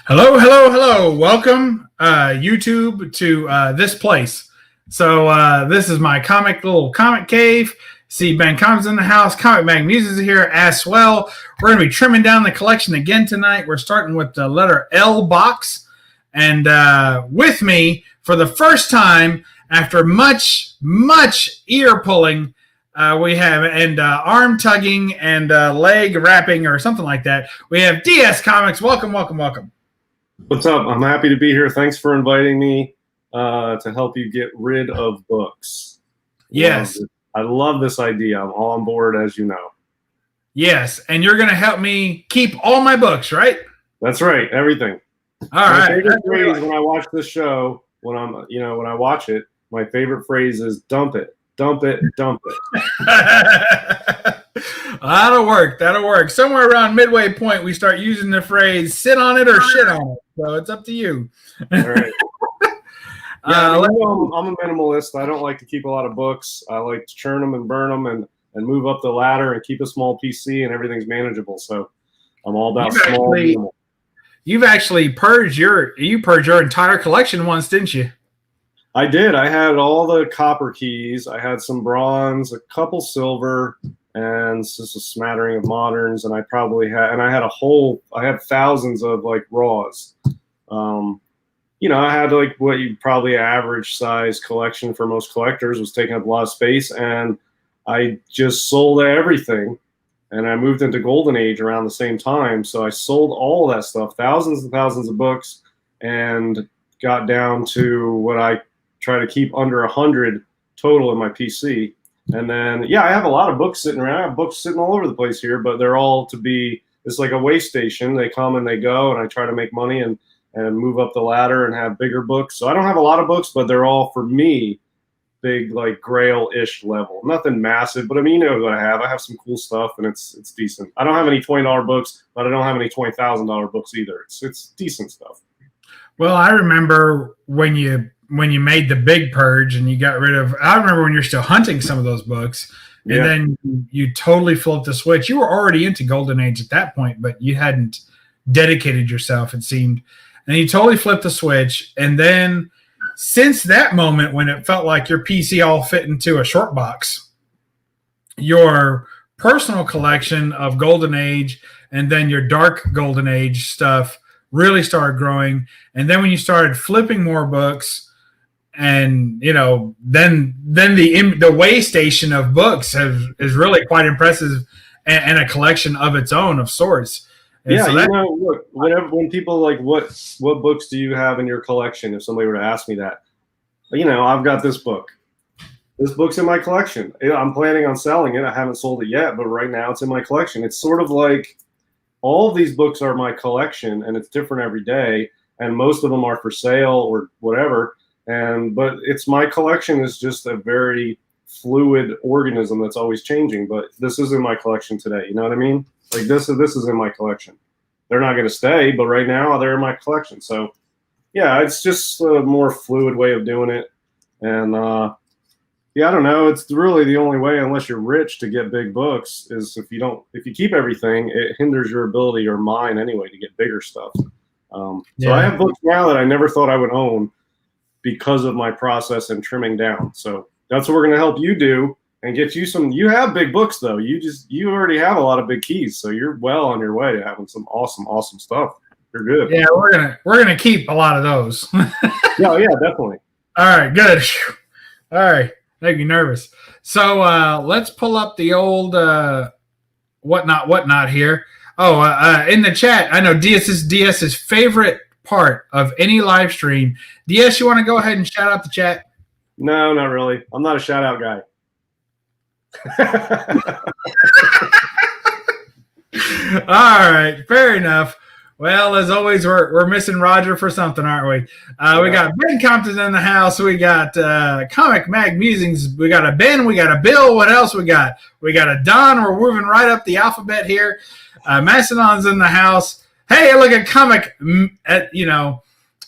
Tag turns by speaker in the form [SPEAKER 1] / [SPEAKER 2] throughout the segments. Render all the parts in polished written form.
[SPEAKER 1] Hello, hello, hello. Welcome, YouTube, to this place. So this is my little comic cave. See, Ben Comics in the house. Comic Mag Music is here as well. We're going to be trimming down the collection again tonight. We're starting with the letter L box. And with me, for the first time, after much ear pulling, we have, and arm tugging and leg wrapping or something like that, we have DS Comics. Welcome, welcome, welcome.
[SPEAKER 2] What's up? I'm happy to be here. Thanks for inviting me to help you get rid of books.
[SPEAKER 1] Yes.
[SPEAKER 2] I love this idea. I'm all on board, as you know.
[SPEAKER 1] Yes, and you're going to help me keep all my books, right?
[SPEAKER 2] That's right. Everything.
[SPEAKER 1] All right.
[SPEAKER 2] My favorite phrase when I watch this show, when I watch it, my favorite phrase is dump it, dump it, dump it.
[SPEAKER 1] That'll work. Somewhere around midway point, we start using the phrase sit on it or shit on it. So it's up to you.
[SPEAKER 2] All right. Yeah, I'm a minimalist. I don't like to keep a lot of books. I like to churn them and burn them and move up the ladder and keep a small PC and everything's manageable. So I'm all about small.
[SPEAKER 1] You've actually purged your entire collection once, didn't you?
[SPEAKER 2] I did. I had all the copper keys. I had some bronze, a couple silver, and just a smattering of moderns. And I had thousands of like raws. I had like what you probably average size collection for most collectors, was taking up a lot of space, and I just sold everything. And I moved into Golden Age around the same time, so I sold all that stuff, thousands and thousands of books, and got down to what I try to keep under 100 total in my PC. And then, I have a lot of books sitting around. I have books sitting all over the place here, but they're all it's like a waste station. They come and they go, and I try to make money and move up the ladder and have bigger books. So I don't have a lot of books, but they're all, for me, big, like Grail-ish level. Nothing massive, but I mean, you know what I have. I have some cool stuff, and it's decent. I don't have any $20 books, but I don't have any $20,000 books either. It's decent stuff.
[SPEAKER 1] Well, I remember when you made the big purge and you got rid of, I remember when you're still hunting some of those books, and then you totally flipped the switch. You were already into Golden Age at that point, but you hadn't dedicated yourself, it seemed. And you totally flipped the switch. And then since that moment when it felt like your PC all fit into a short box, your personal collection of Golden Age and then your dark Golden Age stuff really started growing. And then when you started flipping more books, and then the way station of books is really quite impressive, and a collection of its own of sorts. And
[SPEAKER 2] so look, when people like, what books do you have in your collection? If somebody were to ask me that, I've got this book. This book's in my collection. I'm planning on selling it. I haven't sold it yet, but right now it's in my collection. It's sort of like all of these books are my collection, and it's different every day. And most of them are for sale or whatever. But it's my collection is just a very fluid organism that's always changing. But this is in my collection today. You know what I mean? Like this is in my collection. They're not going to stay, but right now they're in my collection. So, it's just a more fluid way of doing it. And I don't know. It's really the only way, unless you're rich, to get big books. Is if you keep everything, it hinders your ability, or mine anyway, to get bigger stuff. So I have books now that I never thought I would own because of my process and trimming down. So that's what we're going to help you do. And get you some. You have big books though. You already have a lot of big keys, so you're well on your way to having some awesome stuff. You're good.
[SPEAKER 1] Yeah, we're gonna keep a lot of those.
[SPEAKER 2] yeah, definitely.
[SPEAKER 1] All right, good. All right, make me nervous. So let's pull up the old whatnot here. Oh, in the chat, I know DS's favorite part of any live stream. DS, you want to go ahead and shout out the chat?
[SPEAKER 2] No, not really. I'm not a shout out guy.
[SPEAKER 1] All right, fair enough. Well, as always, we're missing Roger for something, aren't we? We got Ben Compton in the house. We got Comic Mag Musings. We got a Ben. We got a Bill. What else we got? We got a Don. We're moving right up the alphabet here. Mastodon's in the house. Hey, look at Comic.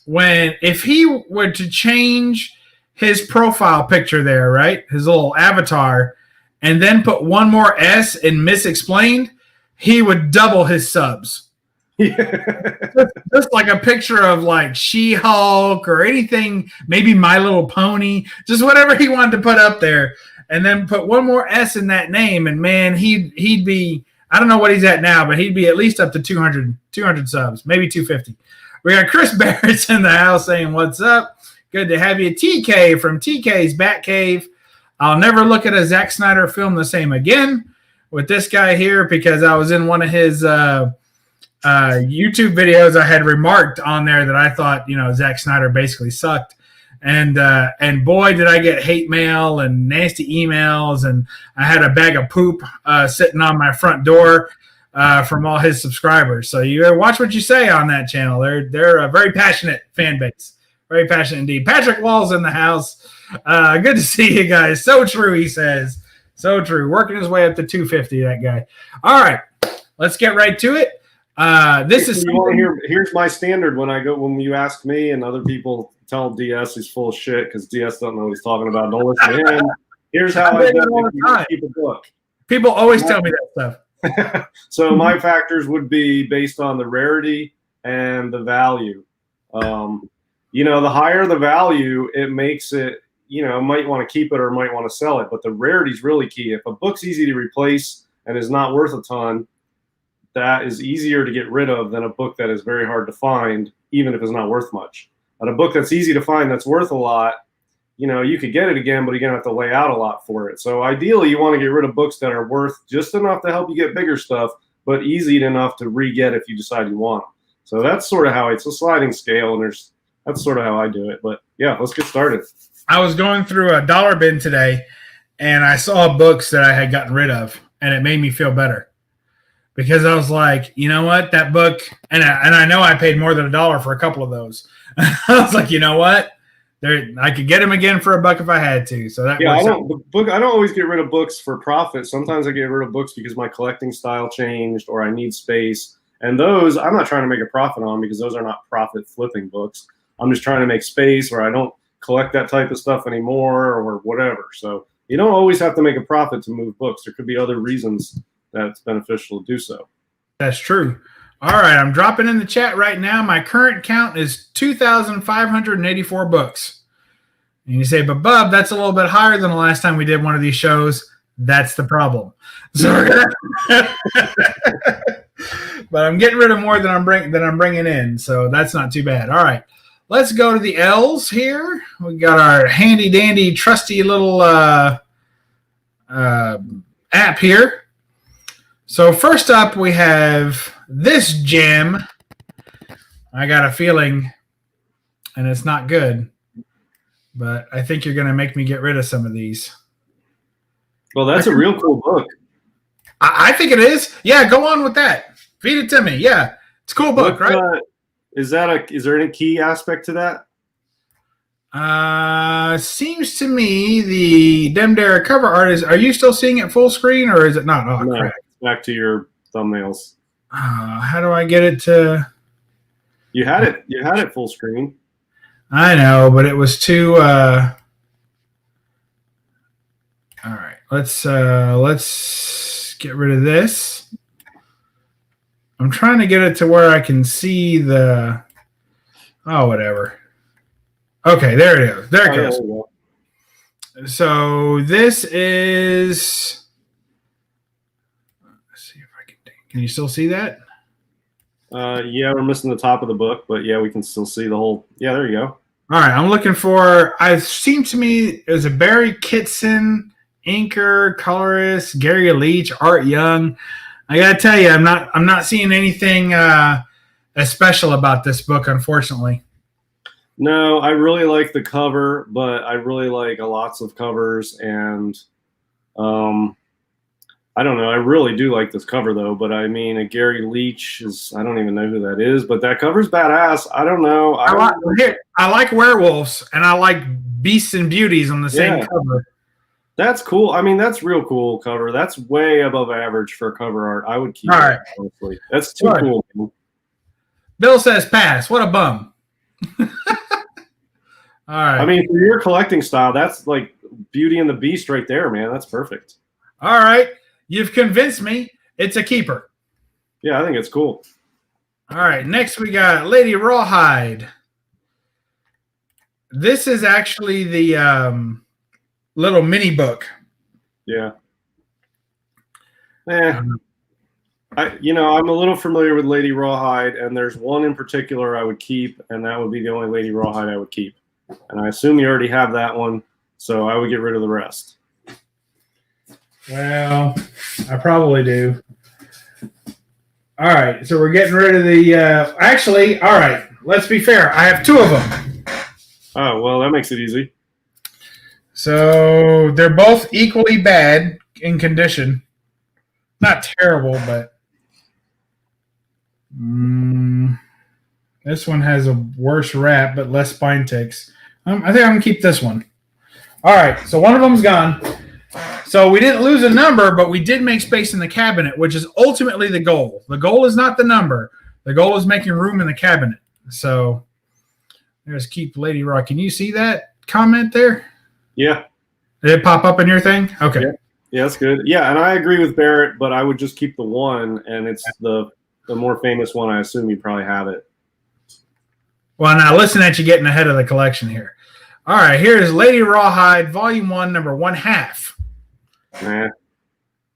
[SPEAKER 1] If he were to change his profile picture there, right, his little avatar, and then put one more S in misexplained, he would double his subs. So just like a picture of like She-Hulk or anything, maybe My Little Pony, just whatever he wanted to put up there, and then put one more S in that name, and man, he'd be, I don't know what he's at now, but he'd be at least up to 200 subs, maybe 250. We got Chris Barrett's in the house saying, "What's up? Good to have you." TK from TK's Batcave. I'll never look at a Zack Snyder film the same again with this guy here, because I was in one of his YouTube videos. I had remarked on there that I thought, Zack Snyder basically sucked. And boy, did I get hate mail and nasty emails. And I had a bag of poop sitting on my front door from all his subscribers. So you watch what you say on that channel. They're a very passionate fan base. Very passionate indeed. Patrick Wall's in the house. Good to see you guys. So true, he says. So true. Working his way up to 250, that guy. All right, let's get right to it.
[SPEAKER 2] Here's my standard when you ask me and other people tell DS he's full of shit because DS don't know what he's talking about. Don't listen to him. Here's how I do it. Keep a book.
[SPEAKER 1] People always tell me that
[SPEAKER 2] stuff. So my factors would be based on the rarity and the value. The higher the value, it makes it, might want to keep it or might want to sell it. But the rarity is really key. If a book's easy to replace and is not worth a ton, that is easier to get rid of than a book that is very hard to find, even if it's not worth much. But a book that's easy to find that's worth a lot, you could get it again, but you're going to have to lay out a lot for it. So ideally, you want to get rid of books that are worth just enough to help you get bigger stuff, but easy enough to re-get if you decide you want them. So that's sort of how it's a sliding scale, and that's sort of how I do it. But yeah, let's get started.
[SPEAKER 1] I was going through a dollar bin today, and I saw books that I had gotten rid of, and it made me feel better. Because I was like, you know what, that book, and I know I paid more than $1 for a couple of those. I was like, you know what, I could get them again for $1 if I had to. So that
[SPEAKER 2] I don't always get rid of books for profit. Sometimes I get rid of books because my collecting style changed or I need space. And those I'm not trying to make a profit on because those are not profit flipping books. I'm just trying to make space, or I don't collect that type of stuff anymore or whatever. So you don't always have to make a profit to move books. There could be other reasons that's beneficial to do so.
[SPEAKER 1] That's true. All right, I'm dropping in the chat right now. My current count is 2,584 books. And you say, but Bub, that's a little bit higher than the last time we did one of these shows. That's the problem. So but I'm getting rid of more than I'm bringing in, so that's not too bad. All right, let's go to the L's here. We got our handy dandy, trusty little app here. So first up, we have this gem. I got a feeling, and it's not good, but I think you're going to make me get rid of some of these.
[SPEAKER 2] Well, that's a real cool book.
[SPEAKER 1] I think it is. Yeah, go on with that. Feed it to me. Yeah, it's a cool book, right?
[SPEAKER 2] Is there any key aspect to that?
[SPEAKER 1] Seems to me the Demdare cover art is. Are you still seeing it full screen, or is it not? Oh,
[SPEAKER 2] no.
[SPEAKER 1] crap.
[SPEAKER 2] Back to your thumbnails.
[SPEAKER 1] How do I get it to?
[SPEAKER 2] You had it full screen.
[SPEAKER 1] I know, but it was too. All right, let's get rid of this. I'm trying to get it to where I can see the. Oh, whatever. Okay, there it is. There it goes.
[SPEAKER 2] Yeah,
[SPEAKER 1] so this is. Can you still see that?
[SPEAKER 2] Yeah, we're missing the top of the book, but yeah, we can still see the whole. Yeah, there you go.
[SPEAKER 1] All right, I'm looking for. It seemed to me it was a Barry Kitson, inker, colorist, Gary Leach, Art Young. I gotta tell you, I'm not seeing anything special about this book, unfortunately.
[SPEAKER 2] No, I really like the cover, but I really like lots of covers, and I don't know. I really do like this cover, though. But I mean, a Gary Leach I don't even know who that is, but that cover's badass. I don't know.
[SPEAKER 1] I like werewolves, and I like beasts and beauties on the same cover.
[SPEAKER 2] That's cool. I mean, that's real cool cover. That's way above average for cover art. I would keep
[SPEAKER 1] All
[SPEAKER 2] it,
[SPEAKER 1] right.
[SPEAKER 2] honestly. That's too cool.
[SPEAKER 1] Bill says pass. What a bum. All right.
[SPEAKER 2] I mean, for your collecting style, that's like Beauty and the Beast right there, man. That's perfect.
[SPEAKER 1] All right. You've convinced me. It's a keeper.
[SPEAKER 2] Yeah, I think it's cool.
[SPEAKER 1] All right, next we got Lady Rawhide. This is actually the little mini book.
[SPEAKER 2] Yeah. I'm a little familiar with Lady Rawhide, and there's one in particular I would keep, and that would be the only Lady Rawhide I would keep. And I assume you already have that one, so I would get rid of the rest.
[SPEAKER 1] Well, I probably do. All right, so we're getting rid of the. Actually, all right. Let's be fair. I have two of them.
[SPEAKER 2] Oh well, that makes it easy.
[SPEAKER 1] So they're both equally bad in condition. Not terrible, but this one has a worse wrap, but less spine ticks. I think I'm gonna keep this one. All right, so one of them's gone. So we didn't lose a number, but we did make space in the cabinet, which is ultimately the goal. The goal is not the number. The goal is making room in the cabinet. So there's keep Lady Rock. Can you see that comment there?
[SPEAKER 2] Yeah.
[SPEAKER 1] Did it pop up in your thing? Okay.
[SPEAKER 2] Yeah, that's good. Yeah, and I agree with Barrett, but I would just keep the one, and it's the more famous one. I assume you probably have it.
[SPEAKER 1] Well, now listen at you getting ahead of the collection here. All right, here's Lady Rawhide, Volume 1, number 1/2.
[SPEAKER 2] Nah.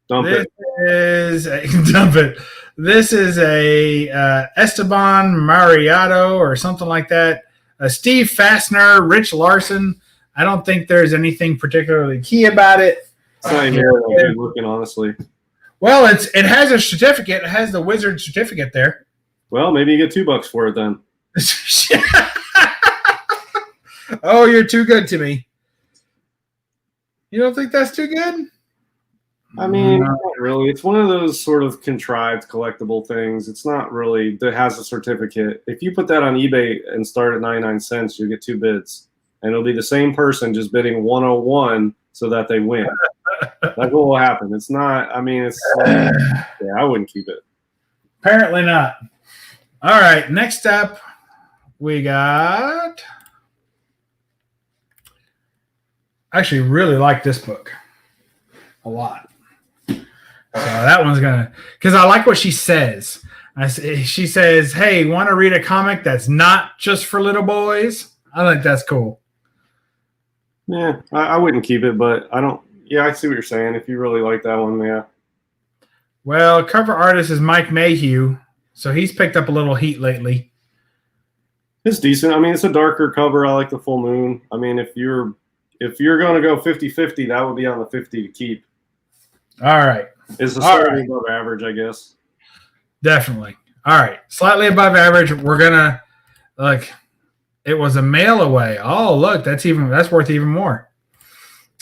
[SPEAKER 2] Dump it.
[SPEAKER 1] Dump it. This is a Esteban Mariotto or something like that. Steve Fastener, Rich Larson. I don't think there's anything particularly key about it.
[SPEAKER 2] It's not even good looking, honestly.
[SPEAKER 1] Well, it has a certificate. It has the wizard certificate there.
[SPEAKER 2] Well, maybe you get $2 for it then.
[SPEAKER 1] Oh, you're too good to me. You don't think that's too good?
[SPEAKER 2] I mean, not really. It's one of those sort of contrived collectible things. It's not really that has a certificate. If you put that on eBay and start at 99 cents, you get 2 bids. And it'll be the same person just bidding 101 so that they win. That's what will happen. It's not, I mean, I wouldn't keep it.
[SPEAKER 1] Apparently not. All right, next up, we got. I actually really like this book a lot. So that one's gonna, because I like what she says. She says, "Hey, want to read a comic that's not just for little boys?" I think that's cool.
[SPEAKER 2] Yeah, I wouldn't keep it, but I don't. Yeah, I see what you're saying. If you really like that one, yeah.
[SPEAKER 1] Well, cover artist is Mike Mayhew, so he's picked up a little heat lately.
[SPEAKER 2] It's decent. I mean, it's a darker cover. I like the full moon. I mean, if you're going to go 50-50, that would be on the 50 to keep.
[SPEAKER 1] All right.
[SPEAKER 2] It's a slightly above average, I guess.
[SPEAKER 1] Definitely. All right. Slightly above average. We're going to, look, it was a mail away. Oh, look, that's worth even more.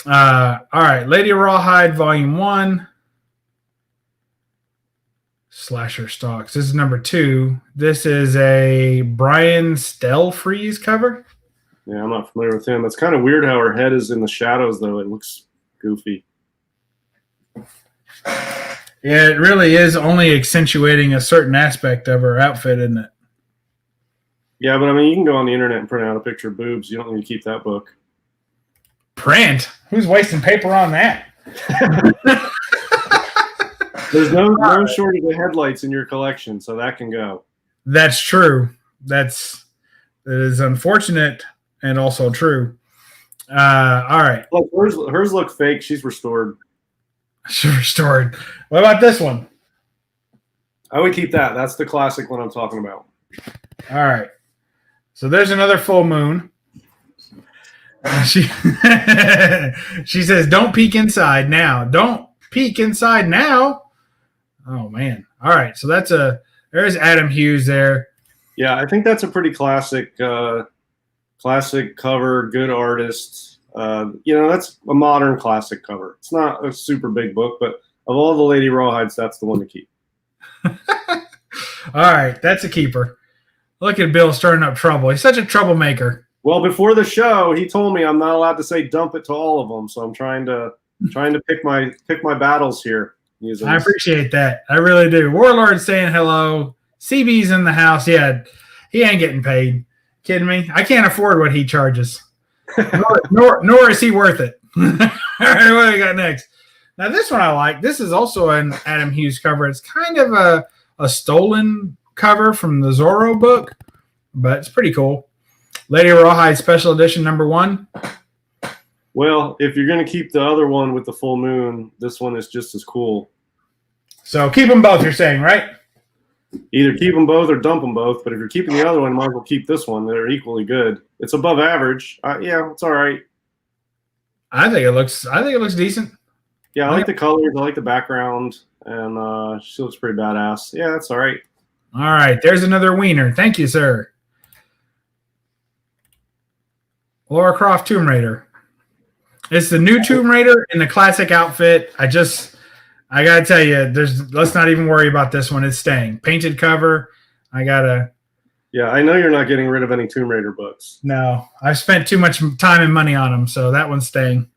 [SPEAKER 1] All right. Lady Rawhide, Volume 1. Slasher Stalks. This is number 2. This is a Brian Stelfreeze cover.
[SPEAKER 2] Yeah, I'm not familiar with him. It's kind of weird how her head is in the shadows, though. It looks goofy.
[SPEAKER 1] Yeah, it really is only accentuating a certain aspect of her outfit, isn't it?
[SPEAKER 2] Yeah, but I mean, you can go on the internet and print out a picture of boobs. You don't need to keep that book.
[SPEAKER 1] Print? Who's wasting paper on that?
[SPEAKER 2] There's no shortage of headlights in your collection, so that can go.
[SPEAKER 1] That's true. That is unfortunate and also true. All right.
[SPEAKER 2] Look, hers look fake. She's restored.
[SPEAKER 1] She's restored. What about this one?
[SPEAKER 2] I would keep that. That's the classic one I'm talking about.
[SPEAKER 1] All right. So there's another full moon. She says, "Don't peek inside now. Don't peek inside now." Oh man! All right, so there's Adam Hughes there.
[SPEAKER 2] Yeah, I think that's a pretty classic cover. Good artist. That's a modern classic cover. It's not a super big book, but of all the Lady Rawhides, that's the one to keep.
[SPEAKER 1] All right, that's a keeper. Look at Bill stirring up trouble. He's such a troublemaker.
[SPEAKER 2] Well, before the show, he told me I'm not allowed to say dump it to all of them, so I'm trying to pick my battles here.
[SPEAKER 1] I appreciate that. I really do. Warlord saying hello. CB's in the house. Yeah, he ain't getting paid. Kidding me? I can't afford what he charges. nor is he worth it. All right, what do we got next? Now, this one I like. This is also an Adam Hughes cover. It's kind of a stolen cover from the Zorro book, but it's pretty cool. Lady Rawhide Special Edition #1.
[SPEAKER 2] Well, if you're going to keep the other one with the full moon, this one is just as cool.
[SPEAKER 1] So keep them both, you're saying, right?
[SPEAKER 2] Either keep them both or dump them both. But if you're keeping the other one, you might as well keep this one. They're equally good. It's above average. Yeah, it's all right.
[SPEAKER 1] I think it looks decent.
[SPEAKER 2] Yeah, I like the colors. I like the background, and she looks pretty badass. Yeah, that's all right.
[SPEAKER 1] All right, there's another wiener. Thank you, sir. Lara Croft Tomb Raider. It's the new Tomb Raider in the classic outfit. I gotta tell you, let's not even worry about this one. It's staying. Painted cover.
[SPEAKER 2] Yeah, I know you're not getting rid of any Tomb Raider books.
[SPEAKER 1] No, I've spent too much time and money on them, so that one's staying.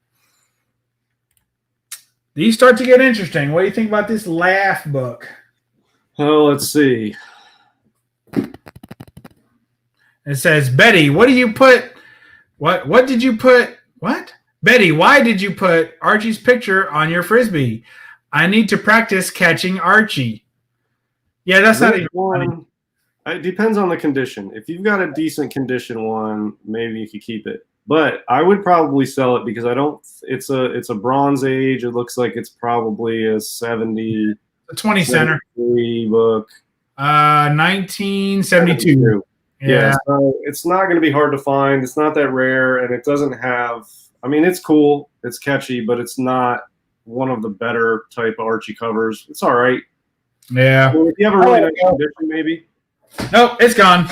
[SPEAKER 1] These start to get interesting. What do you think about this Laugh book?
[SPEAKER 2] Oh, let's see.
[SPEAKER 1] It says, Betty, what do you put? What did you put? What? Betty, why did you put Archie's picture on your Frisbee? I need to practice catching Archie. Yeah, that's not even funny.
[SPEAKER 2] It depends on the condition. If you've got a decent condition one, maybe you could keep it. But I would probably sell it because it's a Bronze Age. It looks like it's probably a 70.
[SPEAKER 1] A 20 center
[SPEAKER 2] book.
[SPEAKER 1] 1972.
[SPEAKER 2] Yeah. So it's not going to be hard to find. It's not that rare, and it doesn't have. I mean, it's cool. It's catchy, but it's not one of the better type of Archie covers. It's all right.
[SPEAKER 1] Yeah.
[SPEAKER 2] Well, if you have a really nice condition, maybe.
[SPEAKER 1] Nope, it's gone.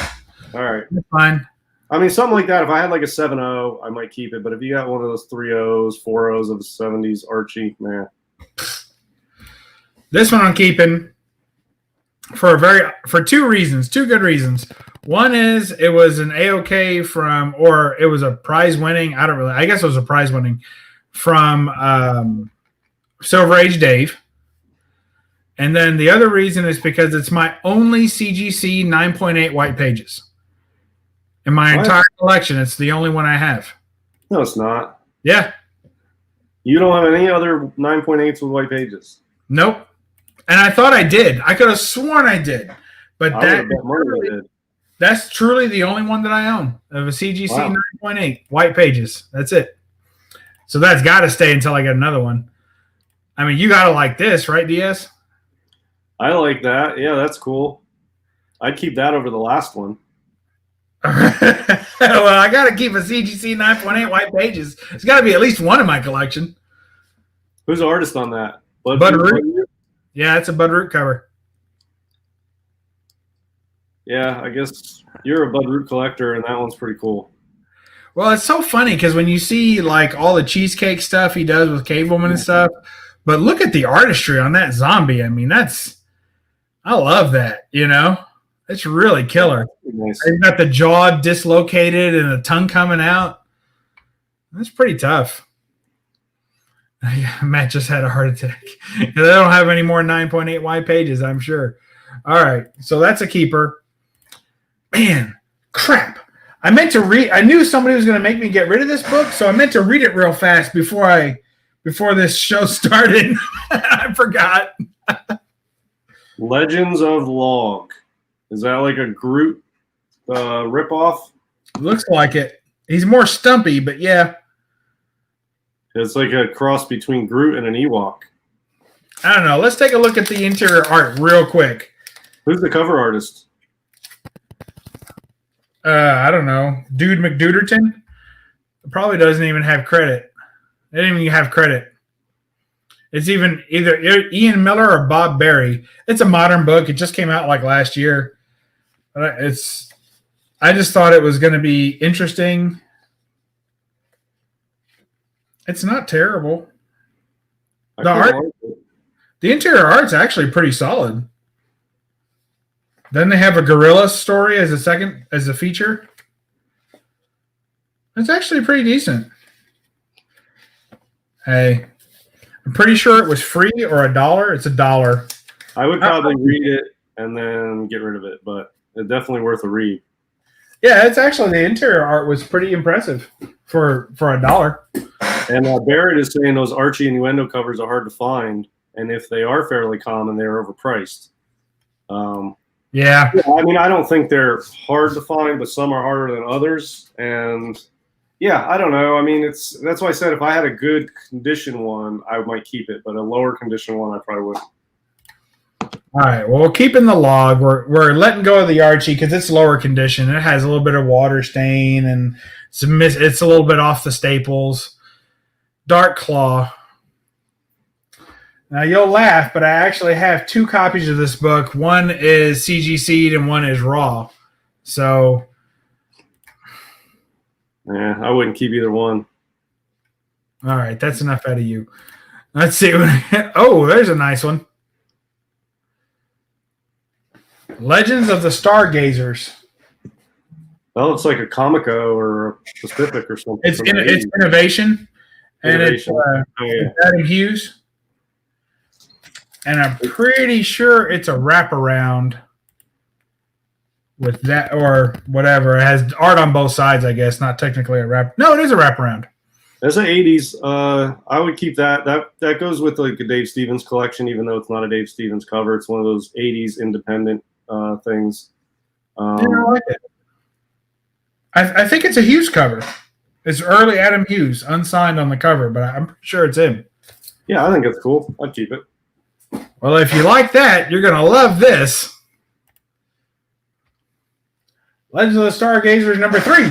[SPEAKER 2] All right.
[SPEAKER 1] It's fine.
[SPEAKER 2] I mean, something like that. If I had like a 7.0, I might keep it. But if you got one of those 3.0s, 4.0s of the 70s Archie, man.
[SPEAKER 1] This one I'm keeping for two reasons, two good reasons. One is it was an AOK or it was a prize winning. I guess it was a prize winning from Silver Age Dave. And then the other reason is because it's my only CGC 9.8 white pages. In my entire collection, it's the only one I have.
[SPEAKER 2] No, it's not.
[SPEAKER 1] Yeah.
[SPEAKER 2] You don't have any other 9.8s with white pages?
[SPEAKER 1] Nope. And I thought I did. I could have sworn I did. But that's truly the only one that I own of a CGC 9.8 white pages. That's it. So that's got to stay until I get another one. I mean, you got to like this, right, Diaz?
[SPEAKER 2] I like that. Yeah, that's cool. I'd keep that over the last one.
[SPEAKER 1] Well, I got to keep a CGC 9.8 white pages. It's got to be at least one in my collection.
[SPEAKER 2] Who's the artist on that?
[SPEAKER 1] Bud Root. Yeah, it's a Bud Root cover.
[SPEAKER 2] Yeah, I guess you're a Bud Root collector, and that one's pretty cool.
[SPEAKER 1] Well, it's so funny because when you see like all the cheesecake stuff he does with Cave Woman and stuff, but look at the artistry on that zombie. I mean, I love that, you know? It's really killer. Nice. He's got the jaw dislocated and the tongue coming out. That's pretty tough. Matt just had a heart attack. They don't have any more 9.8 white pages, I'm sure. All right, so that's a keeper. Man, crap. I meant to read. I knew somebody was going to make me get rid of this book, so I meant to read it real fast before this show started. I forgot.
[SPEAKER 2] Legends of Log. Is that like a Groot ripoff?
[SPEAKER 1] Looks like it. He's more stumpy, but yeah.
[SPEAKER 2] It's like a cross between Groot and an Ewok.
[SPEAKER 1] I don't know. Let's take a look at the interior art real quick.
[SPEAKER 2] Who's the cover artist?
[SPEAKER 1] I don't know. Dude McDuderton? Probably doesn't even have credit. They didn't even have credit. It's even either Ian Miller or Bob Berry. It's a modern book. It just came out like last year. But I just thought it was going to be interesting. It's not terrible. The interior art's actually pretty solid. Then they have a gorilla story as a feature. It's actually pretty decent. Hey, I'm pretty sure it was free or $1. It's $1.
[SPEAKER 2] I would probably read it and then get rid of it, but it's definitely worth a read.
[SPEAKER 1] Yeah, it's actually the interior art was pretty impressive for $1.
[SPEAKER 2] And Barrett is saying those Archie Innuendo covers are hard to find, and if they are fairly common, they're overpriced.
[SPEAKER 1] Yeah.
[SPEAKER 2] Yeah, I mean, I don't think they're hard to find, but some are harder than others. And yeah, I don't know. I mean, that's why I said if I had a good condition one, I might keep it, but a lower condition one, I probably wouldn't.
[SPEAKER 1] All right. Well, we're keeping the log. We're letting go of the Archie because it's lower condition. It has a little bit of water stain and it's a little bit off the staples. Dark Claw. Now you'll laugh, but I actually have 2 copies of this book. One is CGC'd and one is raw. So,
[SPEAKER 2] yeah, I wouldn't keep either one.
[SPEAKER 1] All right, that's enough out of you. Let's see. Oh, there's a nice one. Legends of the Stargazers.
[SPEAKER 2] Well, it's like a Comico or a Pacific or something.
[SPEAKER 1] It's Innovation, and it's Adam Hughes. And I'm pretty sure it's a wraparound with that or whatever. It has art on both sides, I guess. Not technically a wrap. No, it is a wraparound.
[SPEAKER 2] That's an 80s. I would keep that. That goes with like a Dave Stevens collection, even though it's not a Dave Stevens cover. It's one of those 80s independent things.
[SPEAKER 1] Yeah, I like it. I think it's a Hughes cover. It's early Adam Hughes, unsigned on the cover, but I'm pretty sure it's him.
[SPEAKER 2] Yeah, I think it's cool. I'd keep it.
[SPEAKER 1] Well, if you like that, you're going to love this. Legends of the Stargazers number 3.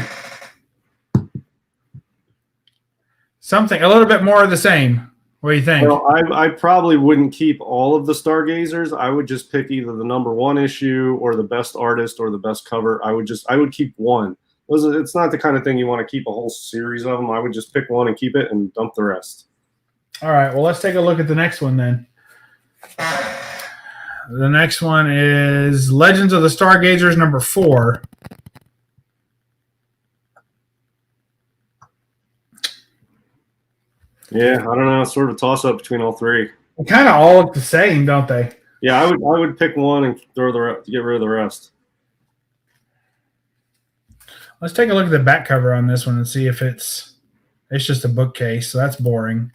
[SPEAKER 1] Something a little bit more of the same. What do you think?
[SPEAKER 2] Well, I probably wouldn't keep all of the Stargazers. I would just pick either the number 1 issue or the best artist or the best cover. I would keep one. It's not the kind of thing you want to keep a whole series of them. I would just pick one and keep it and dump the rest.
[SPEAKER 1] All right. Well, let's take a look at the next one then. The next one is Legends of the Stargazers number 4.
[SPEAKER 2] Yeah, I don't know. It's sort of a toss-up between all 3.
[SPEAKER 1] They kind of all look the same, don't they?
[SPEAKER 2] Yeah, I would pick one and get rid of the rest.
[SPEAKER 1] Let's take a look at the back cover on this one and see if it's just a bookcase, so that's boring.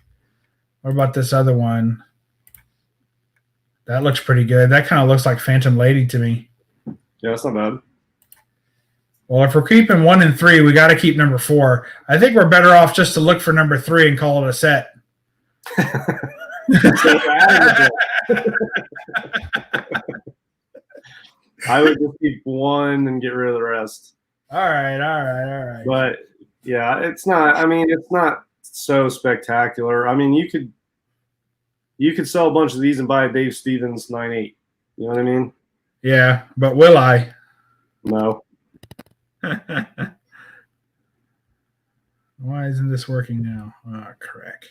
[SPEAKER 1] What about this other one? That looks pretty good. That kind of looks like Phantom Lady to me.
[SPEAKER 2] Yeah, that's not bad.
[SPEAKER 1] Well, if we're keeping 1 and 3, we got to keep number 4. I think we're better off just to look for number 3 and call it a set.
[SPEAKER 2] I would just keep 1 and get rid of the rest.
[SPEAKER 1] All right.
[SPEAKER 2] But yeah, it's not. I mean, it's not so spectacular. I mean, you could sell a bunch of these and buy a Dave Stevens 9.8. You know what I mean?
[SPEAKER 1] Yeah, but will I?
[SPEAKER 2] No.
[SPEAKER 1] Why isn't this working now? Oh, crack.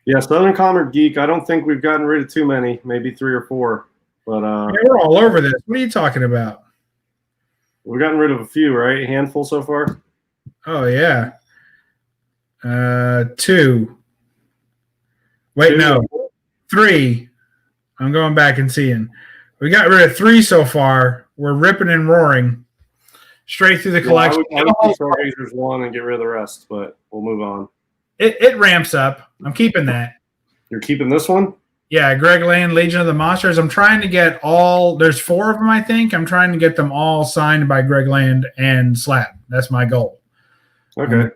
[SPEAKER 2] Yeah, Southern Comic Geek. I don't think we've gotten rid of too many. Maybe 3 or 4. But
[SPEAKER 1] yeah, we're all over this. What are you talking about?
[SPEAKER 2] We've gotten rid of a few, right? A handful so far.
[SPEAKER 1] Oh yeah. 2. Wait,
[SPEAKER 2] 2?
[SPEAKER 1] no. 3. I'm going back and seeing. We got rid of 3 so far. We're ripping and roaring straight through the collection.
[SPEAKER 2] I would keep Stargazers 1 and get rid of the rest, but we'll move on.
[SPEAKER 1] It ramps up. I'm keeping that.
[SPEAKER 2] You're keeping this one?
[SPEAKER 1] Yeah, Greg Land, Legion of the Monsters. I'm trying to get all – there's 4 of them, I think. I'm trying to get them all signed by Greg Land and Slab. That's my goal.
[SPEAKER 2] Okay.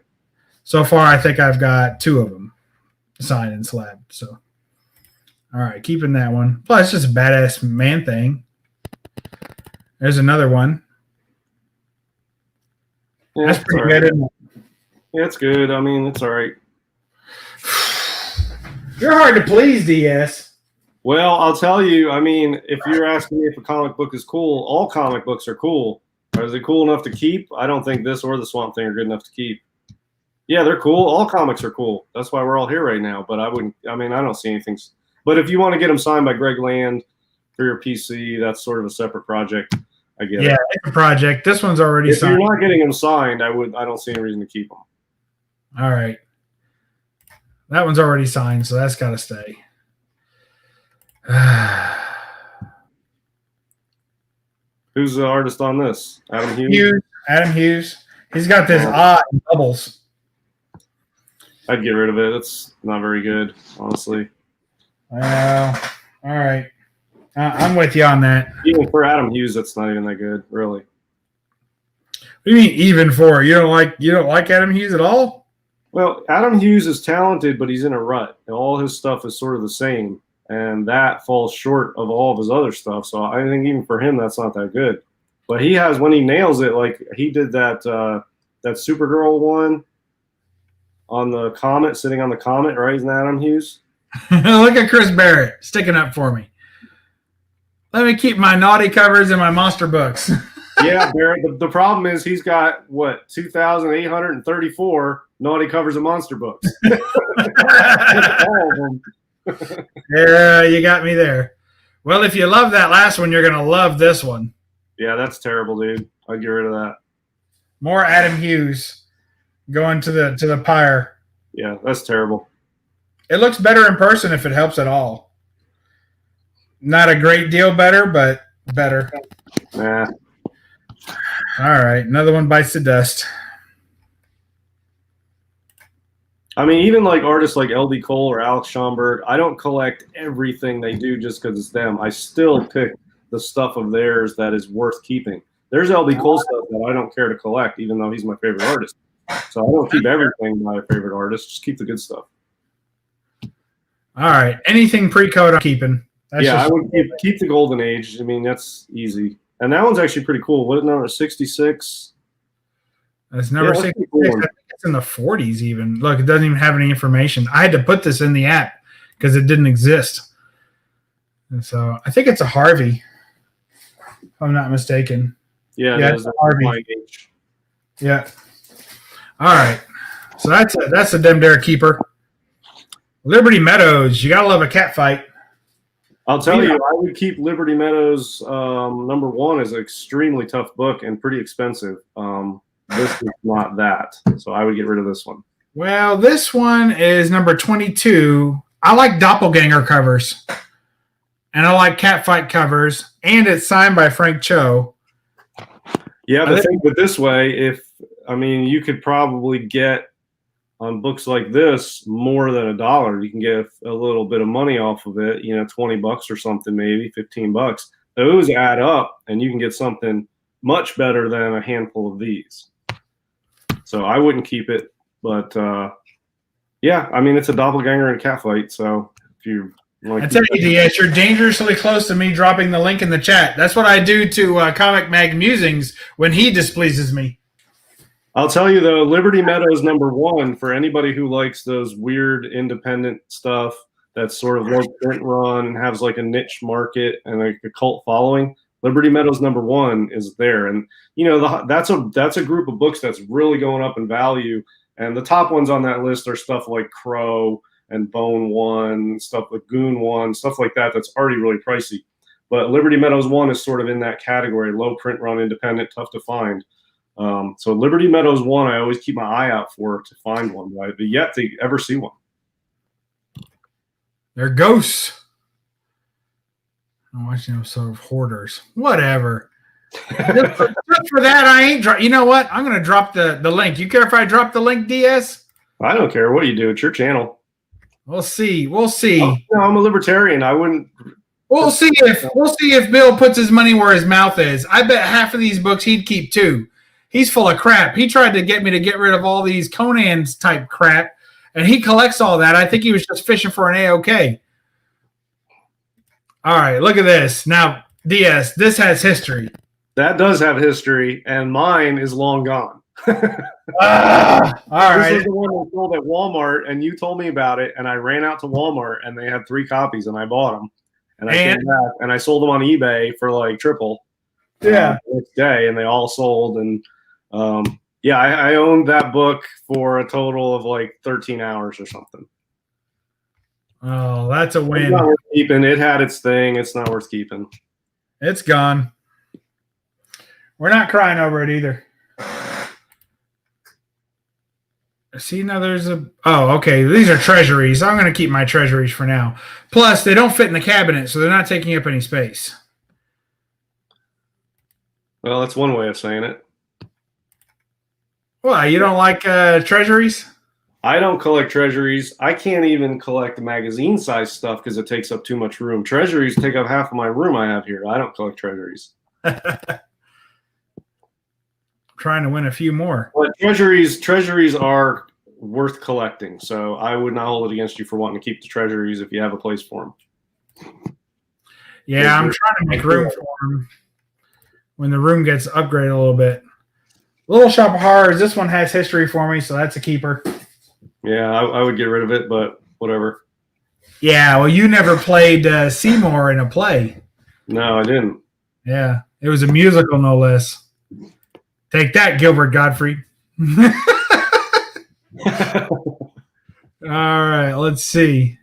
[SPEAKER 1] So far, I think I've got 2 of them signed and Slab. So, all right, keeping that one. Plus, it's just a badass man thing. There's another one.
[SPEAKER 2] Yeah,
[SPEAKER 1] that's pretty good, isn't it?
[SPEAKER 2] Yeah, it's good. I mean, it's all right.
[SPEAKER 1] You're hard to please, DS.
[SPEAKER 2] Well, I'll tell you, I mean, if you're asking me if a comic book is cool, all comic books are cool. Is it cool enough to keep? I don't think this or the Swamp Thing are good enough to keep. Yeah, they're cool. All comics are cool. That's why we're all here right now. But I don't see anything. But if you want to get them signed by Greg Land for your PC, that's sort of a separate project. I get it.
[SPEAKER 1] Yeah, it's a project. This one's already
[SPEAKER 2] if
[SPEAKER 1] signed.
[SPEAKER 2] If you're not getting them signed, I don't see any reason to keep them.
[SPEAKER 1] All right. That one's already signed, so that's got to stay.
[SPEAKER 2] Who's the artist on this? Adam Hughes?
[SPEAKER 1] Adam Hughes. He's got this odd bubbles.
[SPEAKER 2] I'd get rid of it. It's not very good, honestly.
[SPEAKER 1] Well, all right. I'm with you on that.
[SPEAKER 2] Even for Adam Hughes, that's not even that good, really.
[SPEAKER 1] What do you mean even for? You don't like Adam Hughes at all?
[SPEAKER 2] Well, Adam Hughes is talented, but he's in a rut. All his stuff is sort of the same, and that falls short of all of his other stuff. So I think even for him, that's not that good. But he has, when he nails it, like he did that that Supergirl one on the Comet, sitting on the Comet, right? Isn't that Adam Hughes?
[SPEAKER 1] Look at Chris Barrett sticking up for me. Let me keep my naughty covers and my monster books.
[SPEAKER 2] Yeah, Barrett. The problem is he's got, what, 2,834 naughty covers of monster books. All of them.
[SPEAKER 1] Yeah, you got me there. Well, if you love that last one, you're going to love this one.
[SPEAKER 2] Yeah, that's terrible, dude. I'd get rid of that.
[SPEAKER 1] More Adam Hughes going to the pyre.
[SPEAKER 2] Yeah, that's terrible.
[SPEAKER 1] It looks better in person if it helps at all. Not a great deal better, but better.
[SPEAKER 2] Nah.
[SPEAKER 1] All right, another one bites the dust.
[SPEAKER 2] I mean, even like artists like L.D. Cole or Alex Schomburg, I don't collect everything they do just because it's them. I still pick the stuff of theirs that is worth keeping. There's L.D. Cole stuff that I don't care to collect, even though he's my favorite artist. So I don't keep everything my favorite artist. Just keep the good stuff.
[SPEAKER 1] All right, anything pre-code I'm keeping.
[SPEAKER 2] I would keep the Golden Age. I mean, that's easy. And that one's actually pretty cool. What number? 66?
[SPEAKER 1] That's number 66. Cool. I think it's in the 40s even. Look, it doesn't even have any information. I had to put this in the app because it didn't exist. And so I think it's a Harvey, if I'm not mistaken.
[SPEAKER 2] Yeah,
[SPEAKER 1] it's a Harvey. Yeah. All right. So that's a Demdare keeper. Liberty Meadows. You got to love a cat fight.
[SPEAKER 2] I'll tell you, I would keep Liberty Meadows number 1 is an extremely tough book and pretty expensive. This is not that. So I would get rid of this one.
[SPEAKER 1] Well, this one is number 22. I like doppelganger covers. And I like catfight covers. And it's signed by Frank Cho.
[SPEAKER 2] Yeah, but think of it this way. You could probably get on books like this more than $1. You can get a little bit of money off of it, $20 or something, maybe $15. Those add up and you can get something much better than a handful of these. So I wouldn't keep it, but it's a doppelganger and a catfight. So if you
[SPEAKER 1] I tell you, DS, you're dangerously close to me dropping the link in the chat. That's what I do to Comic Mag Musings when he displeases me.
[SPEAKER 2] I'll tell you, though, Liberty Meadows number 1, for anybody who likes those weird independent stuff that's sort of low print run and has like a niche market and like a cult following, Liberty Meadows number 1 is there. And, that's a group of books that's really going up in value. And the top ones on that list are stuff like Crow and Bone 1, stuff like Goon 1, stuff like that that's already really pricey. But Liberty Meadows 1 is sort of in that category, low print run, independent, tough to find. So Liberty Meadows 1, I always keep my eye out for to find one, but I've yet to ever see one.
[SPEAKER 1] They're ghosts. I'm watching sort of hoarders. Whatever. just for that, I ain't. You know what? I'm going to drop the link. You care if I drop the link, DS?
[SPEAKER 2] I don't care what you do. It's your channel.
[SPEAKER 1] We'll see. We'll see.
[SPEAKER 2] I'm a libertarian. I wouldn't.
[SPEAKER 1] We'll see if Bill puts his money where his mouth is. I bet half of these books he'd keep too. He's full of crap. He tried to get me to get rid of all these Conan's type crap, and he collects all that. I think he was just fishing for an A-OK. All right, look at this. Now, DS, this has history.
[SPEAKER 2] That does have history, and mine is long gone.
[SPEAKER 1] All right.
[SPEAKER 2] This is the one that sold at Walmart, and you told me about it, and I ran out to Walmart, and they had 3 copies, and I bought them. And I came back, and I sold them on eBay for like triple.
[SPEAKER 1] Yeah.
[SPEAKER 2] The next day, and they all sold, and I owned that book for a total of like 13 hours or something.
[SPEAKER 1] Oh, that's a win.
[SPEAKER 2] It's not worth keeping. It had its thing. It's not worth keeping.
[SPEAKER 1] It's gone. We're not crying over it either. See, now there's okay. These are treasuries. I'm going to keep my treasuries for now. Plus, they don't fit in the cabinet, so they're not taking up any space.
[SPEAKER 2] Well, that's one way of saying it.
[SPEAKER 1] Well, you don't like treasuries?
[SPEAKER 2] I don't collect treasuries. I can't even collect magazine size stuff because it takes up too much room. Treasuries take up half of my room I have here. I don't collect treasuries.
[SPEAKER 1] Trying to win a few more.
[SPEAKER 2] But treasuries are worth collecting. So I would not hold it against you for wanting to keep the treasuries if you have a place for them.
[SPEAKER 1] Yeah, I'm trying to make room for them when the room gets upgraded a little bit. Little Shop of Horrors. This one has history for me, so that's a keeper.
[SPEAKER 2] Yeah, I would get rid of it, but whatever.
[SPEAKER 1] Yeah, well, you never played Seymour in a play.
[SPEAKER 2] No, I didn't.
[SPEAKER 1] Yeah, it was a musical, no less. Take that, Gilbert Gottfried. All right, let's see.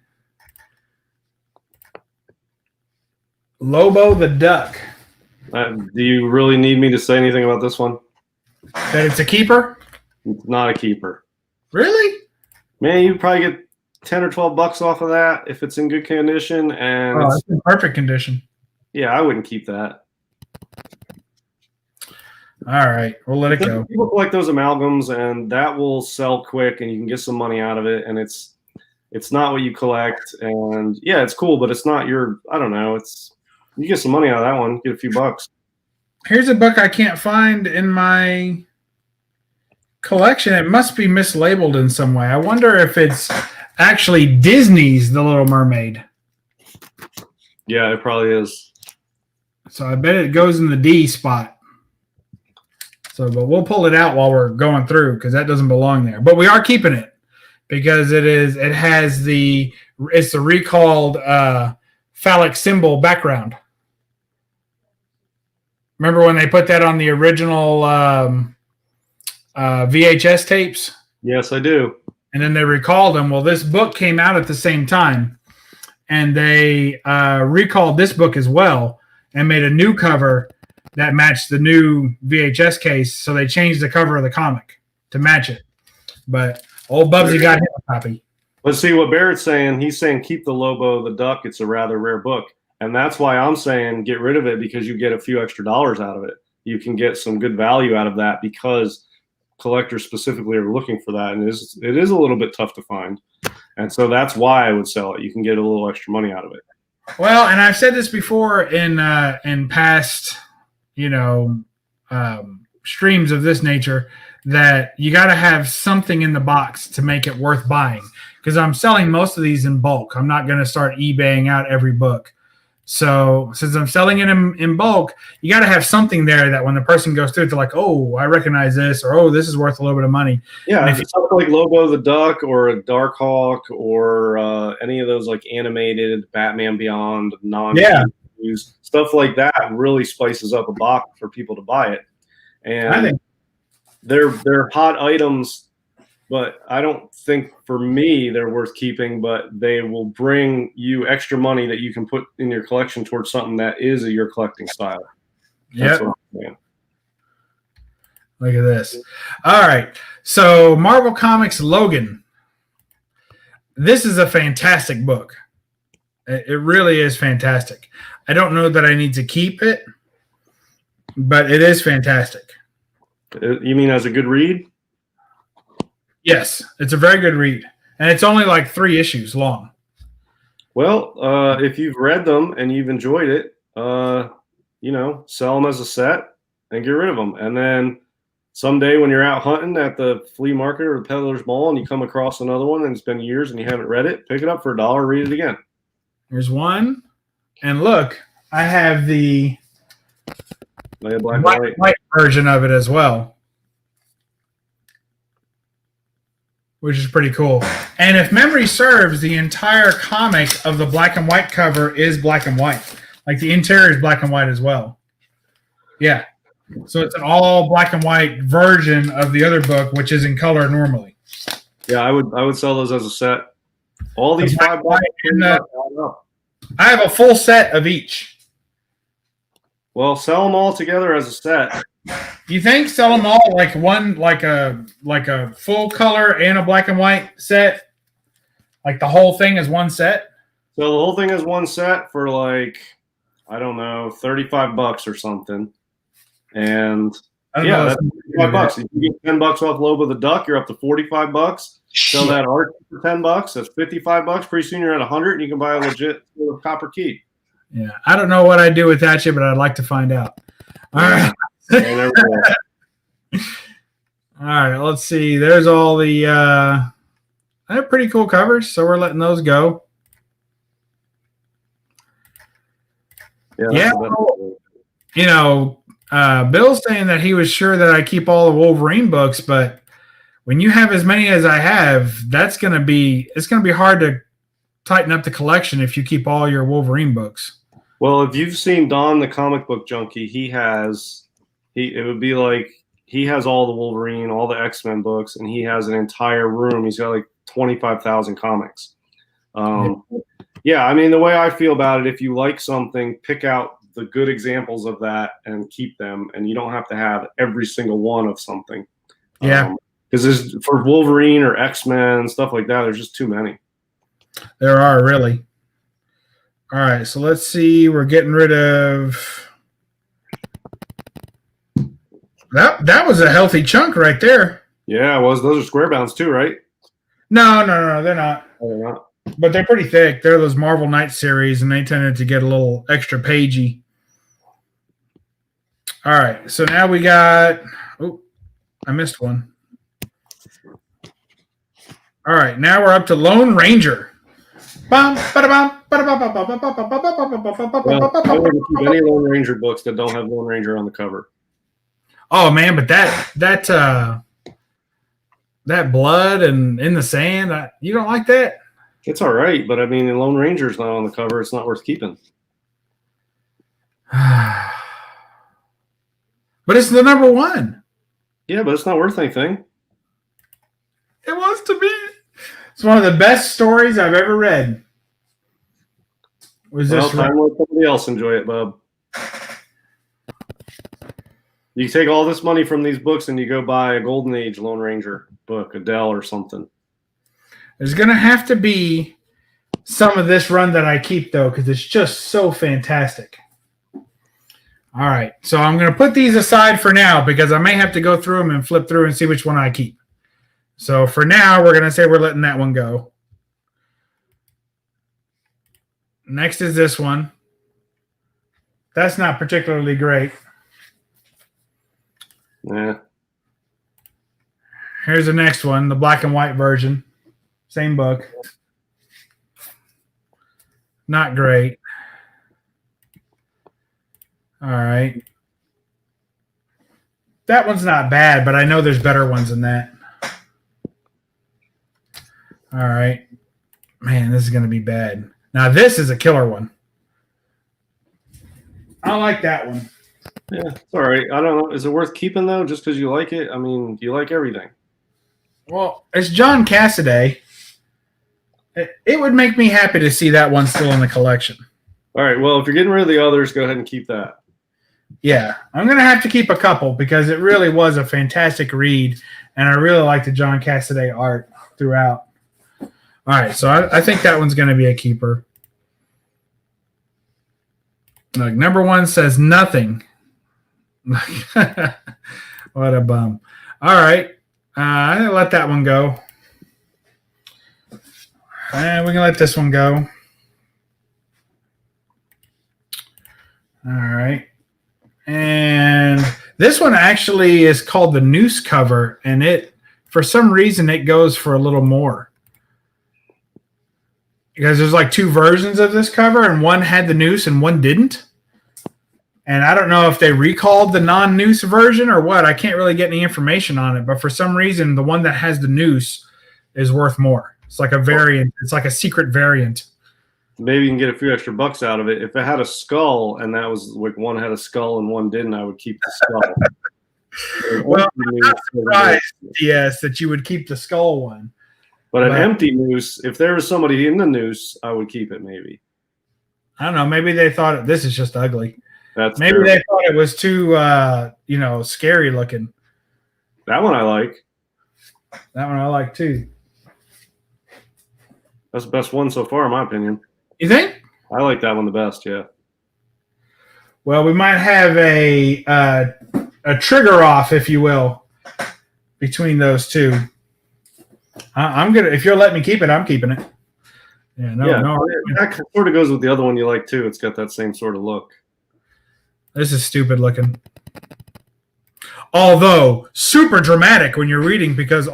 [SPEAKER 1] Lobo the Duck.
[SPEAKER 2] Do you really need me to say anything about this one?
[SPEAKER 1] That it's a keeper?
[SPEAKER 2] It's not a keeper.
[SPEAKER 1] Really?
[SPEAKER 2] Man, you probably get 10 or 12 bucks off of that if it's in good condition. And
[SPEAKER 1] it's in perfect condition.
[SPEAKER 2] Yeah, I wouldn't keep that.
[SPEAKER 1] All right, we'll let it go.
[SPEAKER 2] People collect those amalgams, and that will sell quick, and you can get some money out of it. And it's not what you collect. And yeah, it's cool, but it's not your. I don't know. You get some money out of that one. Get a few bucks.
[SPEAKER 1] Here's a book I can't find in my collection. It must be mislabeled in some way. I wonder if it's actually Disney's The Little Mermaid.
[SPEAKER 2] Yeah, it probably is.
[SPEAKER 1] So I bet it goes in the D spot. So, but we'll pull it out while we're going through because that doesn't belong there. But we are keeping it because it's the recalled phallic symbol background. Remember when they put that on the original VHS tapes?
[SPEAKER 2] Yes, I do.
[SPEAKER 1] And then they recalled them. Well, this book came out at the same time, and they recalled this book as well and made a new cover that matched the new VHS case. So they changed the cover of the comic to match it. But old Bubsy got him a copy.
[SPEAKER 2] Let's see what Barrett's saying. He's saying keep the Lobo the Duck. It's a rather rare book. And that's why I'm saying get rid of it because you get a few extra dollars out of it. You can get some good value out of that because collectors specifically are looking for that. And it is a little bit tough to find. And so that's why I would sell it. You can get a little extra money out of it.
[SPEAKER 1] Well, and I've said this before in past, streams of this nature that you got to have something in the box to make it worth buying. Because I'm selling most of these in bulk. I'm not going to start eBaying out every book. So since I'm selling it in bulk, you got to have something there that when the person goes through it, they're like, oh, I recognize this, or oh, this is worth a little bit of money.
[SPEAKER 2] Yeah, if it's something like Lobo the Duck or a Darkhawk or any of those like animated Batman Beyond, stuff like that really spices up a box for people to buy it. And I think they're hot items, but I don't think for me they're worth keeping, but they will bring you extra money that you can put in your collection towards something that is your collecting style.
[SPEAKER 1] Yeah. Look at this. All right. So Marvel Comics Logan. This is a fantastic book. It really is fantastic. I don't know that I need to keep it, but it is fantastic.
[SPEAKER 2] You mean as a good read?
[SPEAKER 1] Yes, it's a very good read. And it's only like 3 issues long.
[SPEAKER 2] Well, if you've read them and you've enjoyed it, sell them as a set and get rid of them. And then someday when you're out hunting at the flea market or the peddler's mall and you come across another one and it's been years and you haven't read it, pick it up for $1, read it again.
[SPEAKER 1] There's one. And look, I have the black and white version of it as well, which is pretty cool. And if memory serves, the entire comic of the black and white cover is black and white. Like the interior is black and white as well. Yeah. So it's an all black and white version of the other book, which is in color normally.
[SPEAKER 2] Yeah, I would sell those as a set. All these 5 books.
[SPEAKER 1] I have a full set of each.
[SPEAKER 2] Well, sell them all together as a set.
[SPEAKER 1] You think sell them all like one, like a full color and a black and white set? Like the whole thing is one set?
[SPEAKER 2] So the whole thing is one set for like, I don't know, $35 or something. And
[SPEAKER 1] I don't
[SPEAKER 2] Yeah,
[SPEAKER 1] know.
[SPEAKER 2] that's $55. If you get $10 off Lobo the Duck, you're up to $45. Sell that art for $10. That's $55. Pretty soon you're at 100, and you can buy a legit copper key.
[SPEAKER 1] Yeah, I don't know what I'd do without you, but I'd like to find out. All right. All right, let's see. There's all the they're pretty cool covers, so we're letting those go. Yeah, you know, Bill's saying that he was sure that I keep all the Wolverine books, but when you have as many as I have, it's gonna be hard to tighten up the collection if you keep all your Wolverine books.
[SPEAKER 2] Well, if you've seen Don the comic book junkie, it would be like he has all the Wolverine, all the X-Men books, and he has an entire room. He's got like 25,000 comics. Yeah, I mean, the way I feel about it, if you like something, pick out the good examples of that and keep them, and you don't have to have every single one of something.
[SPEAKER 1] Yeah.
[SPEAKER 2] Because for Wolverine or X-Men, stuff like that, there's just too many.
[SPEAKER 1] There are, really. All right, so let's see. We're getting rid of... That was a healthy chunk right there.
[SPEAKER 2] Yeah, it was. Those are square bounds too, right?
[SPEAKER 1] No, they're not.
[SPEAKER 2] Oh, they're not.
[SPEAKER 1] But they're pretty thick. They're those Marvel Knights series, and they tended to get a little extra pagey. All right, so now we got... Oh, I missed one. All right, now we're up to Lone Ranger.
[SPEAKER 2] Well, I wouldn't keep any Lone Ranger books that don't have Lone Ranger on the cover.
[SPEAKER 1] Oh man, but that blood and in the sand, you don't like that?
[SPEAKER 2] It's all right, but I mean, the Lone Ranger's not on the cover. It's not worth keeping.
[SPEAKER 1] But it's the number one.
[SPEAKER 2] Yeah, but it's not worth anything.
[SPEAKER 1] It was to me. It's one of the best stories I've ever read.
[SPEAKER 2] Time let somebody else enjoy it, bub. You take all this money from these books and you go buy a Golden Age Lone Ranger book, Adele or something.
[SPEAKER 1] There's going to have to be some of this run that I keep, though, because it's just so fantastic. All right, so I'm going to put these aside for now because I may have to go through them and flip through and see which one I keep. So for now, we're going to say we're letting that one go. Next is this one. That's not particularly great.
[SPEAKER 2] Yeah.
[SPEAKER 1] Here's the next one, the black and white version. Same book. Not great. All right. That one's not bad, but I know there's better ones than that. All right. Man, this is going to be bad. Now, this is a killer one. I like that one.
[SPEAKER 2] Yeah, it's all right. I don't know. Is it worth keeping, though, just because you like it? I mean, you like everything.
[SPEAKER 1] Well, it's John Cassaday. It would make me happy to see that one still in the collection.
[SPEAKER 2] All right. Well, if you're getting rid of the others, go ahead and keep that.
[SPEAKER 1] Yeah. I'm going to have to keep a couple because it really was a fantastic read, and I really like the John Cassaday art throughout. All right, so I think that one's going to be a keeper. Like number one says nothing. What a bum. All right, I'm going to let that one go. And we can let this one go. All right. And this one actually is called the Noose cover, and for some reason it goes for a little more. Because there's like two versions of this cover, and one had the noose and one didn't. And I don't know if they recalled the non-noose version or what. I can't really get any information on it. But for some reason, the one that has the noose is worth more. It's like a variant. It's like a secret variant.
[SPEAKER 2] Maybe you can get a few extra bucks out of it. If it had a skull and that was like one had a skull and one didn't, I would keep the skull.
[SPEAKER 1] Well, I'm not surprised, yes, that you would keep the skull one.
[SPEAKER 2] But an empty noose, if there was somebody in the noose, I would keep it maybe. I
[SPEAKER 1] don't know. Maybe they thought this is just ugly.
[SPEAKER 2] Maybe
[SPEAKER 1] terrible. They thought it was too, scary looking.
[SPEAKER 2] That one I like.
[SPEAKER 1] That one I like too.
[SPEAKER 2] That's the best one so far, in my opinion.
[SPEAKER 1] You think?
[SPEAKER 2] I like that one the best, yeah.
[SPEAKER 1] Well, we might have a a trigger off, if you will, between those two. I'm gonna. If you'll let me keep it, I'm keeping it. Yeah, no.
[SPEAKER 2] That sort of goes with the other one you like too. It's got that same sort of look.
[SPEAKER 1] This is stupid looking. Although super dramatic when you're reading, because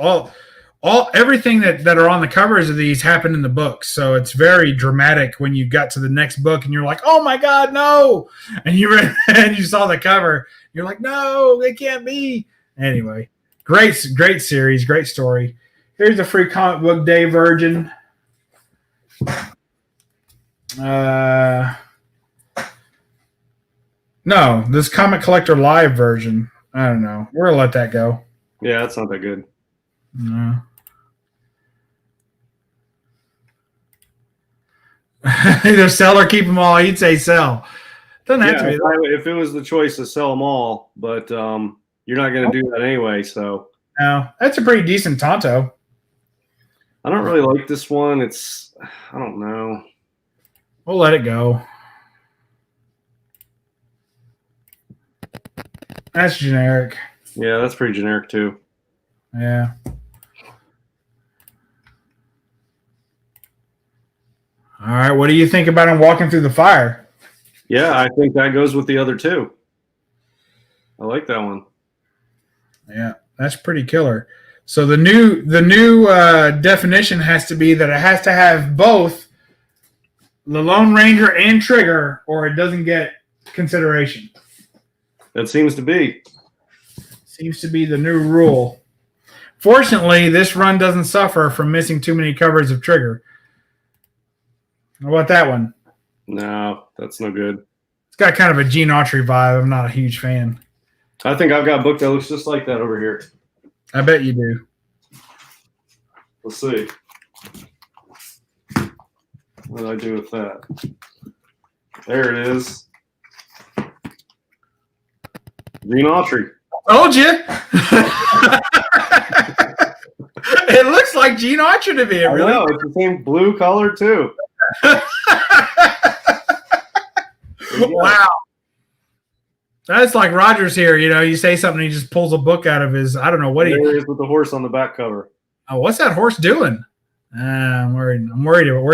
[SPEAKER 1] everything that are on the covers of these happened in the books. So it's very dramatic when you got to the next book and you're like, oh my God, no. And you read and you saw the cover. You're like, no, it can't be. Anyway, great series, great story. Here's a free comic book day version. No, this Comic Collector Live version. I don't know. We're going to let that go.
[SPEAKER 2] Yeah, that's not that good.
[SPEAKER 1] No. Either sell or keep them all. You'd say sell. Doesn't have to be.
[SPEAKER 2] If it was the choice to sell them all, but you're not going to do that anyway. So
[SPEAKER 1] no, that's a pretty decent Tonto.
[SPEAKER 2] I don't really like this one. I don't know.
[SPEAKER 1] We'll let it go. That's generic.
[SPEAKER 2] Yeah, that's pretty generic too.
[SPEAKER 1] Yeah. All right. What do you think about him walking through the fire?
[SPEAKER 2] Yeah, I think that goes with the other two. I like that one.
[SPEAKER 1] Yeah, that's pretty killer. So the new definition has to be that it has to have both the Lone Ranger and Trigger, or it doesn't get consideration.
[SPEAKER 2] That seems to be.
[SPEAKER 1] Seems to be the new rule. Fortunately, this run doesn't suffer from missing too many covers of Trigger. How about that one?
[SPEAKER 2] No, that's no good.
[SPEAKER 1] It's got kind of a Gene Autry vibe. I'm not a huge fan.
[SPEAKER 2] I think I've got a book that looks just like that over here.
[SPEAKER 1] I bet you do.
[SPEAKER 2] Let's see. What did I do with that? There it is. Gene Autry.
[SPEAKER 1] Told you. It looks like Gene Autry to me.
[SPEAKER 2] I know. It's the same blue color too.
[SPEAKER 1] Wow. That's like Rogers here. You know, you say something, he just pulls a book out of his, I don't know what
[SPEAKER 2] there he is with the horse on the back cover.
[SPEAKER 1] Oh, what's that horse doing? I'm worried. I'm worried about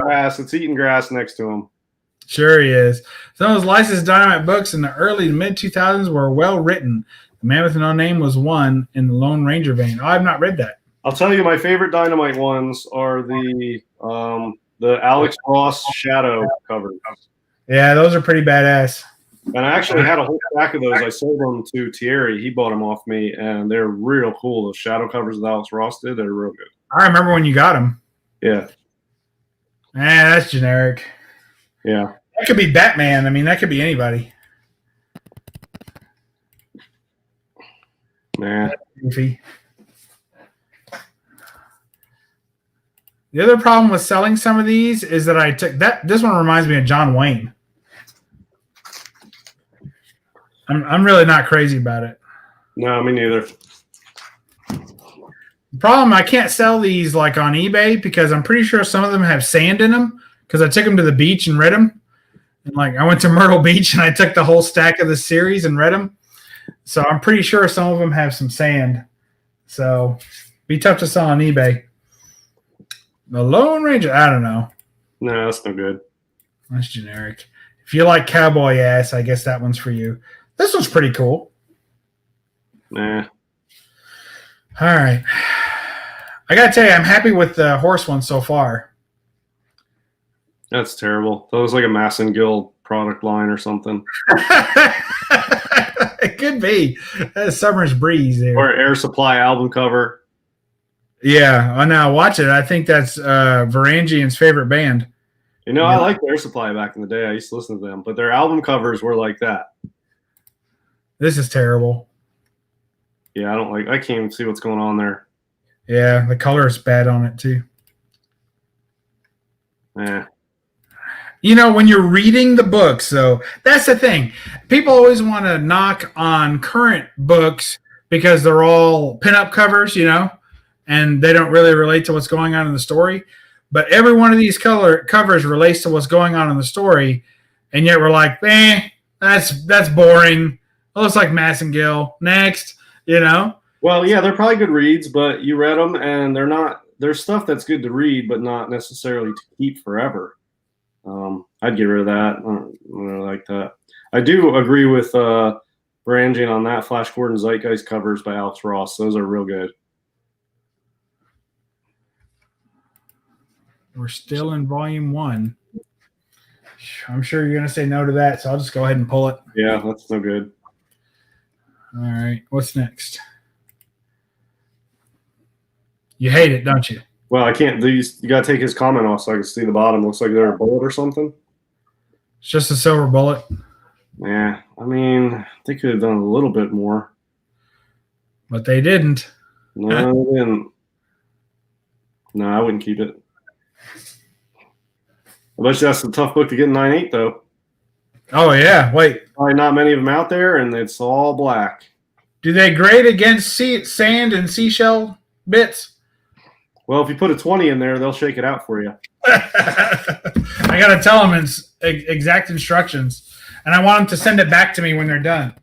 [SPEAKER 2] grass. It's eating grass next to him.
[SPEAKER 1] Sure he is. Some of those licensed Dynamite books in the early to mid 2000s were well written. The Man with No Name was one in the Lone Ranger vein. Oh, I've not read that.
[SPEAKER 2] I'll tell you, my favorite Dynamite ones are the Alex Ross Shadow covers.
[SPEAKER 1] Yeah, those are pretty badass.
[SPEAKER 2] And I actually had a whole stack of those. I sold them to Thierry. He bought them off me, and they're real cool. Those shadow covers that Alex Ross did, they're real good.
[SPEAKER 1] I remember when you got them.
[SPEAKER 2] Yeah.
[SPEAKER 1] That's generic.
[SPEAKER 2] Yeah.
[SPEAKER 1] That could be Batman. I mean, that could be anybody.
[SPEAKER 2] Man.
[SPEAKER 1] Goofy. The other problem with selling some of these is that I took that. This one reminds me of John Wayne. I'm really not crazy about it.
[SPEAKER 2] No, me neither.
[SPEAKER 1] The problem, I can't sell these like on eBay because I'm pretty sure some of them have sand in them because I took them to the beach and read them. And like I went to Myrtle Beach and I took the whole stack of the series and read them. So I'm pretty sure some of them have some sand. So be tough to sell on eBay. The Lone Ranger, I don't know.
[SPEAKER 2] No, that's no good.
[SPEAKER 1] That's generic. If you like cowboy ass, I guess that one's for you. This one's pretty cool.
[SPEAKER 2] Nah.
[SPEAKER 1] All right. I got to tell you, I'm happy with the horse one so far.
[SPEAKER 2] That's terrible. That was like a Masson Guild product line or something.
[SPEAKER 1] It could be. That's Summer's Breeze there.
[SPEAKER 2] Or Air Supply album cover.
[SPEAKER 1] Yeah. Oh, now watch it. I think that's Varangian's favorite band.
[SPEAKER 2] You know, I liked Air Supply back in the day. I used to listen to them, but their album covers were like that.
[SPEAKER 1] This is terrible.
[SPEAKER 2] Yeah, I can't even see what's going on there.
[SPEAKER 1] Yeah, the color is bad on it too.
[SPEAKER 2] Yeah.
[SPEAKER 1] You know, when you're reading the books, though, that's the thing. People always want to knock on current books because they're all pinup covers, you know, and they don't really relate to what's going on in the story. But every one of these covers relates to what's going on in the story, and yet we're like, that's boring. Oh, it's like Massengill. Next, you know.
[SPEAKER 2] Well, yeah, they're probably good reads, but you read them, and they're not. There's stuff that's good to read, but not necessarily to keep forever. I'd get rid of that. I don't really like that. I do agree with Brangian on that. Flash Gordon Zeitgeist covers by Alex Ross. Those are real good.
[SPEAKER 1] We're still in volume 1. I'm sure you're going to say no to that, so I'll just go ahead and pull it.
[SPEAKER 2] Yeah, that's no good.
[SPEAKER 1] All right. What's next? You hate it, don't you?
[SPEAKER 2] Well, I can't. You got to take his comment off so I can see the bottom. Looks like they're a bullet or something.
[SPEAKER 1] It's just a silver bullet.
[SPEAKER 2] Yeah, I mean, they could have done a little bit more.
[SPEAKER 1] But they didn't.
[SPEAKER 2] No, they didn't. No, I wouldn't keep it. I bet you that's a tough book to get in 9.8, though.
[SPEAKER 1] Oh, yeah. Wait.
[SPEAKER 2] Probably not many of them out there, and it's all black.
[SPEAKER 1] Do they grade against sand and seashell bits?
[SPEAKER 2] Well, if you put a 20 in there, they'll shake it out for you.
[SPEAKER 1] I got to tell them exact instructions. And I want them to send it back to me when they're done.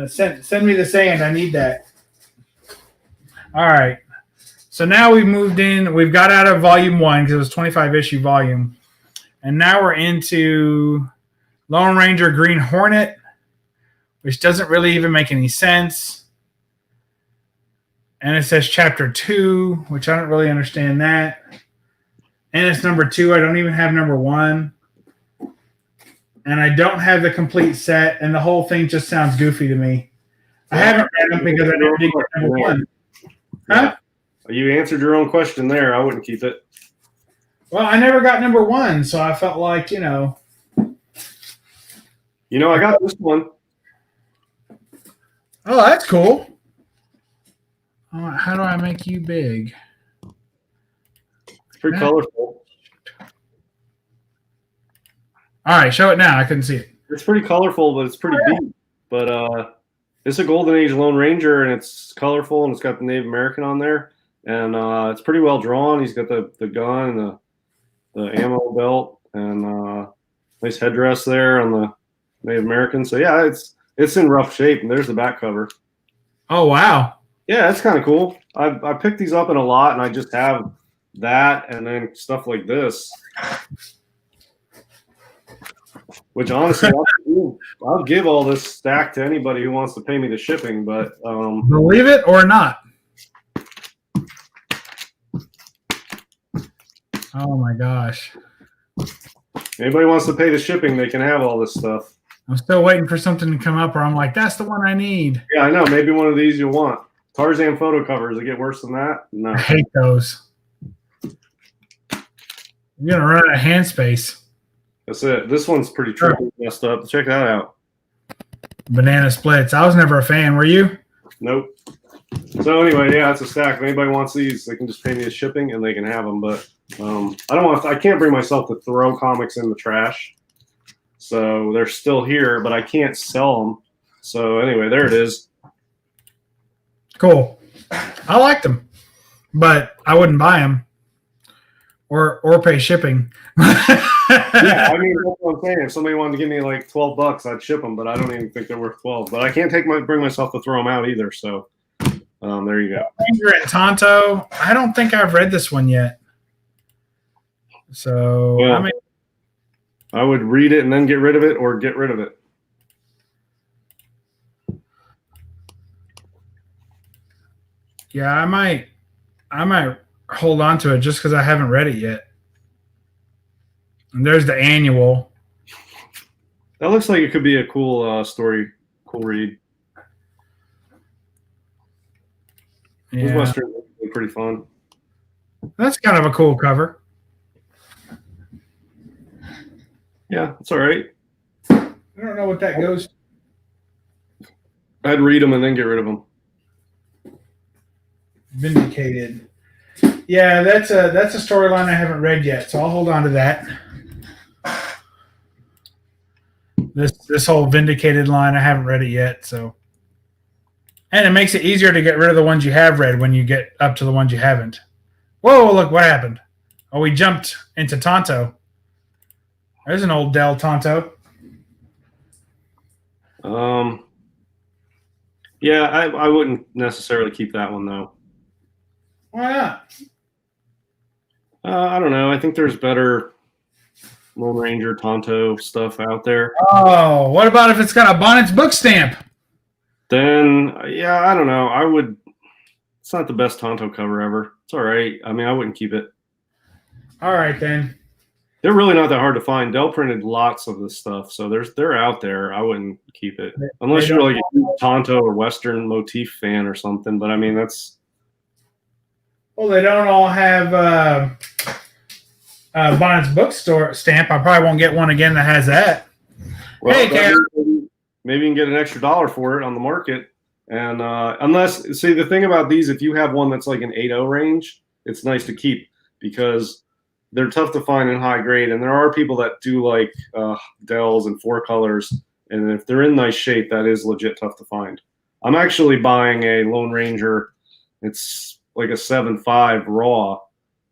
[SPEAKER 1] Send me the sand. I need that. All right. So now we've moved in. We've got out of volume 1 because it was 25-issue volume. And now we're into Lone Ranger Green Hornet, which doesn't really even make any sense. And it says chapter 2, which I don't really understand that. And it's number 2. I don't even have number 1. And I don't have the complete set, and the whole thing just sounds goofy to me. I haven't read them because I never did get number 1. Huh?
[SPEAKER 2] You answered your own question there. I wouldn't keep it.
[SPEAKER 1] Well, I never got number 1, so I felt like,
[SPEAKER 2] I got this one.
[SPEAKER 1] Oh, that's cool. How do I make you big?
[SPEAKER 2] It's pretty colorful.
[SPEAKER 1] All right, show it now. I couldn't see it.
[SPEAKER 2] It's pretty colorful, but it's pretty deep. But it's a Golden Age Lone Ranger, and it's colorful, and it's got the Native American on there. And it's pretty well drawn. He's got the gun and the ammo belt and nice headdress there on the Native American. So, yeah, it's in rough shape, and there's the back cover.
[SPEAKER 1] Oh, wow.
[SPEAKER 2] Yeah, that's kind of cool. I picked these up in a lot, and I just have that and then stuff like this. Which, honestly, I'll give all this stack to anybody who wants to pay me the shipping. But
[SPEAKER 1] believe it or not. Oh, my gosh.
[SPEAKER 2] Anybody wants to pay the shipping, they can have all this stuff.
[SPEAKER 1] I'm still waiting for something to come up where I'm like, that's the one I need.
[SPEAKER 2] Yeah, I know. Maybe one of these you'll want. Tarzan photo covers. They get worse than that? No.
[SPEAKER 1] I hate those. You're going to run out of hand space.
[SPEAKER 2] That's it. This one's pretty tricky, messed up. Check that out.
[SPEAKER 1] Banana splits. I was never a fan. Were you?
[SPEAKER 2] Nope. So anyway, yeah, it's a stack. If anybody wants these, they can just pay me the shipping and they can have them. But I can't bring myself to throw comics in the trash. So they're still here, but I can't sell them. So anyway, there it is.
[SPEAKER 1] Cool. I liked them, but I wouldn't buy them or pay shipping.
[SPEAKER 2] Yeah, I mean, that's what I'm saying. If somebody wanted to give me like $12, I'd ship them, but I don't even think they're worth 12. But I can't bring myself to throw them out either. So there you go.
[SPEAKER 1] Ranger and Tonto. I don't think I've read this one yet. So
[SPEAKER 2] well, I would read it and then get rid of it, or get rid of it.
[SPEAKER 1] Yeah, I might hold on to it just because I haven't read it yet. And there's the annual.
[SPEAKER 2] That looks like it could be a cool story, cool read.
[SPEAKER 1] Yeah.
[SPEAKER 2] Those Westerns are pretty fun.
[SPEAKER 1] That's kind of a cool cover.
[SPEAKER 2] Yeah, it's all right.
[SPEAKER 1] I don't know what that goes.
[SPEAKER 2] I'd read them and then get rid of them.
[SPEAKER 1] Vindicated. Yeah, that's a storyline I haven't read yet, so I'll hold on to that. This whole Vindicated line, I haven't read it yet, so. And it makes it easier to get rid of the ones you have read when you get up to the ones you haven't. Whoa, look, what happened? Oh, we jumped into Tonto. There's an old Del Tonto.
[SPEAKER 2] Yeah, I wouldn't necessarily keep that one though.
[SPEAKER 1] Why not?
[SPEAKER 2] I don't know. I think there's better Lone Ranger Tonto stuff out there.
[SPEAKER 1] Oh, what about if it's got a Bonnet's book stamp?
[SPEAKER 2] Then, yeah, I don't know. I would. It's not the best Tonto cover ever. It's all right. I mean, I wouldn't keep it.
[SPEAKER 1] All right, then.
[SPEAKER 2] They're really not that hard to find. Dell printed lots of this stuff, so they're out there. I wouldn't keep it unless you're like a Tonto or Western motif fan or something. But I mean, that's.
[SPEAKER 1] Well, they don't all have Bonnet's bookstore stamp. I probably won't get one again that has that.
[SPEAKER 2] Well,
[SPEAKER 1] hey, Cam.
[SPEAKER 2] Maybe you can get an extra $1 for it on the market. And unless, see, the thing about these, if you have one that's like an 8.0 range, it's nice to keep because they're tough to find in high grade. And there are people that do like Dells and 4 colors. And if they're in nice shape, that is legit tough to find. I'm actually buying a Lone Ranger. It's like a 7.5 raw,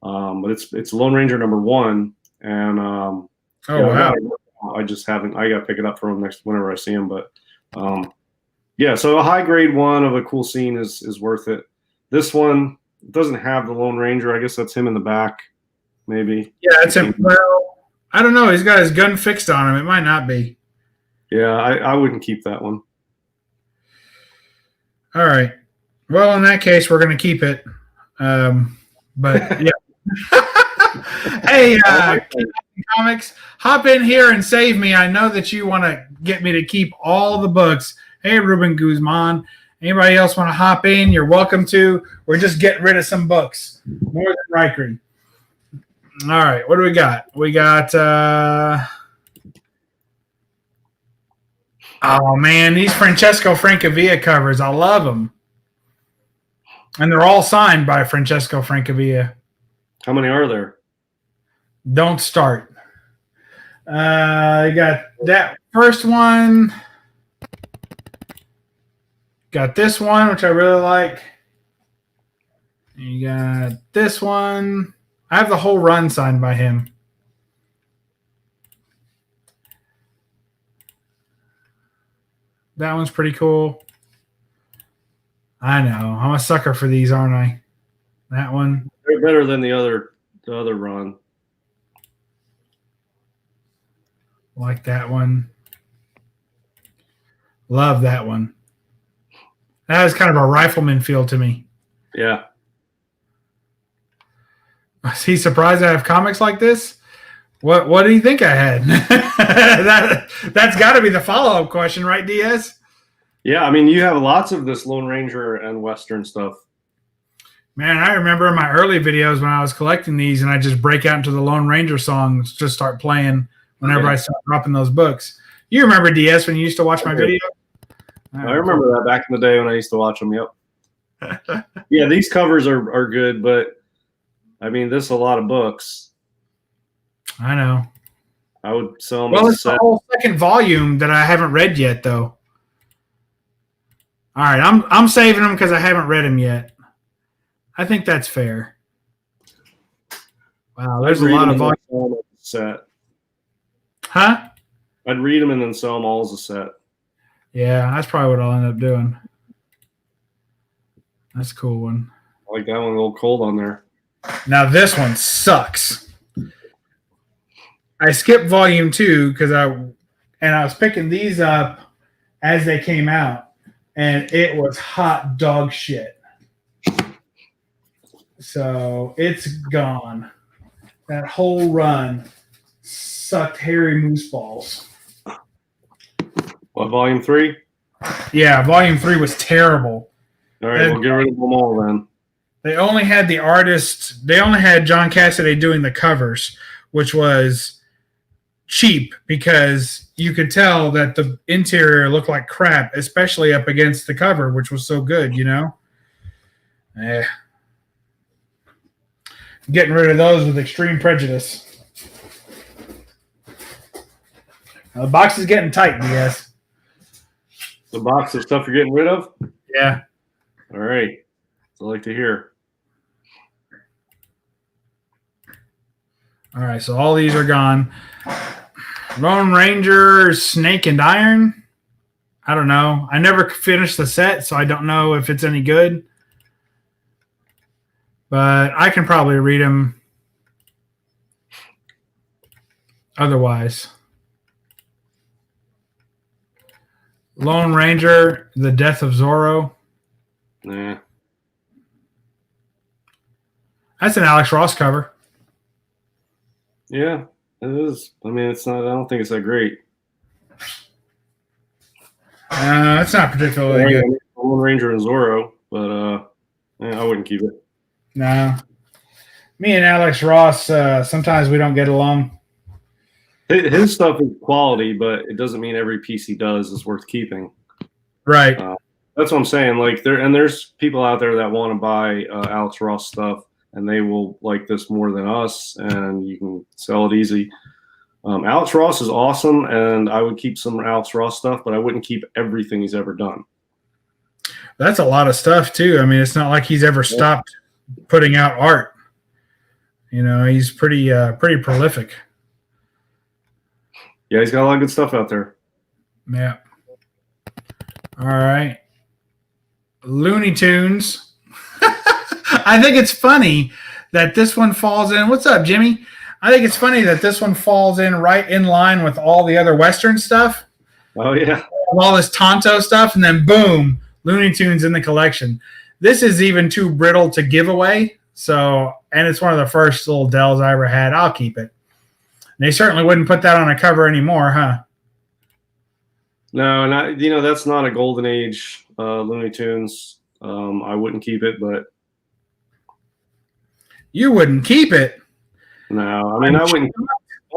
[SPEAKER 2] but it's Lone Ranger #1. And
[SPEAKER 1] Wow.
[SPEAKER 2] I just haven't. I got to pick it up for him next whenever I see him. But yeah, so a high grade one of a cool scene is worth it. This one doesn't have the Lone Ranger. I guess that's him in the back, maybe.
[SPEAKER 1] Yeah, that's him. Well, I don't know. He's got his gun fixed on him. It might not be.
[SPEAKER 2] Yeah, I wouldn't keep that one.
[SPEAKER 1] All right. Well, in that case, we're going to keep it. But yeah. Hey, Comics, hop in here and save me. I know that you want to get me to keep all the books. Hey, Ruben Guzman. Anybody else want to hop in? You're welcome to. We're just getting rid of some books. More than Reichard. All right. What do we got? We got oh, man, these Francesco Francavilla covers. I love them. And they're all signed by Francesco Francavilla.
[SPEAKER 2] How many are there?
[SPEAKER 1] Don't start. You got that first one. Got this one, which I really like. You got this one. I have the whole run signed by him. That one's pretty cool. I know. I'm a sucker for these, aren't I? That one.
[SPEAKER 2] They're better than the other run.
[SPEAKER 1] Like that one. Love that one. That has kind of a rifleman feel to me.
[SPEAKER 2] Yeah.
[SPEAKER 1] Is he surprised I have comics like this? What do you think I had? That's got to be the follow-up question, right, Diaz?
[SPEAKER 2] Yeah, I mean, you have lots of this Lone Ranger and Western stuff.
[SPEAKER 1] Man, I remember in my early videos when I was collecting these and I just break out into the Lone Ranger songs, just start playing whenever I start dropping those books. You remember, DS, when you used to watch my video?
[SPEAKER 2] I remember that back in the day when I used to watch them, yep. Yeah, these covers are good, but, I mean, this is a lot of books.
[SPEAKER 1] I know.
[SPEAKER 2] I would sell them.
[SPEAKER 1] Well, it's the whole second volume that I haven't read yet, though. All right, I'm saving them because I haven't read them yet. I think that's fair. Wow, there's a lot of volume.
[SPEAKER 2] Set.
[SPEAKER 1] Huh?
[SPEAKER 2] I'd read them and then sell them all as a set.
[SPEAKER 1] Yeah, that's probably what I'll end up doing. That's a cool one.
[SPEAKER 2] I like that one, a little cold on there.
[SPEAKER 1] Now this one sucks. I skipped volume 2 because I was picking these up as they came out, and it was hot dog shit. So it's gone. That whole run sucked hairy moose balls.
[SPEAKER 2] What, volume 3?
[SPEAKER 1] Yeah, volume 3 was terrible.
[SPEAKER 2] All right, we'll get rid of them all then.
[SPEAKER 1] They only had the artist. They only had John Cassaday doing the covers, which was cheap because you could tell that the interior looked like crap, especially up against the cover, which was so good, you know? Getting rid of those with extreme prejudice. Now, the box is getting tight, DS.
[SPEAKER 2] The box of stuff you're getting rid of?
[SPEAKER 1] Yeah.
[SPEAKER 2] All right. That's what I like to hear.
[SPEAKER 1] All right, so all these are gone. Lone Ranger, Snake and Iron. I don't know. I never finished the set, so I don't know if it's any good. But I can probably read them otherwise. Lone Ranger, The Death of Zorro.
[SPEAKER 2] Nah.
[SPEAKER 1] That's an Alex Ross cover.
[SPEAKER 2] Yeah, it is. I mean, it's not. I don't think it's that great.
[SPEAKER 1] It's not particularly good.
[SPEAKER 2] Lone Ranger and Zorro, but I wouldn't keep it.
[SPEAKER 1] No. Me and Alex Ross, sometimes we don't get along.
[SPEAKER 2] His stuff is quality, but it doesn't mean every piece he does is worth keeping.
[SPEAKER 1] Right.
[SPEAKER 2] That's what I'm saying. Like there's people out there that want to buy Alex Ross stuff, and they will like this more than us, and you can sell it easy. Alex Ross is awesome, and I would keep some Alex Ross stuff, but I wouldn't keep everything he's ever done.
[SPEAKER 1] That's a lot of stuff too. I mean, it's not like he's ever stopped putting out art. You know, he's pretty prolific.
[SPEAKER 2] Yeah, he's got a lot of good stuff out there.
[SPEAKER 1] Yeah. All right. Looney Tunes. I think it's funny that this one falls in. What's up, Jimmy? I think it's funny that this one falls in right in line with all the other Western stuff.
[SPEAKER 2] Oh, yeah.
[SPEAKER 1] All this Tonto stuff, and then boom, Looney Tunes in the collection. This is even too brittle to give away. So, and it's one of the first little Dells I ever had. I'll keep it. They certainly wouldn't put that on a cover anymore, huh?
[SPEAKER 2] No, and that's not a golden age Looney Tunes. I wouldn't keep it, but
[SPEAKER 1] you wouldn't keep it.
[SPEAKER 2] No, I mean I wouldn't.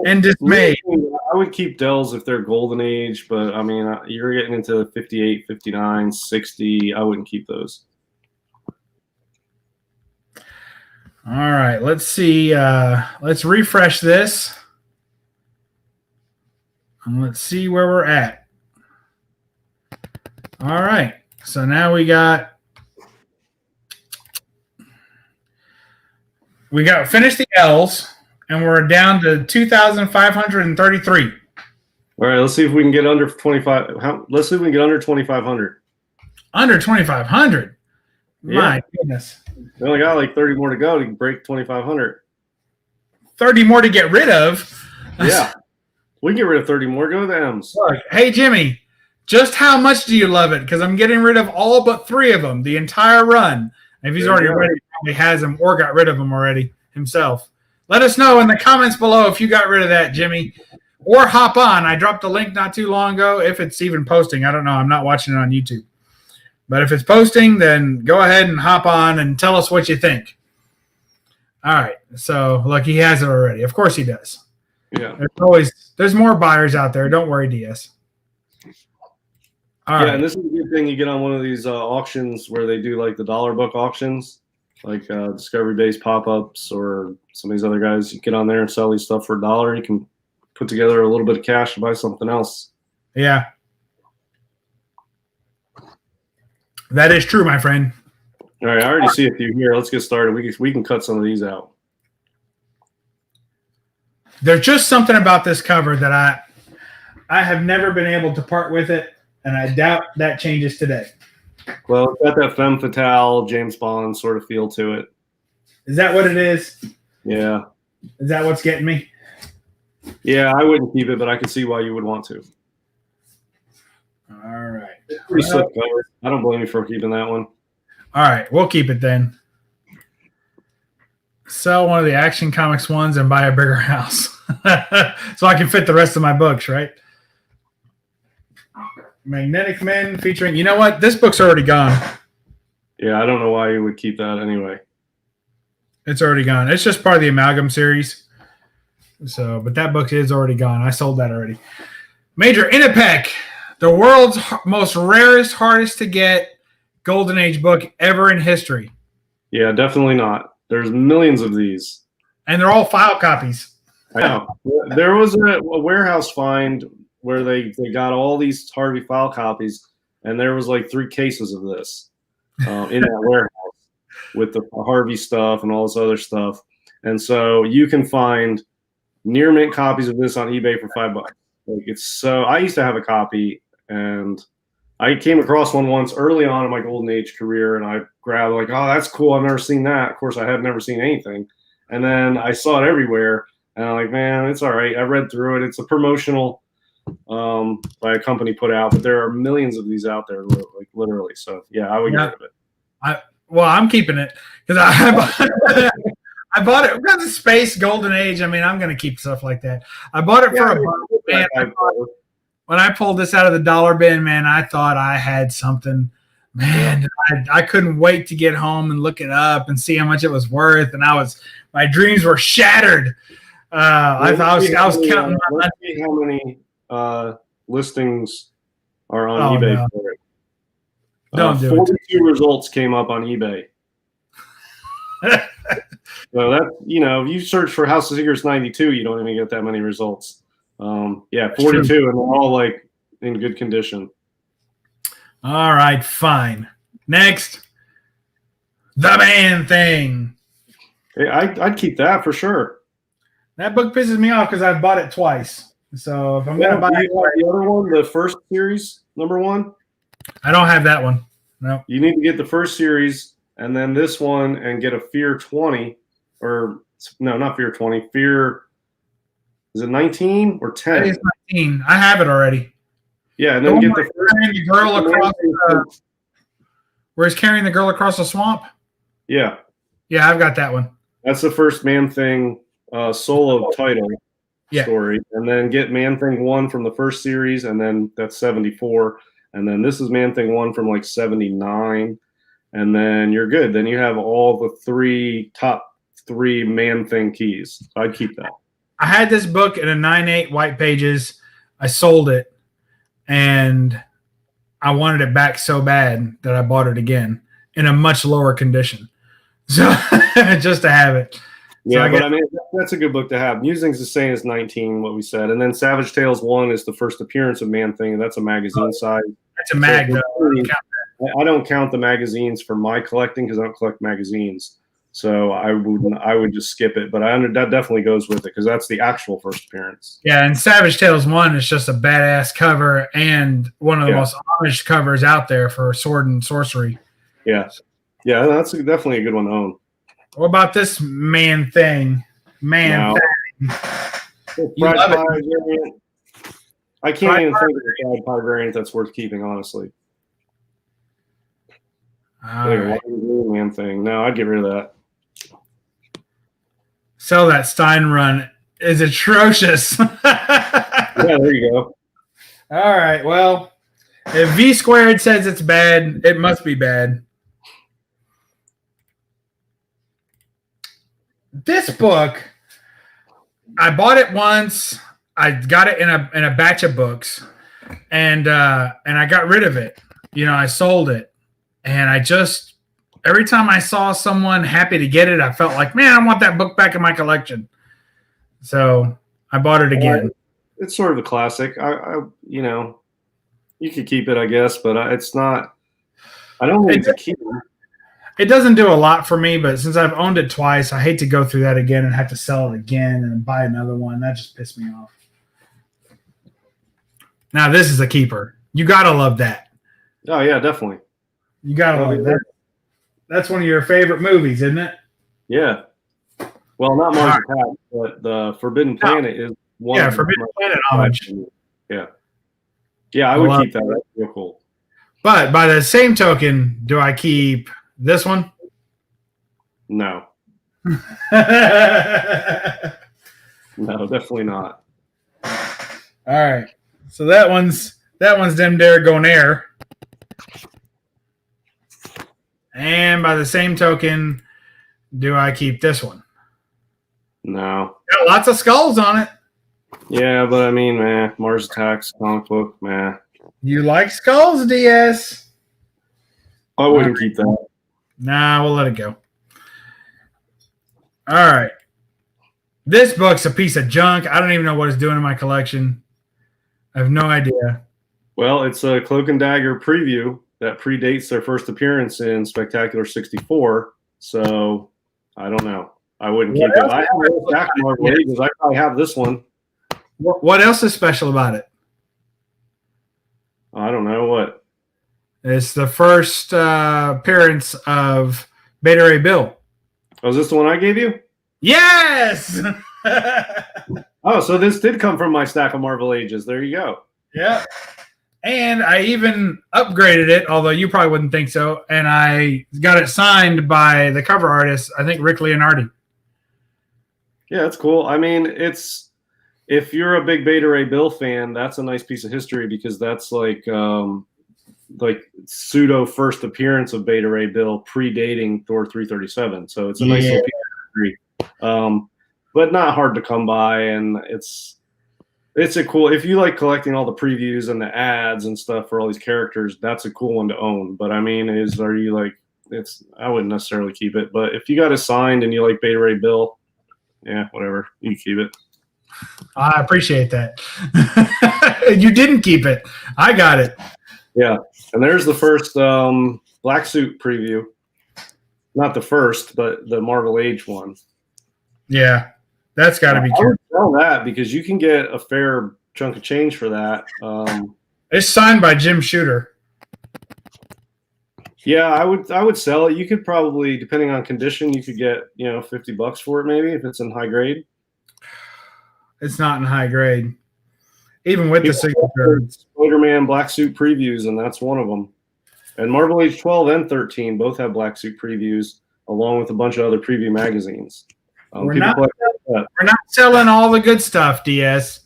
[SPEAKER 1] And dismayed.
[SPEAKER 2] I would keep Dells if they're golden age, but I mean you're getting into 58, 59, 60. I wouldn't keep those.
[SPEAKER 1] All right, let's see. Let's refresh this. And let's see where we're at. All right. So now we got finished the L's, and we're down to 2,533.
[SPEAKER 2] All right, let's see if we can get under 25. Let's see if we can get under 2,500.
[SPEAKER 1] Under 2,500.
[SPEAKER 2] Yeah.
[SPEAKER 1] My goodness.
[SPEAKER 2] We only got like 30 more to go to break 2,500.
[SPEAKER 1] 30 more to get rid of.
[SPEAKER 2] Yeah. We can get rid of 30 more. Go to the M's.
[SPEAKER 1] Look, hey, Jimmy, just how much do you love it? Because I'm getting rid of all but 3 of them, the entire run. If he's already ready, he probably has them or got rid of them already himself. Let us know in the comments below if you got rid of that, Jimmy. Or hop on. I dropped a link not too long ago. If it's even posting, I don't know. I'm not watching it on YouTube. But if it's posting, then go ahead and hop on and tell us what you think. All right. So, look, he has it already. Of course he does.
[SPEAKER 2] Yeah.
[SPEAKER 1] There's more buyers out there. Don't worry, DS.
[SPEAKER 2] All right. And this is a good thing you get on one of these auctions where they do like the dollar book auctions, like Discovery Base pop-ups or some of these other guys. You get on there and sell these stuff for $1. You can put together a little bit of cash to buy something else.
[SPEAKER 1] Yeah. That is true, my friend.
[SPEAKER 2] All right, I already see a few here. Let's get started. We can cut some of these out.
[SPEAKER 1] There's just something about this cover that I have never been able to part with it, and I doubt that changes today.
[SPEAKER 2] Well, it's got that femme fatale, James Bond sort of feel to it.
[SPEAKER 1] Is that what it is?
[SPEAKER 2] Yeah.
[SPEAKER 1] Is that what's getting me?
[SPEAKER 2] Yeah, I wouldn't keep it, but I can see why you would want to.
[SPEAKER 1] All right.
[SPEAKER 2] It's pretty slick cover. I don't blame you for keeping that one.
[SPEAKER 1] All right, we'll keep it then. Sell one of the Action Comics ones and buy a bigger house. So I can fit the rest of my books, right? Magnetic Men featuring, you know what? This book's already gone.
[SPEAKER 2] Yeah, I don't know why you would keep that anyway.
[SPEAKER 1] It's already gone. It's just part of the Amalgam series. So, but that book is already gone. I sold that already. Major Inapec, the world's most rarest, hardest to get Golden Age book ever in history.
[SPEAKER 2] Yeah, definitely not. There's millions of these.
[SPEAKER 1] And they're all file copies.
[SPEAKER 2] I know. There was a warehouse find where they got all these Harvey file copies, and there was like 3 cases of this in that warehouse with the Harvey stuff and all this other stuff. And so you can find near mint copies of this on eBay for $5. Like it's so. I used to have a copy, and I came across one once early on in my Golden Age career, and I grabbed like, oh, that's cool. I've never seen that. Of course, I had never seen anything. And then I saw it everywhere, and I'm like, man, it's all right. I read through it. It's a promotional by a company put out, but there are millions of these out there, like literally. So yeah, I would get rid of it.
[SPEAKER 1] I'm keeping it because I bought it. We've got the Space Golden Age. I mean, I'm going to keep stuff like that. I bought it for a buck. Man, when I pulled this out of the dollar bin, man, I thought I had something. Man, I couldn't wait to get home and look it up and see how much it was worth. And my dreams were shattered. I was counting.
[SPEAKER 2] Let's see how many listings are on eBay for it.
[SPEAKER 1] Don't do
[SPEAKER 2] 42 results came up on eBay. So that, if you search for House of Secrets 92, you don't even get that many results. 42, and they're all like in good condition.
[SPEAKER 1] All right, fine. Next, The Man Thing.
[SPEAKER 2] Hey, I'd keep that for sure.
[SPEAKER 1] That book pisses me off because I've bought it twice. So if I'm going to buy
[SPEAKER 2] the other one, the first series, number 1,
[SPEAKER 1] I don't have that one. No.
[SPEAKER 2] You need to get the first series and then this one and get a Fear 20, or no, not Fear 20. Fear, is it 19 or 10?
[SPEAKER 1] It is 19. I have it already.
[SPEAKER 2] Yeah, and then get the
[SPEAKER 1] girl across. Where he's carrying the girl across the swamp.
[SPEAKER 2] Yeah.
[SPEAKER 1] Yeah, I've got that one.
[SPEAKER 2] That's the first Man Thing solo title story, and then get Man Thing 1 from the first series, and then that's 74. And then this is Man Thing 1 from like 79. And then you're good. Then you have all the top three Man Thing keys. So I'd keep that.
[SPEAKER 1] I had this book in a 9/8 white pages. I sold it, and I wanted it back so bad that I bought it again in a much lower condition. So just to have it.
[SPEAKER 2] Yeah, but I mean, that's a good book to have. Musings is saying it's 19, what we said. And then Savage Tales 1 is the first appearance of Man Thing. That's a magazine side.
[SPEAKER 1] That's a mag, though.
[SPEAKER 2] I don't count the magazines for my collecting because I don't collect magazines. So I would just skip it. But that definitely goes with it because that's the actual first appearance.
[SPEAKER 1] Yeah, and Savage Tales 1 is just a badass cover and one of the most Amish covers out there for sword and sorcery.
[SPEAKER 2] Yeah. Yeah, that's definitely a good one to own.
[SPEAKER 1] What about this Man Thing? Thing.
[SPEAKER 2] Fried pie variant. I can't even think of a fried pie variant that's worth keeping, honestly.
[SPEAKER 1] Right.
[SPEAKER 2] Man Thing. No, I'd get rid of that.
[SPEAKER 1] Sell that Stein run is atrocious.
[SPEAKER 2] Yeah, there you go.
[SPEAKER 1] All right. Well, if V Squared says it's bad, it must be bad. This book, I bought it once. I got it in a batch of books, and I got rid of it. I sold it, and every time I saw someone happy to get it, I felt like, man, I want that book back in my collection. So I bought it again.
[SPEAKER 2] It's sort of a classic. You could keep it, I guess, but it's not. I don't need to keep it.
[SPEAKER 1] It doesn't do a lot for me, but since I've owned it twice, I hate to go through that again and have to sell it again and buy another one. That just pissed me off. Now, this is a keeper. You got to love that.
[SPEAKER 2] Oh, yeah, definitely.
[SPEAKER 1] You got to love that. That's one of your favorite movies, isn't it?
[SPEAKER 2] Yeah. Well, not Mars Attacks, but the Forbidden Planet is one.
[SPEAKER 1] Yeah, Forbidden Planet homage.
[SPEAKER 2] Yeah. Yeah, I would keep that. That's real cool.
[SPEAKER 1] But by the same token, do I keep this one?
[SPEAKER 2] No. No, definitely not.
[SPEAKER 1] All right. So that one's Dem Dragonair. And by the same token, do I keep this one?
[SPEAKER 2] No.
[SPEAKER 1] Got lots of skulls on it.
[SPEAKER 2] Yeah, but I mean, man, Mars Attacks comic book, man.
[SPEAKER 1] You like skulls, DS?
[SPEAKER 2] I wouldn't keep that.
[SPEAKER 1] Nah, we'll let it go. All right. This book's a piece of junk. I don't even know what it's doing in my collection. I have no idea.
[SPEAKER 2] Well, it's a Cloak and Dagger preview that predates their first appearance in Spectacular 64. So, I don't know. I wouldn't keep it. I have a stack of Marvel Ages. I probably have this one.
[SPEAKER 1] What else is special about it?
[SPEAKER 2] I don't know what.
[SPEAKER 1] It's the first appearance of Beta Ray Bill.
[SPEAKER 2] Oh, is this the one I gave you?
[SPEAKER 1] Yes!
[SPEAKER 2] Oh, so this did come from my stack of Marvel Ages. There you go.
[SPEAKER 1] Yeah. And I even upgraded it, although you probably wouldn't think so. And I got it signed by the cover artist, I think Rick Leonardi.
[SPEAKER 2] Yeah, that's cool. I mean, if you're a big Beta Ray Bill fan, that's a nice piece of history because that's like pseudo first appearance of Beta Ray Bill predating Thor 337. So it's a nice little piece of history. But not hard to come by, and it's a cool. If you like collecting all the previews and the ads and stuff for all these characters, that's a cool one to own. But I mean, I wouldn't necessarily keep it. But if you got it signed and you like Beta Ray Bill, yeah, whatever, you keep it.
[SPEAKER 1] I appreciate that. You didn't keep it. I got it.
[SPEAKER 2] Yeah, and there's the first Black Suit preview. Not the first, but the Marvel Age one.
[SPEAKER 1] Yeah. That's got to be
[SPEAKER 2] cool. I would sell that because you can get a fair chunk of change for that.
[SPEAKER 1] It's signed by Jim Shooter.
[SPEAKER 2] Yeah, I would sell it. You could probably, depending on condition, you could get $50 for it maybe if it's in high grade.
[SPEAKER 1] It's not in high grade, even with the signature.
[SPEAKER 2] Spider-Man Black Suit previews, and that's one of them. And Marvel Age 12 and 13 both have Black Suit previews, along with a bunch of other preview magazines.
[SPEAKER 1] We're not selling all the good stuff, DS.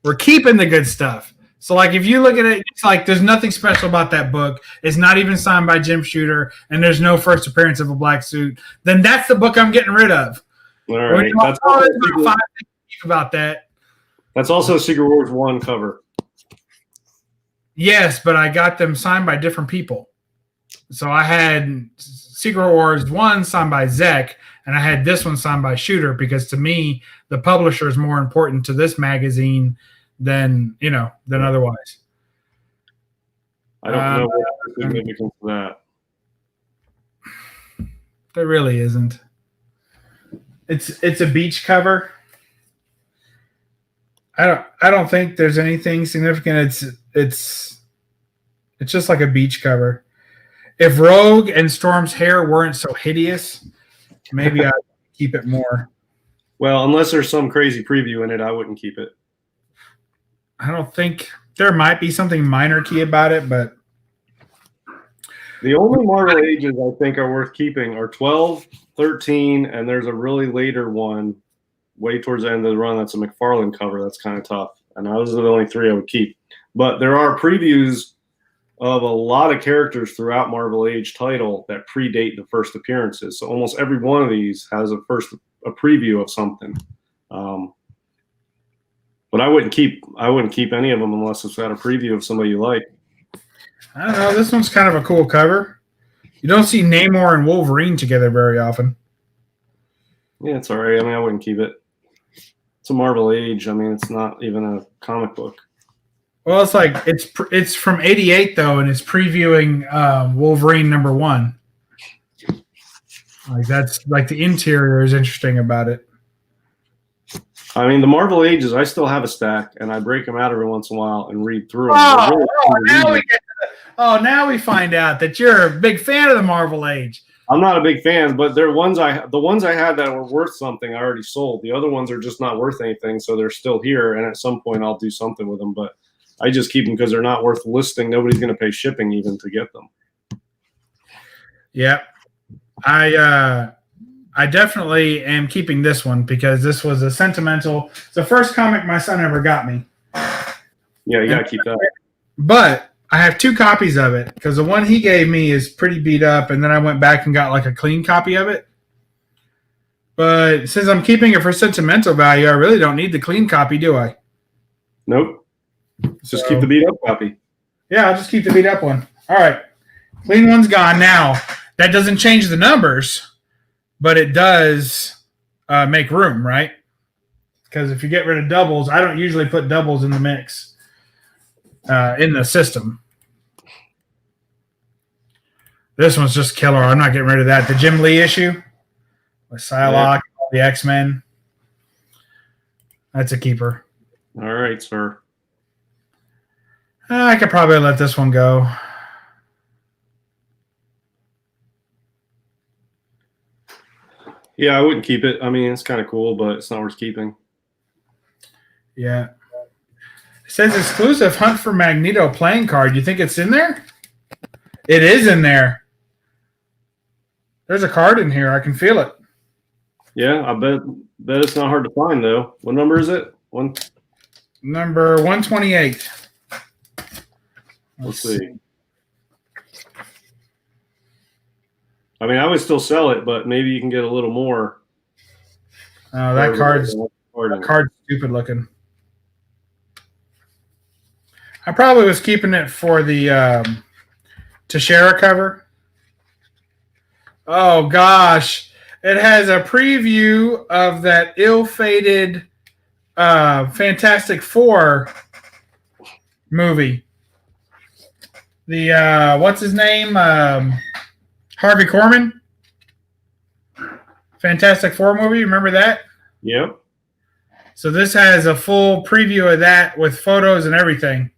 [SPEAKER 1] We're keeping the good stuff. So, like, if you look at it, it's like there's nothing special about that book. It's not even signed by Jim Shooter, and there's no first appearance of a Black Suit. Then that's the book I'm getting rid of.
[SPEAKER 2] All right.
[SPEAKER 1] About that.
[SPEAKER 2] That's also Secret Wars 1 cover.
[SPEAKER 1] Yes, but I got them signed by different people. So I had Secret Wars 1 signed by Zek, and I had this one signed by Shooter because to me, the publisher is more important to this magazine than otherwise.
[SPEAKER 2] I don't know what the significance of that.
[SPEAKER 1] There really isn't. It's a beach cover. I don't think there's anything significant. It's just like a beach cover. If Rogue and Storm's hair weren't so hideous, maybe I'd keep it more.
[SPEAKER 2] Well, unless there's some crazy preview in it, I wouldn't keep it.
[SPEAKER 1] I don't think there might be something minor key about it, but
[SPEAKER 2] the only Marvel Ages I think are worth keeping are 12, 13, and there's a really later one way towards the end of the run that's a McFarlane cover that's kind of tough. And those are the only three I would keep. But there are previews of a lot of characters throughout Marvel Age title that predate the first appearances. So almost every one of these has a preview of something. But I wouldn't keep any of them unless it's got a preview of somebody you like.
[SPEAKER 1] I don't know. This one's kind of a cool cover. You don't see Namor and Wolverine together very often.
[SPEAKER 2] Yeah, it's all right. I mean, I wouldn't keep it. It's a Marvel Age. I mean, it's not even a comic book.
[SPEAKER 1] Well, it's like it's from '88 though, and it's previewing Wolverine #1. Like that's like the interior is interesting about it.
[SPEAKER 2] I mean, the Marvel Ages, I still have a stack, and I break them out every once in a while and read through them.
[SPEAKER 1] Now we find out that you're a big fan of the Marvel Age.
[SPEAKER 2] I'm not a big fan, but the ones I had that were worth something, I already sold. The other ones are just not worth anything, so they're still here, and at some point I'll do something with them. But I just keep them because they're not worth listing. Nobody's going to pay shipping even to get them.
[SPEAKER 1] Yeah, I definitely am keeping this one because this was a sentimental. It's the first comic my son ever got me.
[SPEAKER 2] Yeah, you got to keep that.
[SPEAKER 1] But I have 2 copies of it because the one he gave me is pretty beat up, and then I went back and got like a clean copy of it. But since I'm keeping it for sentimental value, I really don't need the clean copy, do I?
[SPEAKER 2] Nope. Just keep the beat up copy.
[SPEAKER 1] Yeah, I'll just keep the beat up one. All right. Clean one's gone now. That doesn't change the numbers, but it does make room, right? Because if you get rid of doubles, I don't usually put doubles in the mix in the system. This one's just killer. I'm not getting rid of that. The Jim Lee issue with Psylocke, all the X-Men. That's a keeper.
[SPEAKER 2] All right, sir.
[SPEAKER 1] I could probably let this one go.
[SPEAKER 2] Yeah, I wouldn't keep it. I mean, it's kind of cool, but it's not worth keeping.
[SPEAKER 1] Yeah. It says exclusive Hunt for Magneto playing card. You think it's in there? It is in there. There's a card in here. I can feel it.
[SPEAKER 2] Yeah, I bet it's not hard to find though. What number is it?
[SPEAKER 1] Number 128.
[SPEAKER 2] Let's see. I mean, I would still sell it, but maybe you can get a little more.
[SPEAKER 1] Oh, that card's stupid looking. I probably was keeping it for the Teixeira cover. Oh, gosh. It has a preview of that ill-fated Fantastic Four movie. The, what's his name? Harvey Korman? Fantastic Four movie. Remember that?
[SPEAKER 2] Yep.
[SPEAKER 1] So this has a full preview of that with photos and everything.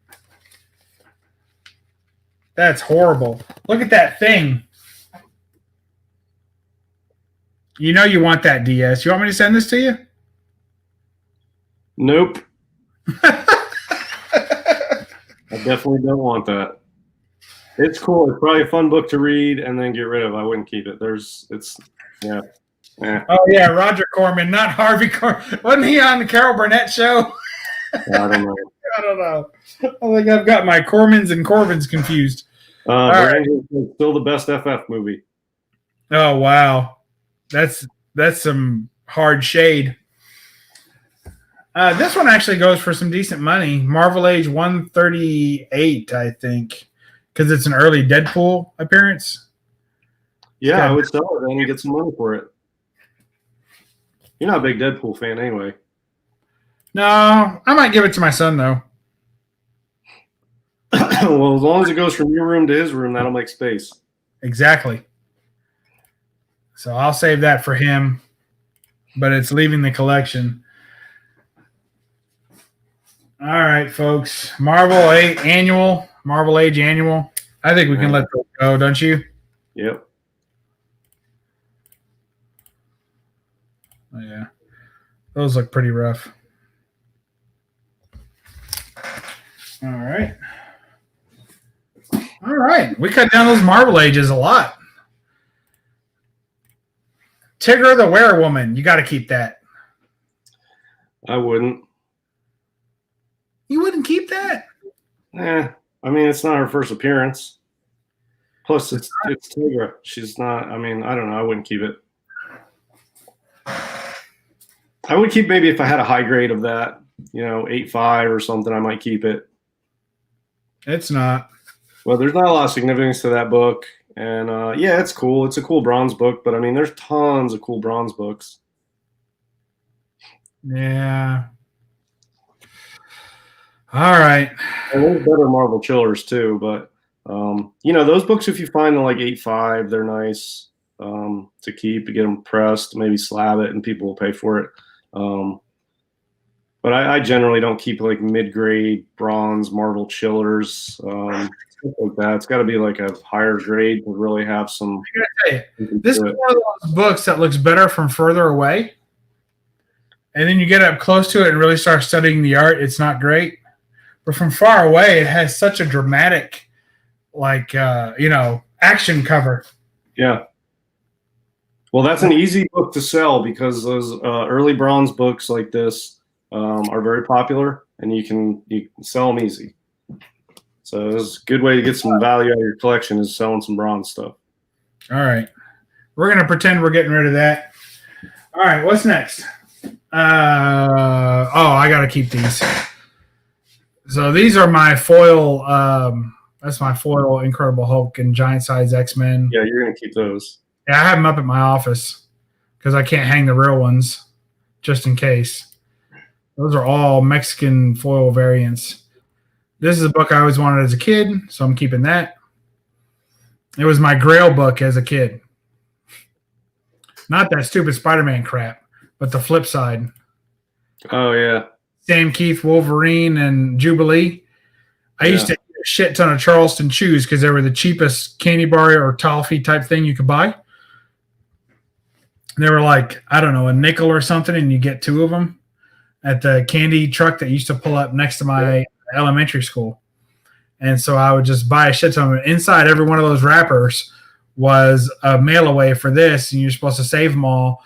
[SPEAKER 1] That's horrible. Look at that thing. You know you want that, DS. You want me to send this to you?
[SPEAKER 2] Nope. I definitely don't want that. It's cool. It's probably a fun book to read and then get rid of. I wouldn't keep it. Yeah.
[SPEAKER 1] Oh, yeah, Roger Corman, not Harvey Corman. Wasn't he on the Carol Burnett show?
[SPEAKER 2] I don't know.
[SPEAKER 1] I don't know. I think I've got my Cormans and Corvins confused.
[SPEAKER 2] Right. Is still the best FF movie.
[SPEAKER 1] Oh, wow. That's some hard shade. This one actually goes for some decent money. Marvel Age 138, I think, because it's an early Deadpool appearance.
[SPEAKER 2] Yeah, I would sell it then and get some money for it. You're not a big Deadpool fan anyway.
[SPEAKER 1] No, I might give it to my son, though.
[SPEAKER 2] Well, as long as it goes from your room to his room, that'll make space.
[SPEAKER 1] Exactly. So I'll save that for him, but it's leaving the collection. All right, folks. Marvel Age Annual. I think we can let those go, don't you?
[SPEAKER 2] Yep.
[SPEAKER 1] Oh, yeah. Those look pretty rough. All right. All right. We cut down those Marvel Ages a lot. Tigger the Werewoman. You got to keep that.
[SPEAKER 2] I wouldn't.
[SPEAKER 1] You wouldn't keep that?
[SPEAKER 2] I mean, it's not her first appearance. Plus, it's Tigra. She's not. I mean, I don't know. I wouldn't keep it. I would keep maybe if I had a high grade of that, 8.5 or something. I might keep it.
[SPEAKER 1] It's not.
[SPEAKER 2] Well, there's not a lot of significance to that book, and yeah, it's cool. It's a cool bronze book, but I mean, there's tons of cool bronze books.
[SPEAKER 1] Yeah. All right.
[SPEAKER 2] And there's better Marvel chillers too, but those books, if you find them like 8.5, they're nice to keep. You get them pressed, maybe slab it, and people will pay for it. But I generally don't keep like mid-grade bronze Marvel chillers, stuff like that. It's got to be like a higher grade to really have some.
[SPEAKER 1] I gotta tell you, this is one of those books that looks better from further away, and then you get up close to it and really start studying the art. It's not great, but from far away, it has such a dramatic, action cover.
[SPEAKER 2] Yeah. Well, that's an easy book to sell because those early bronze books like this are very popular, and you can sell them easy. So it's a good way to get some value out of your collection is selling some bronze stuff.
[SPEAKER 1] All right. We're going to pretend we're getting rid of that. All right. What's next? I got to keep these. So these are my foil. That's my foil Incredible Hulk and Giant Size X-Men.
[SPEAKER 2] Yeah, you're going to keep those.
[SPEAKER 1] Yeah, I have them up at my office because I can't hang the real ones just in case. Those are all Mexican foil variants. This is a book I always wanted as a kid, so I'm keeping that. It was my Grail book as a kid. Not that stupid Spider-Man crap, but the flip side.
[SPEAKER 2] Oh, yeah.
[SPEAKER 1] Sam Keith, Wolverine, and Jubilee. I used to eat a shit ton of Charleston Chews because they were the cheapest candy bar or toffee type thing you could buy. They were like, I don't know, a nickel or something, and you get 2 of them at the candy truck that used to pull up next to my elementary school. And so I would just buy a shit ton of them. Inside every one of those wrappers was a mail away for this, and you're supposed to save them all.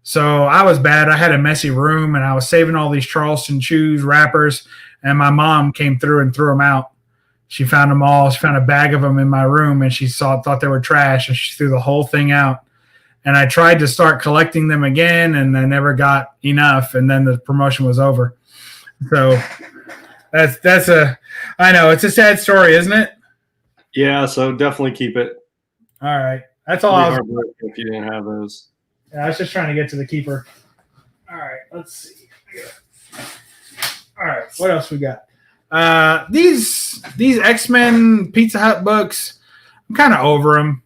[SPEAKER 1] So I was bad. I had a messy room, and I was saving all these Charleston Chews wrappers, and my mom came through and threw them out. She found them all. She found a bag of them in my room, and she thought they were trash, and she threw the whole thing out. And I tried to start collecting them again, and I never got enough, and then the promotion was over. So I know, it's a sad story, isn't it?
[SPEAKER 2] Yeah, so definitely keep it.
[SPEAKER 1] All right. That's all I was.
[SPEAKER 2] If you didn't have those.
[SPEAKER 1] Yeah, I was just trying to get to the keeper. All right, let's see. All right, what else we got? These X-Men Pizza Hut books, I'm kind of over them.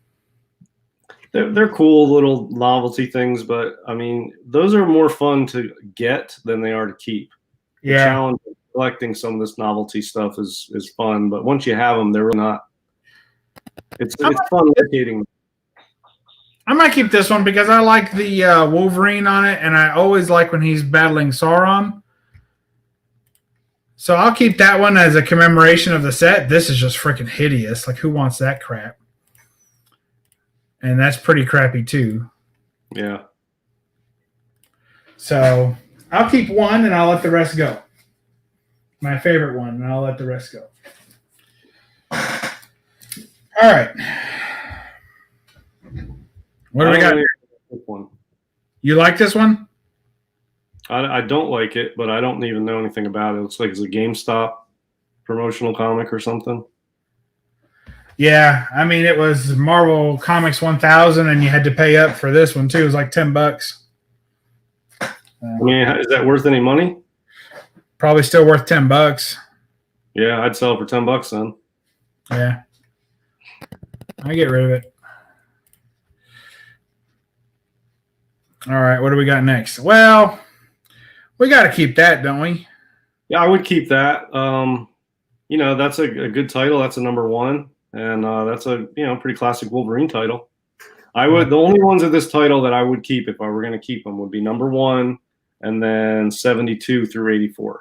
[SPEAKER 2] They're cool little novelty things, but I mean, those are more fun to get than they are to keep.
[SPEAKER 1] Yeah.
[SPEAKER 2] The challenge of collecting some of this novelty stuff is fun, but once you have them, they're really not. It's fun locating.
[SPEAKER 1] I might keep this one because I like the Wolverine on it, and I always like when he's battling Sauron. So I'll keep that one as a commemoration of the set. This is just freaking hideous. Like, who wants that crap? And that's pretty crappy too.
[SPEAKER 2] Yeah.
[SPEAKER 1] So I'll keep one and I'll let the rest go. My favorite one, and I'll let the rest go. All right. What do we got?
[SPEAKER 2] This one.
[SPEAKER 1] You like this one?
[SPEAKER 2] I don't like it, but I don't even know anything about it. It looks like it's a GameStop promotional comic or something.
[SPEAKER 1] Yeah, I mean, it was Marvel Comics 1000, and you had to pay up for this one too. It was like $10.
[SPEAKER 2] I mean, is that worth any money?
[SPEAKER 1] Probably still worth $10.
[SPEAKER 2] Yeah, I'd sell it for $10 then.
[SPEAKER 1] Yeah, I get rid of it. All right, what do we got next? Well, we got to keep that, don't we?
[SPEAKER 2] Yeah, I would keep that. You know, that's a good title. That's a #1. And that's a pretty classic Wolverine title. The only ones of this title that I would keep if I were going to keep them would be #1 and then 72 through 84.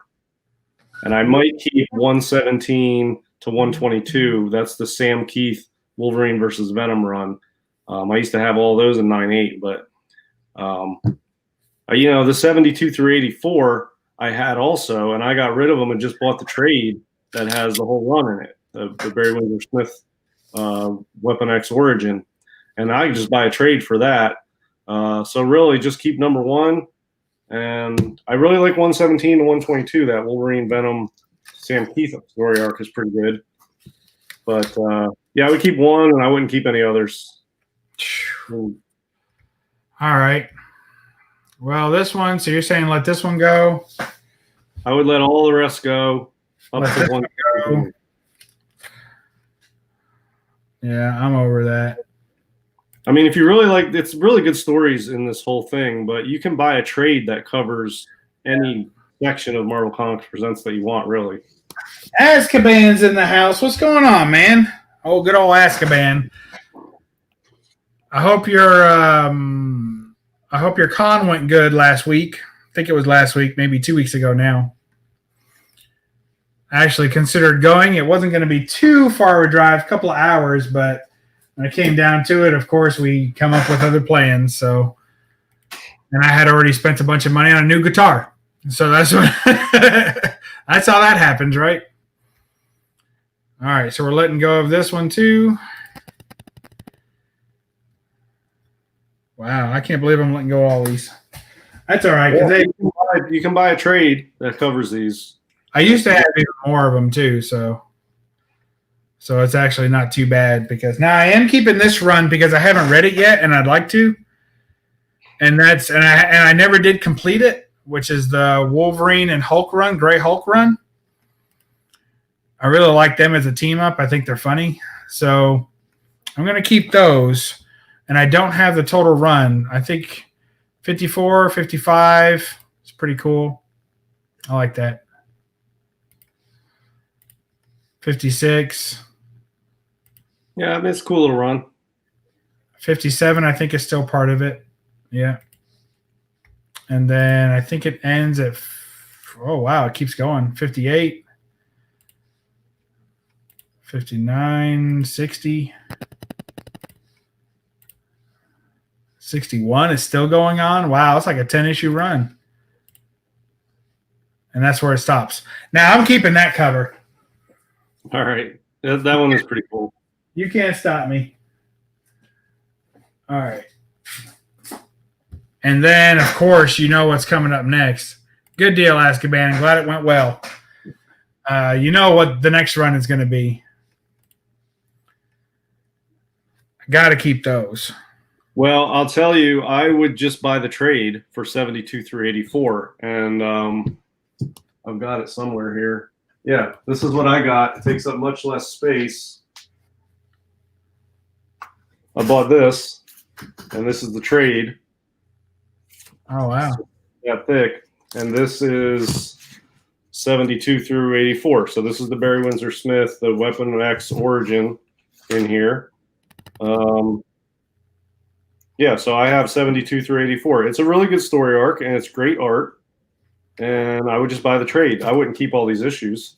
[SPEAKER 2] And I might keep 117 to 122. That's the Sam Keith Wolverine versus Venom run. I used to have all those in 9/8, but the 72 through 84 I had also, and I got rid of them and just bought the trade that has the whole run in it. The Barry Windsor Smith Weapon X Origin, and I can just buy a trade for that. So really, just keep #1, and I really like 117 to 122. That Wolverine Venom Sam Keith story arc is pretty good. But yeah, I would keep one, and I wouldn't keep any others.
[SPEAKER 1] All right. Well, this one. So you're saying let this one go?
[SPEAKER 2] I would let all the rest go. Up to one. Go.
[SPEAKER 1] Yeah, I'm over that.
[SPEAKER 2] I mean, if you really like, it's really good stories in this whole thing, but you can buy a trade that covers any section of Marvel Comics Presents that you want, really.
[SPEAKER 1] Azkaban's in the house. What's going on, man? Oh, good old Azkaban. I hope your con went good last week. I think it was last week, maybe 2 weeks ago now. I actually considered going. It wasn't going to be too far a drive, a couple of hours, but when it came down to it, of course, we come up with other plans. So, and I had already spent a bunch of money on a new guitar. So that's what that's how that happens, right? All right, so we're letting go of this one too. Wow, I can't believe I'm letting go of all these. That's all right.
[SPEAKER 2] Yeah, you can buy a trade that covers these.
[SPEAKER 1] I used to have even more of them too, so it's actually not too bad because now I am keeping this run because I haven't read it yet and I'd like to. And I never did complete it, which is the Wolverine and Hulk run, Gray Hulk run. I really like them as a team up. I think they're funny. So I'm going to keep those. And I don't have the total run. I think 54, 55. It's pretty cool. I like that. 56.
[SPEAKER 2] Yeah, I mean, it's a cool little run.
[SPEAKER 1] 57, I think, is still part of it. Yeah. And then I think it ends at, oh, wow, it keeps going. 58, 59, 60. 61 is still going on. Wow, it's like a 10-issue run. And that's where it stops. Now, I'm keeping that cover.
[SPEAKER 2] All right. That one is pretty cool.
[SPEAKER 1] You can't stop me. All right. And then, of course, you know what's coming up next. Good deal, Azkaban. I'm glad it went well. You know what the next run is going to be. I got to keep those.
[SPEAKER 2] Well, I'll tell you, I would just buy the trade for 72 through 84. And I've got it somewhere here. Yeah, this is what I got. It takes up much less space. I bought this, and this is the trade.
[SPEAKER 1] Oh, wow.
[SPEAKER 2] That thick. And this is 72 through 84. So this is the Barry Windsor Smith, the Weapon X Origin in here. Yeah, so I have 72 through 84. It's a really good story arc, and it's great art. And I would just buy the trade. I wouldn't keep all these issues.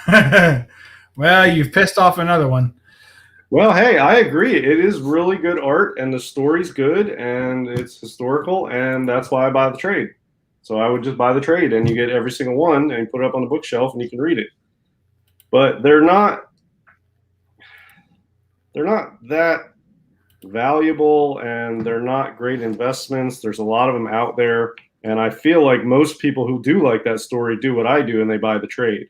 [SPEAKER 1] Well, you've pissed off another one.
[SPEAKER 2] Well, hey, I agree. It is really good art, and the story's good, and it's historical, and that's why I buy the trade. So I would just buy the trade, and you get every single one, and you put it up on the bookshelf, and you can read it. But they're not that valuable, and they're not great investments. There's a lot of them out there, and I feel like most people who do like that story do what I do, and they buy the trade.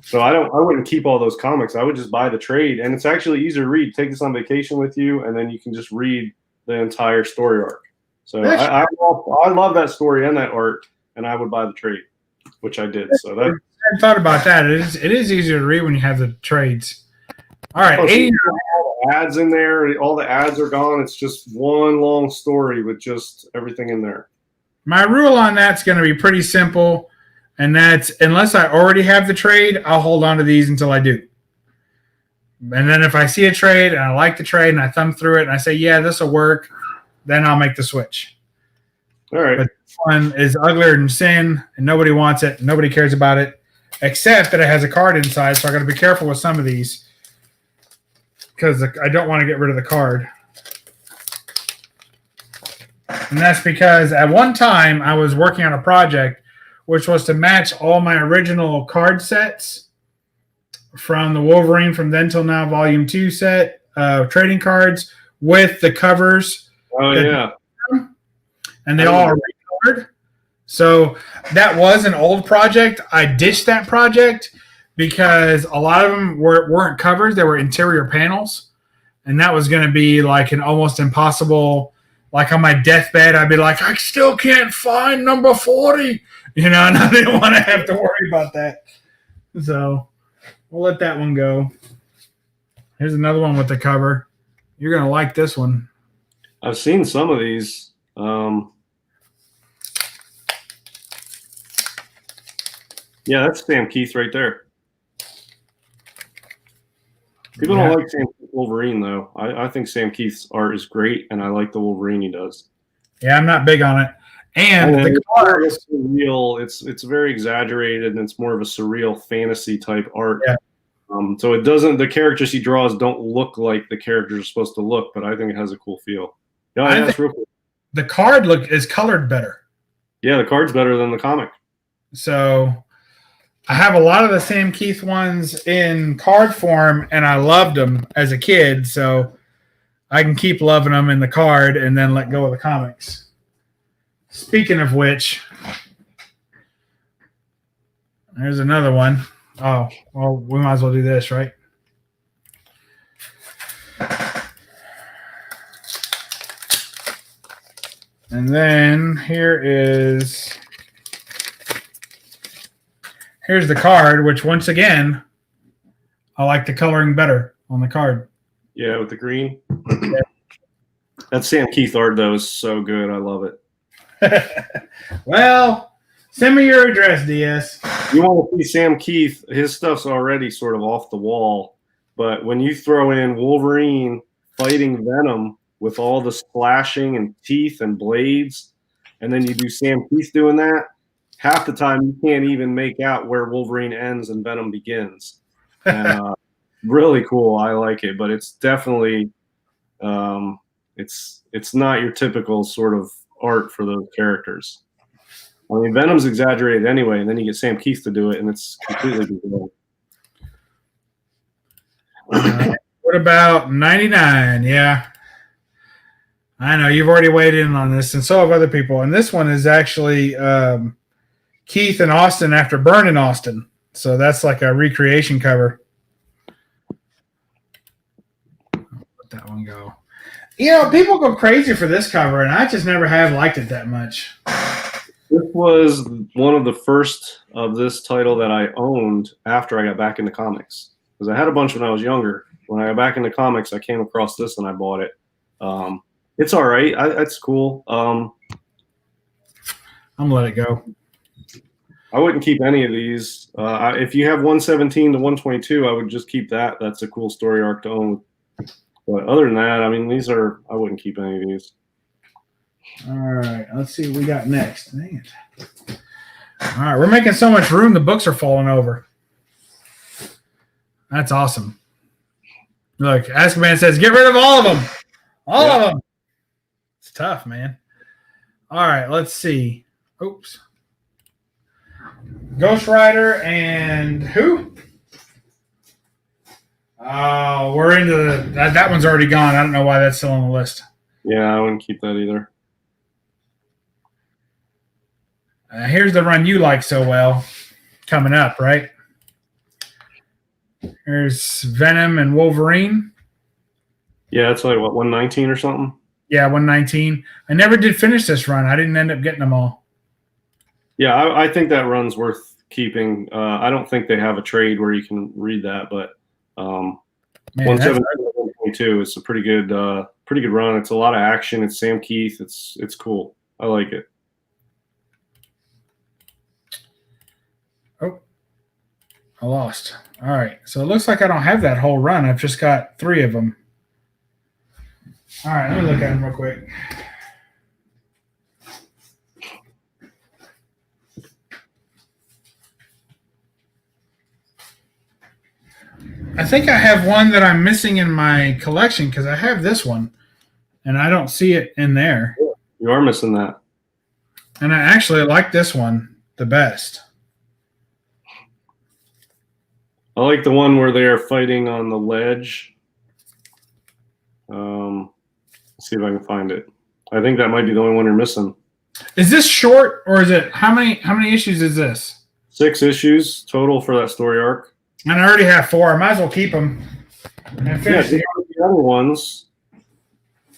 [SPEAKER 2] So I wouldn't keep all those comics. I would just buy the trade, and it's actually easier to read. Take this on vacation with you, and then you can just read the entire story arc. So I love that story and that art, and I would buy the trade, which I did. So that, I
[SPEAKER 1] hadn't thought about that. It is easier to read when you have the trades. All right,
[SPEAKER 2] all the ads in there. All the ads are gone. It's just one long story with just everything in there.
[SPEAKER 1] My rule on that's going to be pretty simple, and that's unless I already have the trade, I'll hold on to these until I do. And then if I see a trade and I like the trade and I thumb through it and I say, yeah, this will work, then I'll make the switch.
[SPEAKER 2] All right.
[SPEAKER 1] But this one is uglier than sin, and nobody wants it. Nobody cares about it, except that it has a card inside, so I got to be careful with some of these because I don't want to get rid of the card. And that's because at one time I was working on a project which was to match all my original card sets from the Wolverine from Then Till Now Volume 2 set, trading cards, with the covers.
[SPEAKER 2] Oh, yeah.
[SPEAKER 1] And they all are recolored. So that was an old project. I ditched that project because a lot of them weren't covers. They were interior panels. And that was going to be like an almost impossible, like on my deathbed, I'd be like, I still can't find number 40. You know, and I didn't want to have to worry about that. So we'll let that one go. Here's another one with the cover. You're going to like this one.
[SPEAKER 2] I've seen some of these. Yeah, that's Sam Keith right there. People don't like Sam Keith Wolverine, though. I think Sam Keith's art is great, and I like the Wolverine he does.
[SPEAKER 1] Yeah, I'm not big on it. And the card
[SPEAKER 2] is surreal. It's very exaggerated, and it's more of a surreal fantasy type art.
[SPEAKER 1] Yeah.
[SPEAKER 2] So it doesn't. The characters he draws don't look like the characters are supposed to look, but I think it has a cool feel. Yeah, that's real cool.
[SPEAKER 1] The card is colored better.
[SPEAKER 2] Yeah, the card's better than the comic.
[SPEAKER 1] So I have a lot of the Sam Keith ones in card form, and I loved them as a kid. So I can keep loving them in the card and then let go of the comics. Speaking of which, there's another one. Oh, well, we might as well do this, right? And then here's the card, which once again, I like the coloring better on the card.
[SPEAKER 2] Yeah, with the green. Yeah. That Sam Keith art, though, is so good. I love it.
[SPEAKER 1] Well, send me your address, DS.
[SPEAKER 2] You want to see Sam Keith, his stuff's already sort of off the wall. But when you throw in Wolverine fighting Venom with all the slashing and teeth and blades, and then you do Sam Keith doing that, half the time you can't even make out where Wolverine ends and Venom begins. And, really cool. I like it, but it's definitely it's not your typical sort of art for those characters. I mean, Venom's exaggerated anyway, and then you get Sam Keith to do it, and it's completely bizarre.
[SPEAKER 1] What about 99? Yeah. I know you've already weighed in on this, and so have other people. And this one is actually Keith and Austin after burning Austin. So that's like a recreation cover. Let that one go. You know, people go crazy for this cover, and I just never have liked it that much.
[SPEAKER 2] This was one of the first of this title that I owned after I got back into comics. Because I had a bunch when I was younger. When I got back into comics, I came across this and I bought it. It's all right. It's cool.
[SPEAKER 1] I'm going to let it go.
[SPEAKER 2] I wouldn't keep any of these. If you have 117 to 122, I would just keep that. That's a cool story arc to own. But other than that, I mean, I wouldn't keep any of these.
[SPEAKER 1] All right. Let's see what we got next. Dang it. All right. We're making so much room, the books are falling over. That's awesome. Look, Azkaban says, get rid of all of them. All of them. It's tough, man. All right. Let's see. Oops. Ghost Rider and who? Oh, we're into that one's already gone. I don't know why that's still on the list.
[SPEAKER 2] Yeah, I wouldn't keep that either.
[SPEAKER 1] Here's the run you like so well coming up, right? There's Venom and Wolverine.
[SPEAKER 2] Yeah, it's like, what, 119 or something?
[SPEAKER 1] Yeah, 119. I never did finish this run. I didn't end up getting them all.
[SPEAKER 2] Yeah, I think that run's worth keeping. I don't think they have a trade where you can read that, but 117 122 is a pretty good run. It's a lot of action. It's Sam Keith. It's cool. I like it.
[SPEAKER 1] Oh, I lost. All right, so it looks like I don't have that whole run. I've just got 3 of them. All right, let me look at them real quick. I think I have one that I'm missing in my collection because I have this one, and I don't see it in there.
[SPEAKER 2] You are missing that.
[SPEAKER 1] And I actually like this one the best.
[SPEAKER 2] I like the one where they are fighting on the ledge. Let's see if I can find it. I think that might be the only one you're missing.
[SPEAKER 1] Is this short, or is it how many issues is this?
[SPEAKER 2] 6 issues total for that story arc.
[SPEAKER 1] And I already have 4. I might as well keep them and finish
[SPEAKER 2] the other ones.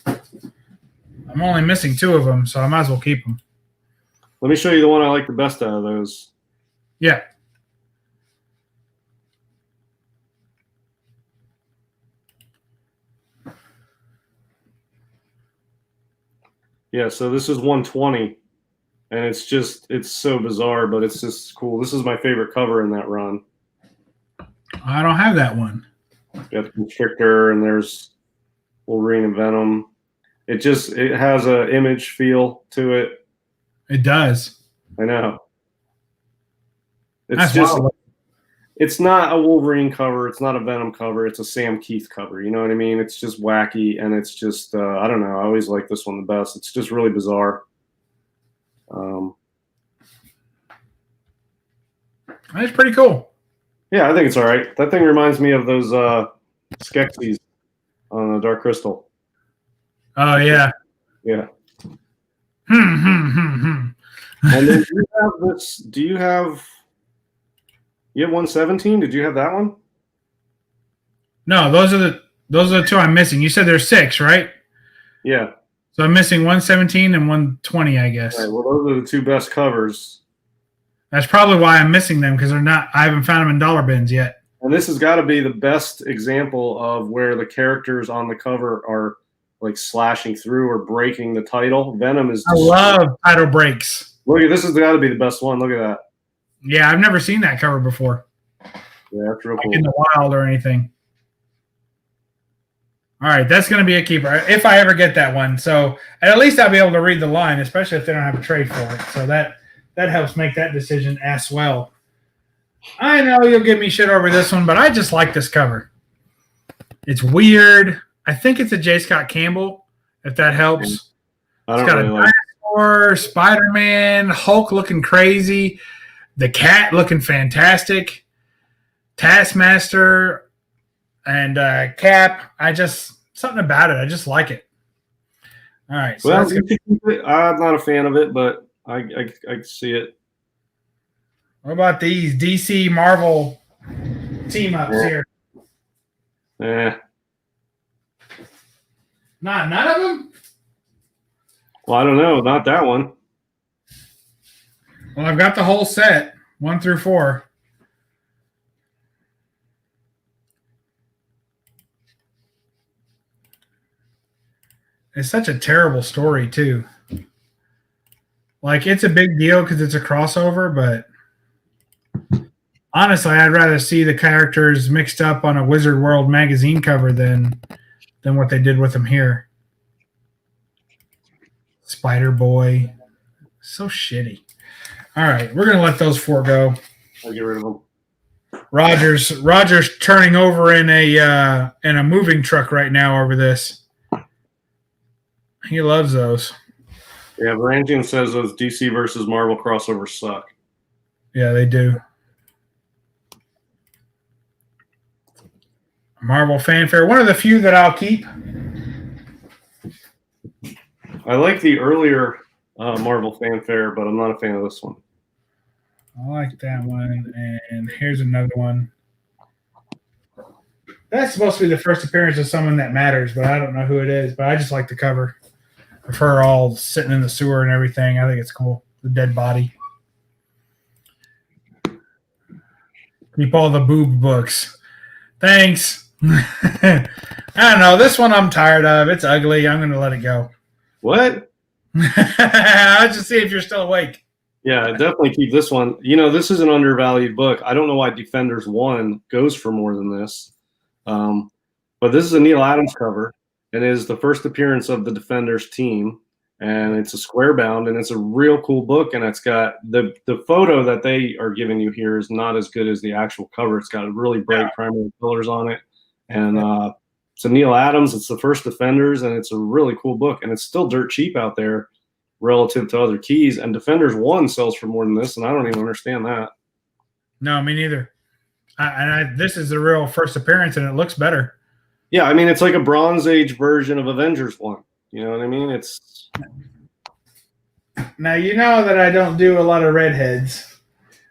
[SPEAKER 1] I'm only missing 2 of them, so I might as well keep them.
[SPEAKER 2] Let me show you the one I like the best out of those.
[SPEAKER 1] Yeah.
[SPEAKER 2] Yeah, so this is 120, and it's so bizarre, but it's just cool. This is my favorite cover in that run.
[SPEAKER 1] I don't have that one.
[SPEAKER 2] You got the Constrictor, and there's Wolverine and Venom. It has a image feel to it.
[SPEAKER 1] It does.
[SPEAKER 2] I know.
[SPEAKER 1] That's wild.
[SPEAKER 2] It's not a Wolverine cover. It's not a Venom cover. It's a Sam Keith cover. You know what I mean? It's just wacky, and it's just I don't know. I always like this one the best. It's just really bizarre.
[SPEAKER 1] That's pretty cool.
[SPEAKER 2] Yeah, I think it's all right. That thing reminds me of those Skeksis on the Dark Crystal.
[SPEAKER 1] Oh yeah.
[SPEAKER 2] Yeah. And then do you have this? Do you have? You have 117? Did you have that one?
[SPEAKER 1] No, those are the 2 I'm missing. You said there's 6, right?
[SPEAKER 2] Yeah.
[SPEAKER 1] So I'm missing 117 and 120, I guess.
[SPEAKER 2] All right, well, those are the 2 best covers.
[SPEAKER 1] That's probably why I'm missing them, because I haven't found them in dollar bins yet.
[SPEAKER 2] And this has got to be the best example of where the characters on the cover are like slashing through or breaking the title. Venom is.
[SPEAKER 1] I love title breaks.
[SPEAKER 2] Look at this. Has got to be the best one. Look at that.
[SPEAKER 1] Yeah, I've never seen that cover before.
[SPEAKER 2] Yeah, that's real cool.
[SPEAKER 1] Like in the wild or anything. All right, that's going to be a keeper if I ever get that one. So at least I'll be able to read the line, especially if they don't have a trade for it. So that helps make that decision as well. I know you'll give me shit over this one, but I just like this cover. It's weird. I think it's a J. Scott Campbell, if that helps.
[SPEAKER 2] I don't
[SPEAKER 1] It's got
[SPEAKER 2] really
[SPEAKER 1] a dinosaur, Spider-Man, Hulk looking crazy, the cat looking fantastic, Taskmaster, and Cap. Something about it. I just like it. All right. So
[SPEAKER 2] I'm not a fan of it, but I see it.
[SPEAKER 1] what about these DC Marvel team ups here? None of them?
[SPEAKER 2] Well, I don't know. Not that one.
[SPEAKER 1] Well, I've got the whole set, 1 through 4. It's such a terrible story, too. Like, it's a big deal because it's a crossover, but honestly, I'd rather see the characters mixed up on a Wizard World magazine cover than what they did with them here. Spider-Boy. So shitty. All right, we're going to let those 4 go.
[SPEAKER 2] I'll get rid of them.
[SPEAKER 1] Roger's turning over in a moving truck right now over this. He loves those.
[SPEAKER 2] Yeah, Varangian says those DC versus Marvel crossovers suck.
[SPEAKER 1] Yeah, they do. Marvel Fanfare, one of the few that I'll keep.
[SPEAKER 2] I like the earlier Marvel Fanfare, but I'm not a fan of this one.
[SPEAKER 1] I like that one. And here's another one. That's supposed to be the first appearance of someone that matters, but I don't know who it is. But I just like the cover of her all sitting in the sewer and everything. I think it's cool. The dead body. Keep all the boob books. Thanks. I don't know. This one I'm tired of. It's ugly. I'm going to let it go.
[SPEAKER 2] What?
[SPEAKER 1] I'll just see if you're still awake.
[SPEAKER 2] Yeah, definitely keep this one. You know, this is an undervalued book. I don't know why Defenders 1 goes for more than this. But this is a Neil Adams cover. It is the first appearance of the Defenders team. And it's a square bound, and it's a real cool book. And it's got the photo that they are giving you here is not as good as the actual cover. It's got really bright primary colors on it. And it's a Neil Adams. It's the first Defenders, and it's a really cool book. And it's still dirt cheap out there relative to other keys. And Defenders 1 sells for more than this, and I don't even understand that.
[SPEAKER 1] No, me neither. This is the real first appearance, and it looks better.
[SPEAKER 2] Yeah, I mean, it's like a Bronze Age version of Avengers 1. You know what I mean? It's
[SPEAKER 1] now you know that I don't do a lot of redheads.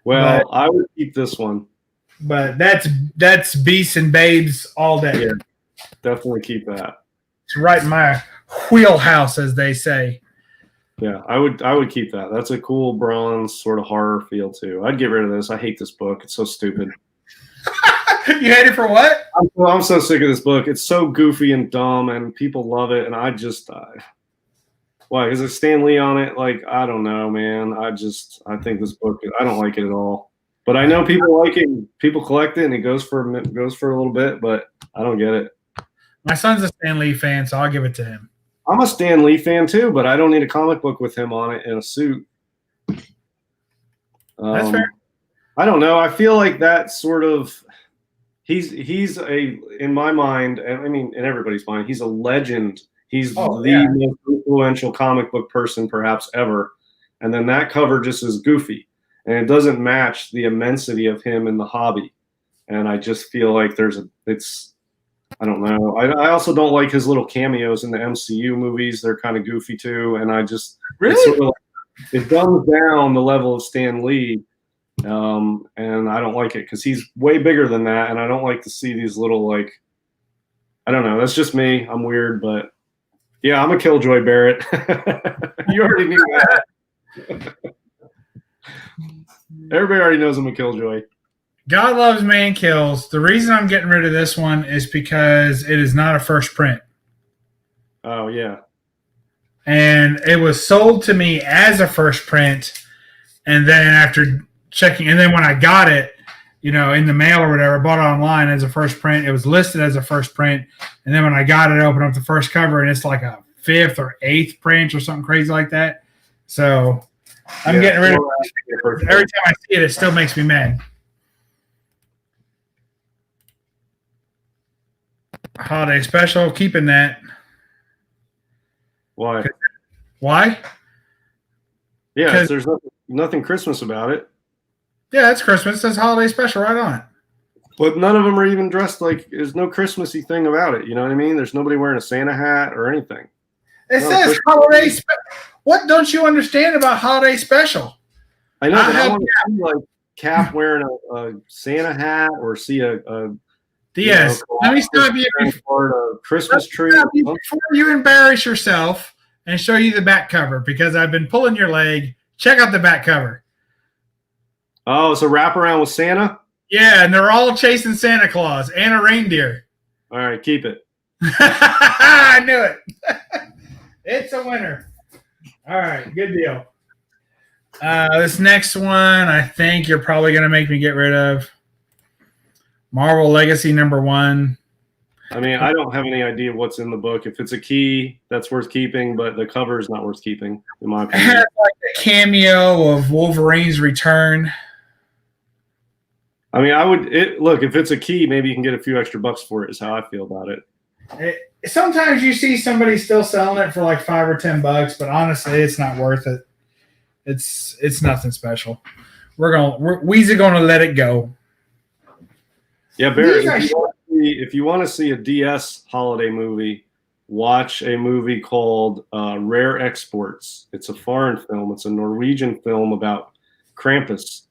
[SPEAKER 2] Well, I would keep this one.
[SPEAKER 1] But that's Beasts and Babes all day.
[SPEAKER 2] Yeah, definitely keep that.
[SPEAKER 1] It's right in my wheelhouse, as they say.
[SPEAKER 2] Yeah, I would keep that. That's a cool bronze sort of horror feel too. I'd get rid of this. I hate this book. It's so stupid.
[SPEAKER 1] You hate it for what?
[SPEAKER 2] I'm so sick of this book. It's so goofy and dumb, and people love it. And I just, why is it Stan Lee on it? Like, I don't know, man. I think this book, I don't like it at all. But I know people like it. People collect it, and it goes for a little bit. But I don't get it.
[SPEAKER 1] My son's a Stan Lee fan, so I'll give it to him.
[SPEAKER 2] I'm a Stan Lee fan too, but I don't need a comic book with him on it in a suit.
[SPEAKER 1] That's fair.
[SPEAKER 2] I don't know. I feel like that sort of he's in my mind, I mean in everybody's mind, he's a legend. He's the most influential comic book person perhaps ever. And then that cover just is goofy, and it doesn't match the immensity of him in the hobby. And I just feel like I don't know. I also don't like his little cameos in the MCU movies. They're kind of goofy too. And I just
[SPEAKER 1] really
[SPEAKER 2] it dumbs down the level of Stan Lee. And I don't like it because he's way bigger than that. And I don't like to see these little, like, I don't know. That's just me. I'm weird, but yeah, I'm a Killjoy Barrett. You already knew that. Everybody already knows I'm a Killjoy.
[SPEAKER 1] God Loves Man Kills. The reason I'm getting rid of this one is because it is not a first print.
[SPEAKER 2] Oh, yeah.
[SPEAKER 1] And it was sold to me as a first print. And then after checking, and then when I got it, in the mail or whatever. I bought it online as a first print. It was listed as a first print, and then when I got it, I opened up the first cover, and it's like a 5th or 8th print or something crazy like that. So I'm getting rid of it. Every time I see it, it still makes me mad. Holiday special, keeping that.
[SPEAKER 2] Why?
[SPEAKER 1] Why?
[SPEAKER 2] Yeah, there's nothing Christmas about it.
[SPEAKER 1] Yeah, it's Christmas. It says holiday special right on it.
[SPEAKER 2] But none of them are even dressed like. There's no Christmassy thing about it. You know what I mean? There's nobody wearing a Santa hat or anything.
[SPEAKER 1] It says holiday special. What don't you understand about holiday special?
[SPEAKER 2] I know, but I want to see like Cap wearing a Santa hat or see a
[SPEAKER 1] yes. Let me stop you
[SPEAKER 2] before a Christmas tree.
[SPEAKER 1] Before you embarrass yourself and show you the back cover, because I've been pulling your leg. Check out the back cover.
[SPEAKER 2] Oh, it's a wraparound with Santa?
[SPEAKER 1] Yeah, and they're all chasing Santa Claus and a reindeer.
[SPEAKER 2] All right, keep it.
[SPEAKER 1] I knew it. It's a winner. All right, good deal. This next one, I think you're probably going to make me get rid of. Marvel Legacy #1.
[SPEAKER 2] I mean, I don't have any idea what's in the book. If it's a key, that's worth keeping, but the cover is not worth keeping, in my opinion.
[SPEAKER 1] It has like a cameo of Wolverine's return.
[SPEAKER 2] I mean, look, if it's a key, maybe you can get a few extra bucks for it, is how I feel about it.
[SPEAKER 1] Sometimes you see somebody still selling it for like $5 or $10, but honestly, it's not worth it. It's nothing special. We're gonna let it go.
[SPEAKER 2] Yeah, Barry, if you want to see a DS holiday movie, watch a movie called Rare Exports. It's a foreign film. It's a Norwegian film about Krampus,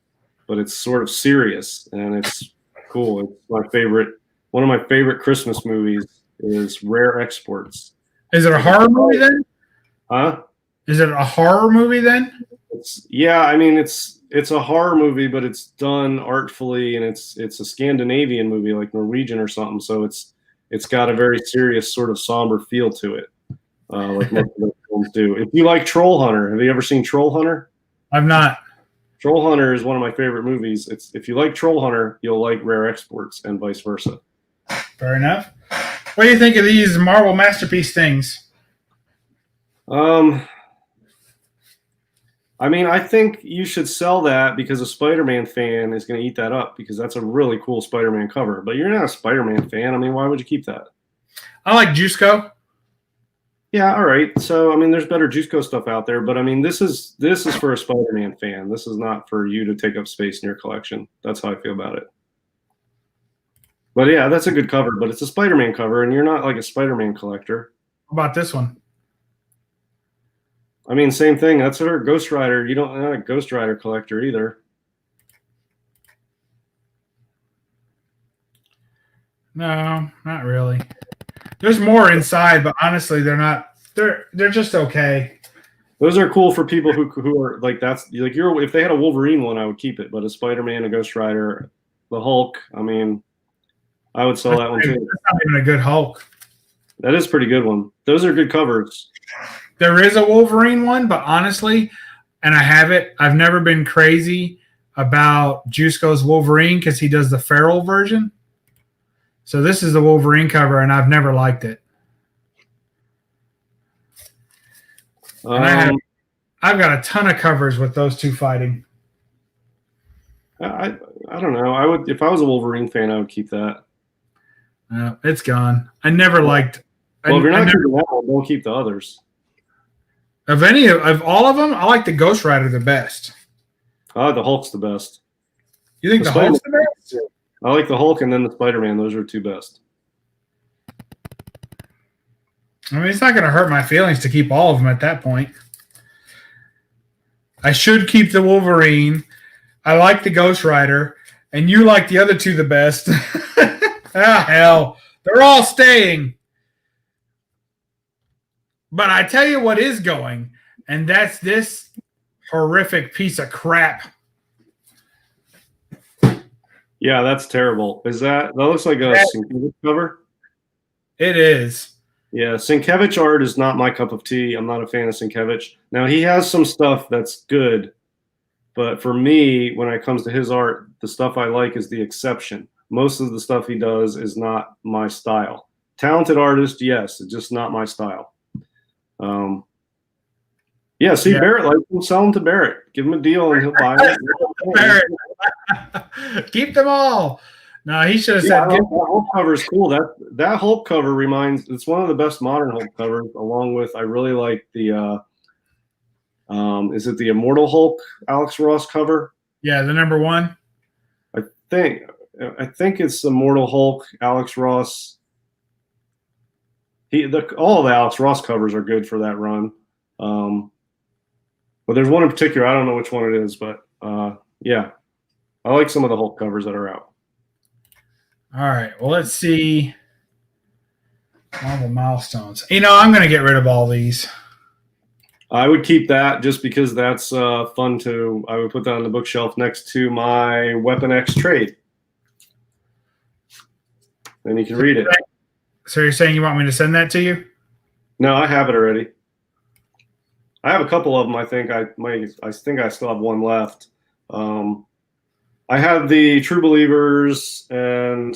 [SPEAKER 2] but it's sort of serious and it's cool. It's my favorite. One of my favorite Christmas movies is Rare Exports.
[SPEAKER 1] Is it a horror movie then?
[SPEAKER 2] Huh?
[SPEAKER 1] Is it a horror movie then?
[SPEAKER 2] I mean, it's a horror movie, but it's done artfully, and it's a Scandinavian movie, like Norwegian or something. So it's got a very serious, sort of somber feel to it, like most of those films do. If you like Troll Hunter, have you ever seen Troll Hunter?
[SPEAKER 1] I've not.
[SPEAKER 2] Troll Hunter is one of my favorite movies. If you like Troll Hunter, you'll like Rare Exports, and vice versa.
[SPEAKER 1] Fair enough. What do you think of these Marvel Masterpiece things?
[SPEAKER 2] I mean, I think you should sell that because a Spider-Man fan is going to eat that up because that's a really cool Spider-Man cover. But you're not a Spider-Man fan. I mean, why would you keep that?
[SPEAKER 1] I like Juiceco.
[SPEAKER 2] Yeah, all right. So, I mean, there's better Juiceco stuff out there, but I mean, this is for a Spider-Man fan. This is not for you to take up space in your collection. That's how I feel about it. But yeah, that's a good cover, but it's a Spider-Man cover, and you're not like a Spider-Man collector.
[SPEAKER 1] How about this one?
[SPEAKER 2] I mean, same thing. That's her Ghost Rider. You're not a Ghost Rider collector either.
[SPEAKER 1] No, not really. There's more inside, but honestly, they're not. They're just okay.
[SPEAKER 2] Those are cool for people who are like that's like if they had a Wolverine one, I would keep it. But a Spider-Man, a Ghost Rider, the Hulk. I mean, I would sell that one too.
[SPEAKER 1] That's not even a good Hulk.
[SPEAKER 2] That is a pretty good one. Those are good covers.
[SPEAKER 1] There is a Wolverine one, but honestly, and I have it, I've never been crazy about Juiceco's Wolverine because he does the feral version. So this is the Wolverine cover, and I've never liked it. And I've got a ton of covers with those two fighting.
[SPEAKER 2] I don't know. If I was a Wolverine fan, I would keep that.
[SPEAKER 1] It's gone. I never liked.
[SPEAKER 2] Well, if you're not keeping that one, don't keep the others.
[SPEAKER 1] Of all of them, I like the Ghost Rider the best.
[SPEAKER 2] The Hulk's the best.
[SPEAKER 1] You think the Hulk's the best?
[SPEAKER 2] I like the Hulk and then the Spider-Man. Those are two best.
[SPEAKER 1] I mean, it's not going to hurt my feelings to keep all of them at that point. I should keep the Wolverine. I like the Ghost Rider. And you like the other two the best. Hell. They're all staying. But I tell you what is going, and that's this horrific piece of crap.
[SPEAKER 2] Yeah, that's terrible. That looks like a Sienkiewicz cover?
[SPEAKER 1] It is.
[SPEAKER 2] Yeah, Sienkiewicz art is not my cup of tea. I'm not a fan of Sienkiewicz. Now, he has some stuff that's good, But for me, when it comes to his art, the stuff I like is the exception. Most of the stuff he does is not my style. Talented artist, yes, it's just not my style. Yeah, see, yeah. Barrett, like, we'll sell them to Barrett. Give him a deal and he'll buy it.
[SPEAKER 1] Barrett. Keep them all. No, he should have said.
[SPEAKER 2] That Hulk cover is cool. That Hulk cover reminds. It's one of the best modern Hulk covers. Along with, I really like the. Is it the Immortal Hulk Alex Ross cover?
[SPEAKER 1] Yeah, the number 1.
[SPEAKER 2] I think it's Immortal Hulk Alex Ross. All the Alex Ross covers are good for that run. But there's one in particular. I don't know which one it is, but yeah, I like some of the Hulk covers that are out.
[SPEAKER 1] All right. Well, let's see. Marvel milestones. I'm going to get rid of all these.
[SPEAKER 2] I would keep that just because that's fun to. I would put that on the bookshelf next to my Weapon X trade. Then you can read it.
[SPEAKER 1] So you're saying you want me to send that to you?
[SPEAKER 2] No, I have it already. I have a couple of them. I think I still have one left. I have the True Believers or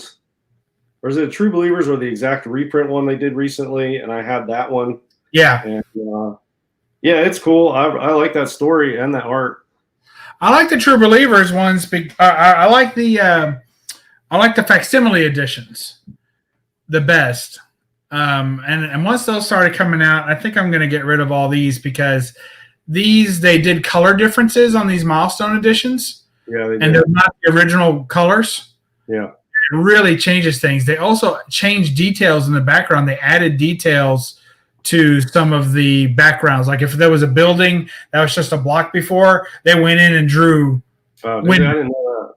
[SPEAKER 2] is it True Believers or the exact reprint one they did recently? And I had that one.
[SPEAKER 1] Yeah.
[SPEAKER 2] And yeah, it's cool. I like that story and that art.
[SPEAKER 1] I like the True Believers ones. I like the facsimile editions the best. And once those started coming out, I think I'm going to get rid of all these because they did color differences on these milestone editions.
[SPEAKER 2] Yeah, they did.
[SPEAKER 1] And they're not the original colors.
[SPEAKER 2] Yeah.
[SPEAKER 1] It really changes things. They also changed details in the background. They added details to some of the backgrounds. Like if there was a building that was just a block before, they went in and drew.
[SPEAKER 2] I didn't know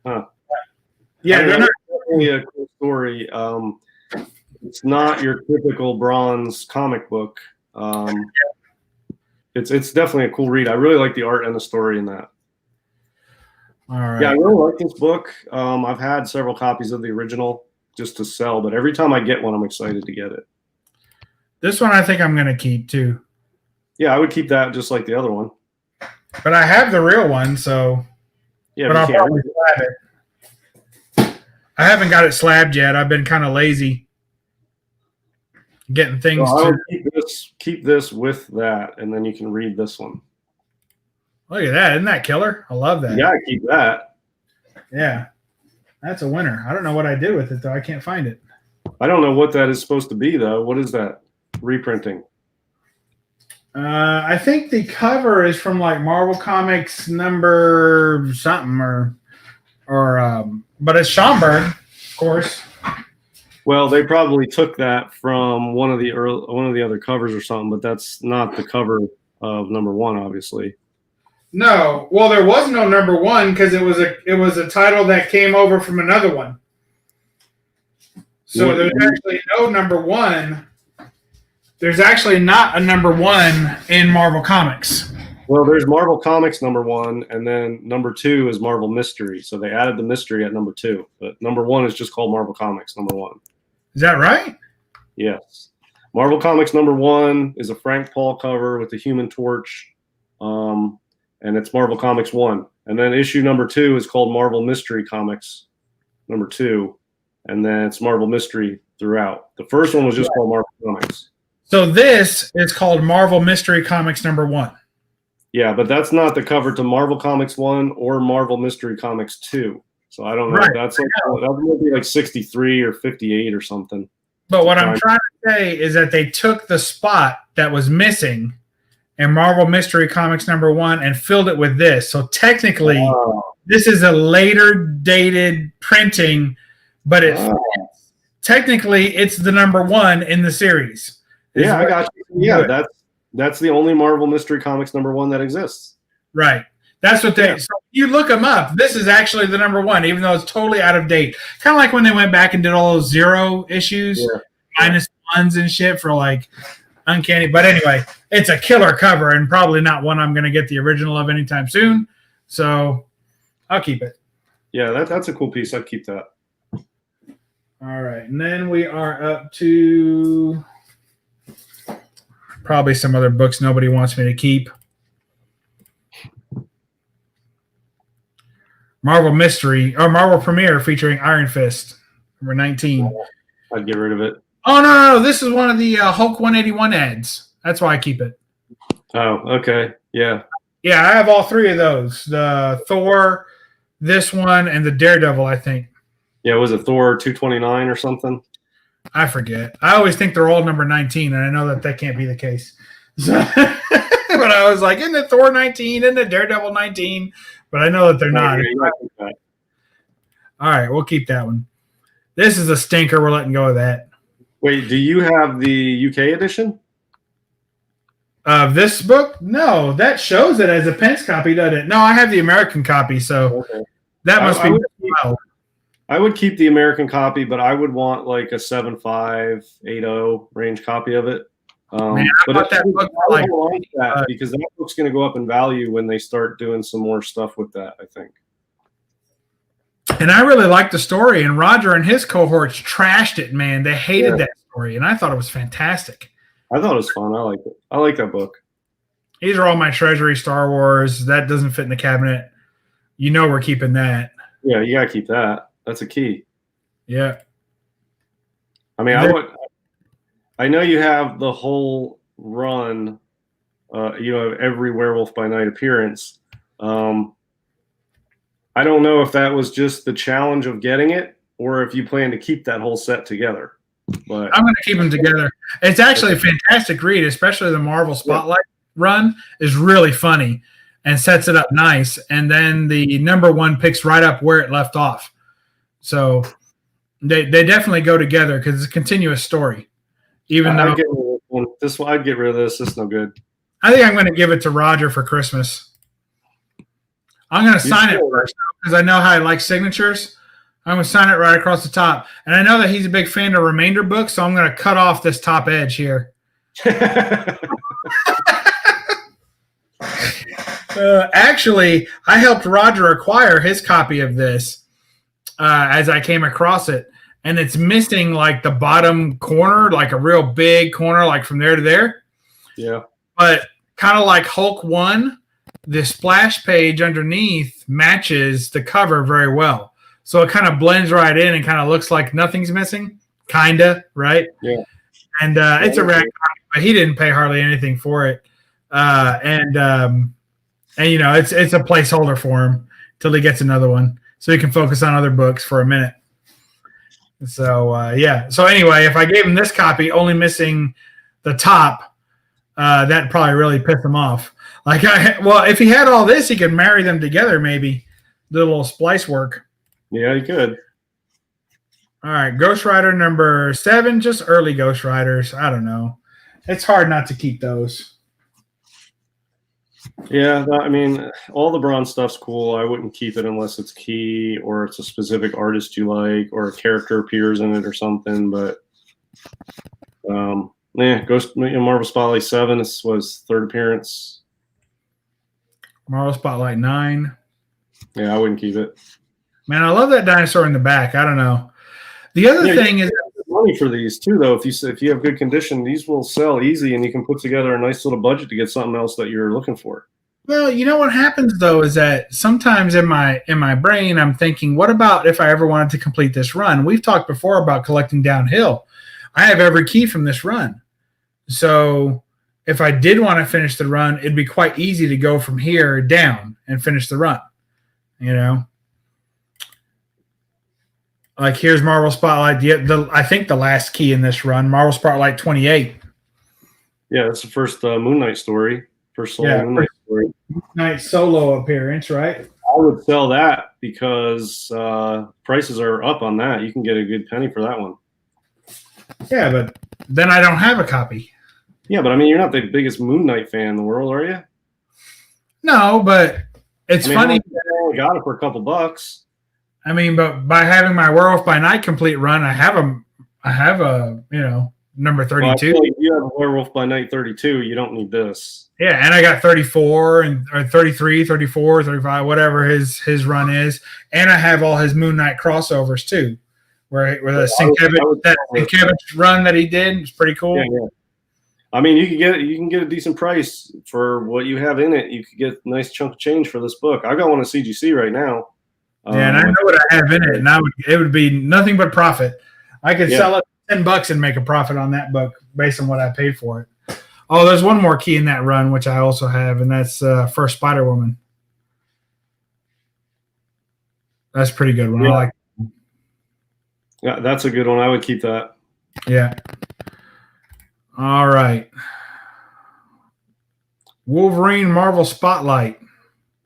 [SPEAKER 2] that. Huh.
[SPEAKER 1] Yeah, they're not
[SPEAKER 2] definitely a cool story. It's not your typical bronze comic book. It's definitely a cool read. I really like the art and the story in that.
[SPEAKER 1] All right.
[SPEAKER 2] Yeah, I really like this book. I've had several copies of the original just to sell, but every time I get one, I'm excited to get it.
[SPEAKER 1] This one I think I'm going to keep too.
[SPEAKER 2] Yeah, I would keep that just like the other one.
[SPEAKER 1] But I have the real one, so.
[SPEAKER 2] Yeah,
[SPEAKER 1] but I'll probably slab it. I haven't got it slabbed yet. I've been kind of lazy getting things.
[SPEAKER 2] I would keep this with that, and then you can read this one.
[SPEAKER 1] Look at that. Isn't that killer? I love that.
[SPEAKER 2] Yeah, keep that.
[SPEAKER 1] Yeah. That's a winner. I don't know what I did with it, though. I can't find it.
[SPEAKER 2] I don't know what that is supposed to be, though. What is that? Reprinting.
[SPEAKER 1] I think the cover is from like Marvel Comics number something but it's Schomburg, of course.
[SPEAKER 2] Well, they probably took that from one of the other covers or something, but that's not the cover of number 1, obviously.
[SPEAKER 1] No, well, there was no number 1 because it was a title that came over from another one. So there's actually no number 1. There's actually not a number 1 in Marvel Comics.
[SPEAKER 2] Well, there's Marvel Comics number 1, and then number 2 is Marvel Mystery. So they added the mystery at number 2, but number 1 is just called Marvel Comics number 1.
[SPEAKER 1] Is that right?
[SPEAKER 2] Yes. Marvel Comics number 1 is a Frank Paul cover with the Human Torch. And it's Marvel Comics 1. And then issue number 2 is called Marvel Mystery Comics number 2. And then it's Marvel Mystery throughout. The first one was just called Marvel Comics.
[SPEAKER 1] So this is called Marvel Mystery Comics number 1.
[SPEAKER 2] Yeah, but that's not the cover to Marvel Comics 1 or Marvel Mystery Comics 2. So I don't know. Right. That might be like 63 or 58 or something.
[SPEAKER 1] But what I'm trying to say is that they took the spot that was missing in Marvel Mystery Comics number 1 and filled it with this. So technically, this is a later dated printing, but technically it's the number 1 in the series.
[SPEAKER 2] Yeah, I got you. Yeah, that's the only Marvel Mystery Comics number 1 that exists.
[SPEAKER 1] Right. That's what they. Yeah. So you look them up. This is actually the number 1, even though it's totally out of date. Kind of like when they went back and did all those 0 issues, minus ones and shit for like Uncanny. But anyway, it's a killer cover and probably not one I'm going to get the original of anytime soon. So I'll keep it.
[SPEAKER 2] Yeah, that's a cool piece. I'd keep that.
[SPEAKER 1] All right. And then we are up to probably some other books nobody wants me to keep. Marvel Mystery or Marvel Premiere featuring Iron Fist, number 19.
[SPEAKER 2] I'd get rid of it.
[SPEAKER 1] Oh no! This is one of the Hulk 181 ads. That's why I keep it.
[SPEAKER 2] Oh, okay, yeah.
[SPEAKER 1] Yeah, I have all three of those: the Thor, this one, and the Daredevil. I think.
[SPEAKER 2] Yeah, was it Thor 229 or something?
[SPEAKER 1] I forget. I always think they're all number 19, and I know that can't be the case. So, but I was like, isn't it Thor 19? Isn't it Daredevil 19? But I know that they're not. All right, we'll keep that one. This is a stinker. We're letting go of that.
[SPEAKER 2] Wait, do you have the UK edition?
[SPEAKER 1] Of this book? No, that shows it as a Pence copy, doesn't it? No, I have the American copy, so that must be well.
[SPEAKER 2] I would keep the American copy, but I would want like a 7580 range copy of it.
[SPEAKER 1] Man, I bought that book
[SPEAKER 2] because that book's going to go up in value when they start doing some more stuff with that, I think.
[SPEAKER 1] And I really liked the story, and Roger and his cohorts trashed it, man. They hated that story, and I thought it was fantastic.
[SPEAKER 2] I thought it was fun. I liked it. I like that book.
[SPEAKER 1] These are all my Treasury Star Wars. That doesn't fit in the cabinet. You know we're keeping that.
[SPEAKER 2] Yeah, you got to keep that. That's a key.
[SPEAKER 1] Yeah.
[SPEAKER 2] I mean, I know you have the whole run, you have every Werewolf by Night appearance. I don't know if that was just the challenge of getting it or if you plan to keep that whole set together. But
[SPEAKER 1] I'm going to keep them together. It's actually a fantastic read, especially the Marvel Spotlight run is really funny and sets it up nice. And then the number one picks right up where it left off. So they definitely go together because it's a continuous story. Even though
[SPEAKER 2] I'd get rid of this. This is no good.
[SPEAKER 1] I think I'm going to give it to Roger for Christmas. I'm going to sign it first because I know how I like signatures. I'm going to sign it right across the top. And I know that he's a big fan of Remainder books, so I'm going to cut off this top edge here. Actually, I helped Roger acquire his copy of this as I came across it. And it's missing like the bottom corner, like a real big corner, like from there to there.
[SPEAKER 2] Yeah.
[SPEAKER 1] But kind of like Hulk 1, the splash page underneath matches the cover very well. So it kind of blends right in and kind of looks like nothing's missing. Kind of, right?
[SPEAKER 2] Yeah.
[SPEAKER 1] And it's a rare copy, but he didn't pay hardly anything for it. And you know, it's a placeholder for him till he gets another one. So he can focus on other books for a minute. So, yeah. So anyway, if I gave him this copy only missing the top, that'd probably really piss him off. Like, if he had all this, he could marry them together, maybe do a little splice work.
[SPEAKER 2] Yeah, he could.
[SPEAKER 1] All right, Ghost Rider number 7, just early Ghost Riders. I don't know. It's hard not to keep those.
[SPEAKER 2] Yeah, I mean, all the bronze stuff's cool. I wouldn't keep it unless it's key or it's a specific artist you like or a character appears in it or something. But Marvel Spotlight 7. This was third appearance.
[SPEAKER 1] Marvel Spotlight 9.
[SPEAKER 2] Yeah, I wouldn't keep it.
[SPEAKER 1] Man, I love that dinosaur in the back. I don't know. The other thing is
[SPEAKER 2] money for these too, though. If you have good condition, these will sell easy, and you can put together a nice little budget to get something else that you're looking for.
[SPEAKER 1] Well, you know what happens though is that sometimes in my brain I'm thinking, what about if I ever wanted to complete this run? We've talked before about collecting downhill. I have every key from this run, so if I did want to finish the run, it'd be quite easy to go from here down and finish the run. You know. Like here's Marvel Spotlight. I think the last key in this run, Marvel Spotlight 28.
[SPEAKER 2] Yeah, that's the first Moon Knight story. First Moon Knight story.
[SPEAKER 1] Moon Knight solo appearance, right?
[SPEAKER 2] I would sell that because prices are up on that. You can get a good penny for that one.
[SPEAKER 1] Yeah, but then I don't have a copy.
[SPEAKER 2] Yeah, but I mean, you're not the biggest Moon Knight fan in the world, are you?
[SPEAKER 1] No, but it's funny.
[SPEAKER 2] I only got it for a couple bucks.
[SPEAKER 1] I mean, but by having my Werewolf by Night complete run, I have a number 32.
[SPEAKER 2] Well, if you have a Werewolf by Night 32, you don't need this.
[SPEAKER 1] Yeah, and I got 34 or 33, 34, 35, whatever his run is, and I have all his Moon Knight crossovers too, where the Sienkiewicz run that he did was pretty cool.
[SPEAKER 2] Yeah. I mean, you can get a decent price for what you have in it. You could get a nice chunk of change for this book. I got one at CGC right now.
[SPEAKER 1] Yeah, and I know what I have in it, and it would be nothing but profit. I could sell it $10 and make a profit on that book based on what I paid for it. Oh, there's one more key in that run, which I also have, and that's First Spider-Woman. That's a pretty good one.
[SPEAKER 2] Yeah.
[SPEAKER 1] I like.
[SPEAKER 2] Yeah, that's a good one. I would keep that.
[SPEAKER 1] Yeah. All right. Wolverine Marvel Spotlight.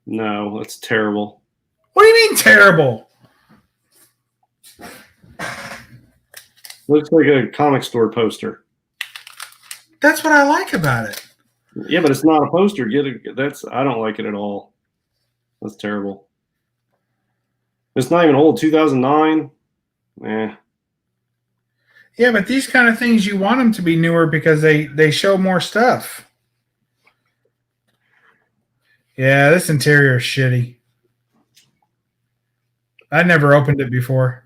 [SPEAKER 2] No, that's terrible.
[SPEAKER 1] What do you mean terrible?
[SPEAKER 2] Looks like a comic store poster.
[SPEAKER 1] That's what I like about it.
[SPEAKER 2] Yeah, but it's not a poster. I don't like it at all. That's terrible. It's not even old. 2009.
[SPEAKER 1] Yeah, but these kind of things, you want them to be newer because they show more stuff. Yeah, this interior is shitty. I never opened it before.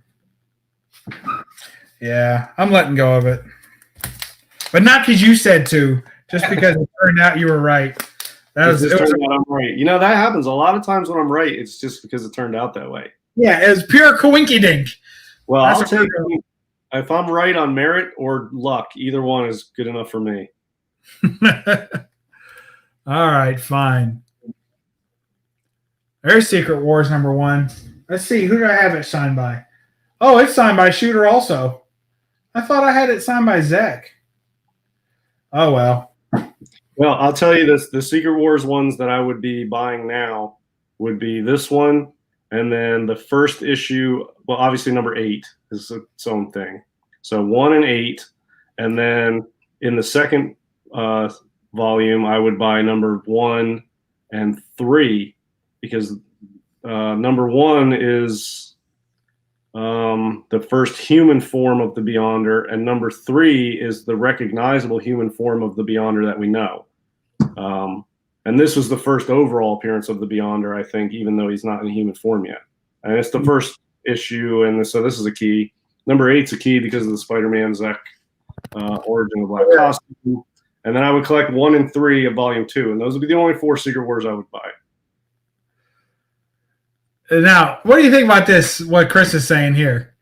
[SPEAKER 1] Yeah, I'm letting go of it. But not because you said to, just because it turned out you were right.
[SPEAKER 2] I'm right. You know, that happens a lot of times when I'm right. It's just because it turned out that way.
[SPEAKER 1] Yeah, it was pure coinkydink.
[SPEAKER 2] Well, I'll take it. If I'm right on merit or luck, either one is good enough for me.
[SPEAKER 1] All right, fine. There's Secret Wars #1. Let's see, who do I have it signed by? Oh, it's signed by Shooter also. I thought I had it signed by Zach. Oh, well.
[SPEAKER 2] Well, I'll tell you this. The Secret Wars ones that I would be buying now would be this one, and then the first issue, well, obviously number 8 is its own thing. So 1 and 8, and then in the second volume, I would buy number 1 and 3, because number 1 is the first human form of the Beyonder, and number 3 is the recognizable human form of the Beyonder that we know. And this was the first overall appearance of the Beyonder, I think, even though he's not in human form yet. And it's the first issue, and so this is a key. Number 8's a key because of the Spider-Man Zek origin of Black costume. And then I would collect 1 and 3 of Volume 2, and those would be the only 4 Secret Wars I would buy.
[SPEAKER 1] Now, what do you think about this, what Chris is saying here?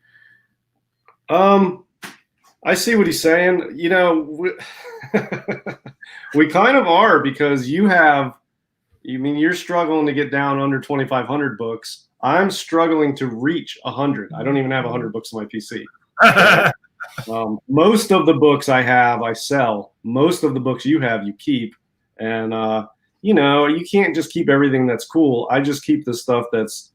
[SPEAKER 2] I see what he's saying. You know, we kind of are, because you're struggling to get down under 2,500 books. I'm struggling to reach 100. I don't even have 100 books on my PC. Most of the books I have, I sell. Most of the books you have, you keep. And, you can't just keep everything that's cool. I just keep the stuff that's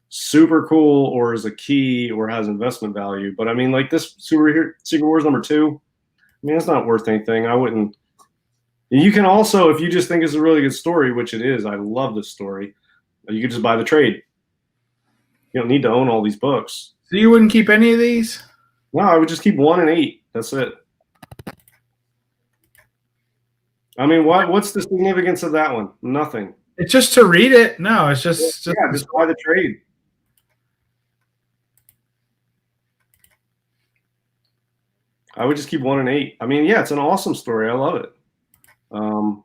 [SPEAKER 2] super cool or is a key or has investment value. But, I mean, like this Secret Wars #2, I mean, it's not worth anything. I wouldn't. You can also, if you just think it's a really good story, which it is, I love this story, you could just buy the trade. You don't need to own all these books.
[SPEAKER 1] So you wouldn't keep any of these?
[SPEAKER 2] No, I would just keep 1 and 8. That's it. I mean, what's the significance of that one? Nothing.
[SPEAKER 1] It's just to read it. No, it's just
[SPEAKER 2] just buy the trade. I would just keep 1 and 8. I mean, yeah, it's an awesome story. I love it. And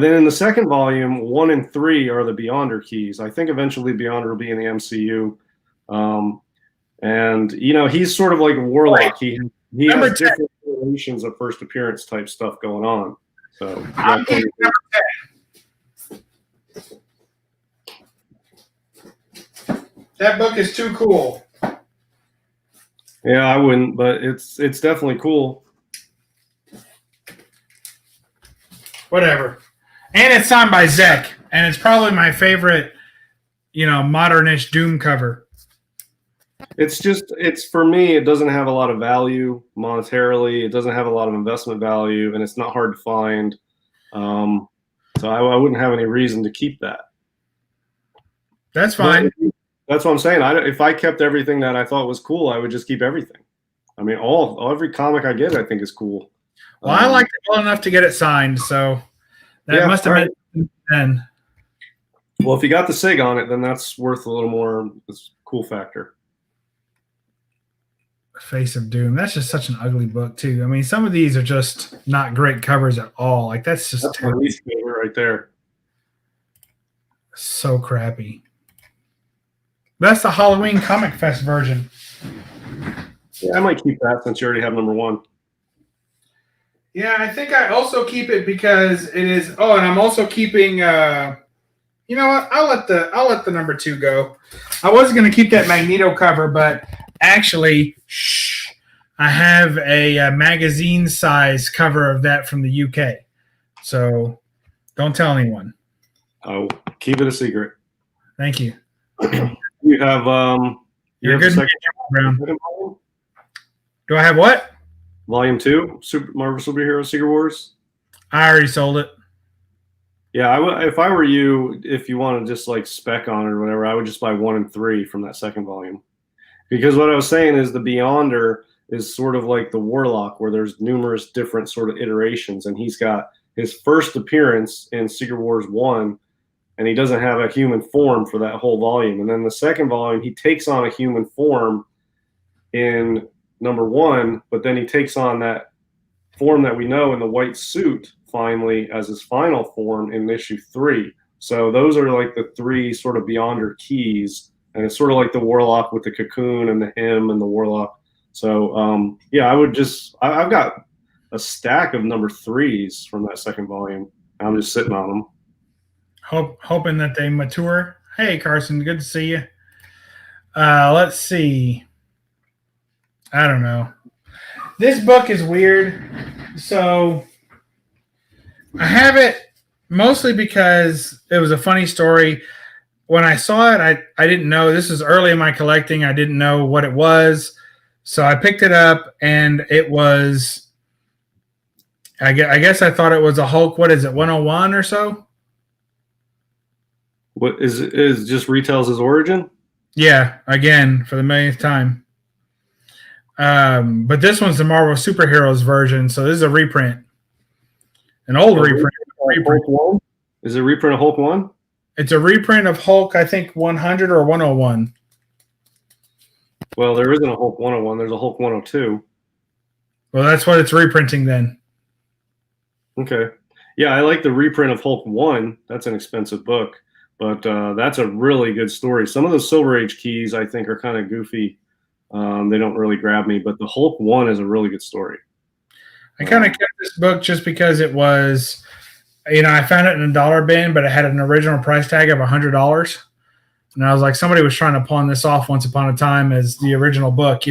[SPEAKER 2] then in the second volume, 1 and 3 are the Beyonder keys. I think eventually Beyonder will be in the MCU. And, he's sort of like a warlock. He has different relations of first appearance type stuff going on. So
[SPEAKER 1] that book is too cool.
[SPEAKER 2] Yeah, I wouldn't, but it's definitely cool.
[SPEAKER 1] Whatever. And it's signed by Zek, and it's probably my favorite, modernish Doom cover.
[SPEAKER 2] It's for me, it doesn't have a lot of value monetarily. It doesn't have a lot of investment value, and it's not hard to find. So I wouldn't have any reason to keep that.
[SPEAKER 1] That's fine.
[SPEAKER 2] But that's what I'm saying. If I kept everything that I thought was cool, I would just keep everything. I mean, every comic I get, I think is cool.
[SPEAKER 1] Well, I liked it well enough to get it signed, so that must have been then.
[SPEAKER 2] Well, if you got the SIG on it, then that's worth a little more. It's a cool factor.
[SPEAKER 1] Face of Doom. That's just such an ugly book, too. I mean, some of these are just not great covers at all. Like, that's
[SPEAKER 2] my least favorite right there.
[SPEAKER 1] So crappy. That's the Halloween Comic Fest version.
[SPEAKER 2] Yeah, I might keep that since you already have number 1.
[SPEAKER 1] Yeah, I think I also keep it because it is. Oh, and I'm also keeping. You know what? I'll let the number 2 go. I was going to keep that Magneto cover, but actually, I have a magazine size cover of that from the UK. So don't tell anyone.
[SPEAKER 2] Oh, keep it a secret.
[SPEAKER 1] Thank you.
[SPEAKER 2] You have
[SPEAKER 1] You're good.
[SPEAKER 2] second
[SPEAKER 1] volume? Do I have what?
[SPEAKER 2] Volume 2, Marvel Superhero Secret Wars.
[SPEAKER 1] I already sold it.
[SPEAKER 2] Yeah, if I were you, if you want to just like spec on it or whatever, I would just buy 1 and 3 from that second volume. Because what I was saying is the Beyonder is sort of like the Warlock, where there's numerous different sort of iterations, and he's got his first appearance in Secret Wars 1, and he doesn't have a human form for that whole volume. And then the second volume, he takes on a human form in number 1, but then he takes on that form that we know in the white suit finally as his final form in issue 3. So those are like the 3 sort of Beyonder keys, and it's sort of like the Warlock with the cocoon and the him and the Warlock. So yeah, I would just I've got a stack of number 3s from that second volume. I'm just sitting on them.
[SPEAKER 1] Hoping that they mature. Hey, Carson, good to see you. Let's see. I don't know. This book is weird. So I have it mostly because it was a funny story. When I saw it, I didn't know. This is early in my collecting. I didn't know what it was. So I picked it up, and it was, I guess I thought it was a Hulk, what is it, 101 or so?
[SPEAKER 2] What is just retells his origin?
[SPEAKER 1] Yeah, again, for the millionth time. But this one's the Marvel Superheroes version, so this is a reprint. An old reprint.
[SPEAKER 2] Hulk 1? Is it a reprint of Hulk 1?
[SPEAKER 1] It's a reprint of Hulk, I think, 100 or 101.
[SPEAKER 2] Well, there isn't a Hulk 101. There's a Hulk 102.
[SPEAKER 1] Well, that's what it's reprinting then.
[SPEAKER 2] Okay. Yeah, I like the reprint of Hulk 1. That's an expensive book, but that's a really good story. Some of the Silver Age keys, I think, are kind of goofy. They don't really grab me, but the Hulk 1 is a really good story.
[SPEAKER 1] I kind of kept this book just because it was, I found it in a dollar bin, but it had an original price tag of $100. And I was like, somebody was trying to pawn this off once upon a time as the original book,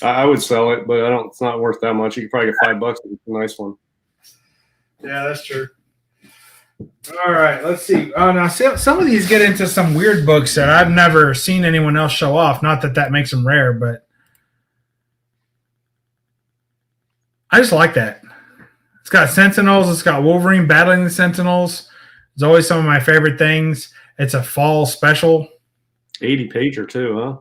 [SPEAKER 2] I would sell it, but it's not worth that much. You could probably get $5 if it's a nice one.
[SPEAKER 1] Yeah, that's true. All right, let's see. Oh, now some of these get into some weird books that I've never seen anyone else show off. Not that makes them rare, but I just like that. It's got Sentinels. It's got Wolverine battling the Sentinels. It's always some of my favorite things. It's a fall special.
[SPEAKER 2] 80-pager too, huh?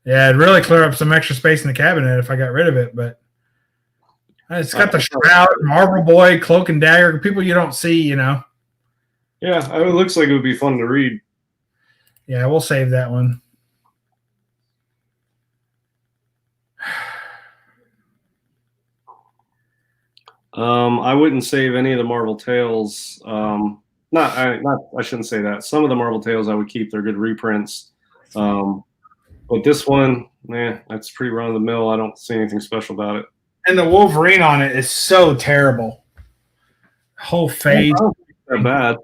[SPEAKER 1] Yeah, it'd really clear up some extra space in the cabinet if I got rid of it, but it's got the Shroud, Marvel Boy, Cloak and Dagger, people you don't see, Yeah,
[SPEAKER 2] it looks like it would be fun to read.
[SPEAKER 1] Yeah, we'll save that one.
[SPEAKER 2] I wouldn't save any of the Marvel Tales. I shouldn't say that. Some of the Marvel Tales I would keep. They're good reprints. But this one, that's pretty run of the mill. I don't see anything special about it.
[SPEAKER 1] And the Wolverine on it is so terrible. Whole face.
[SPEAKER 2] I don't think it's that bad.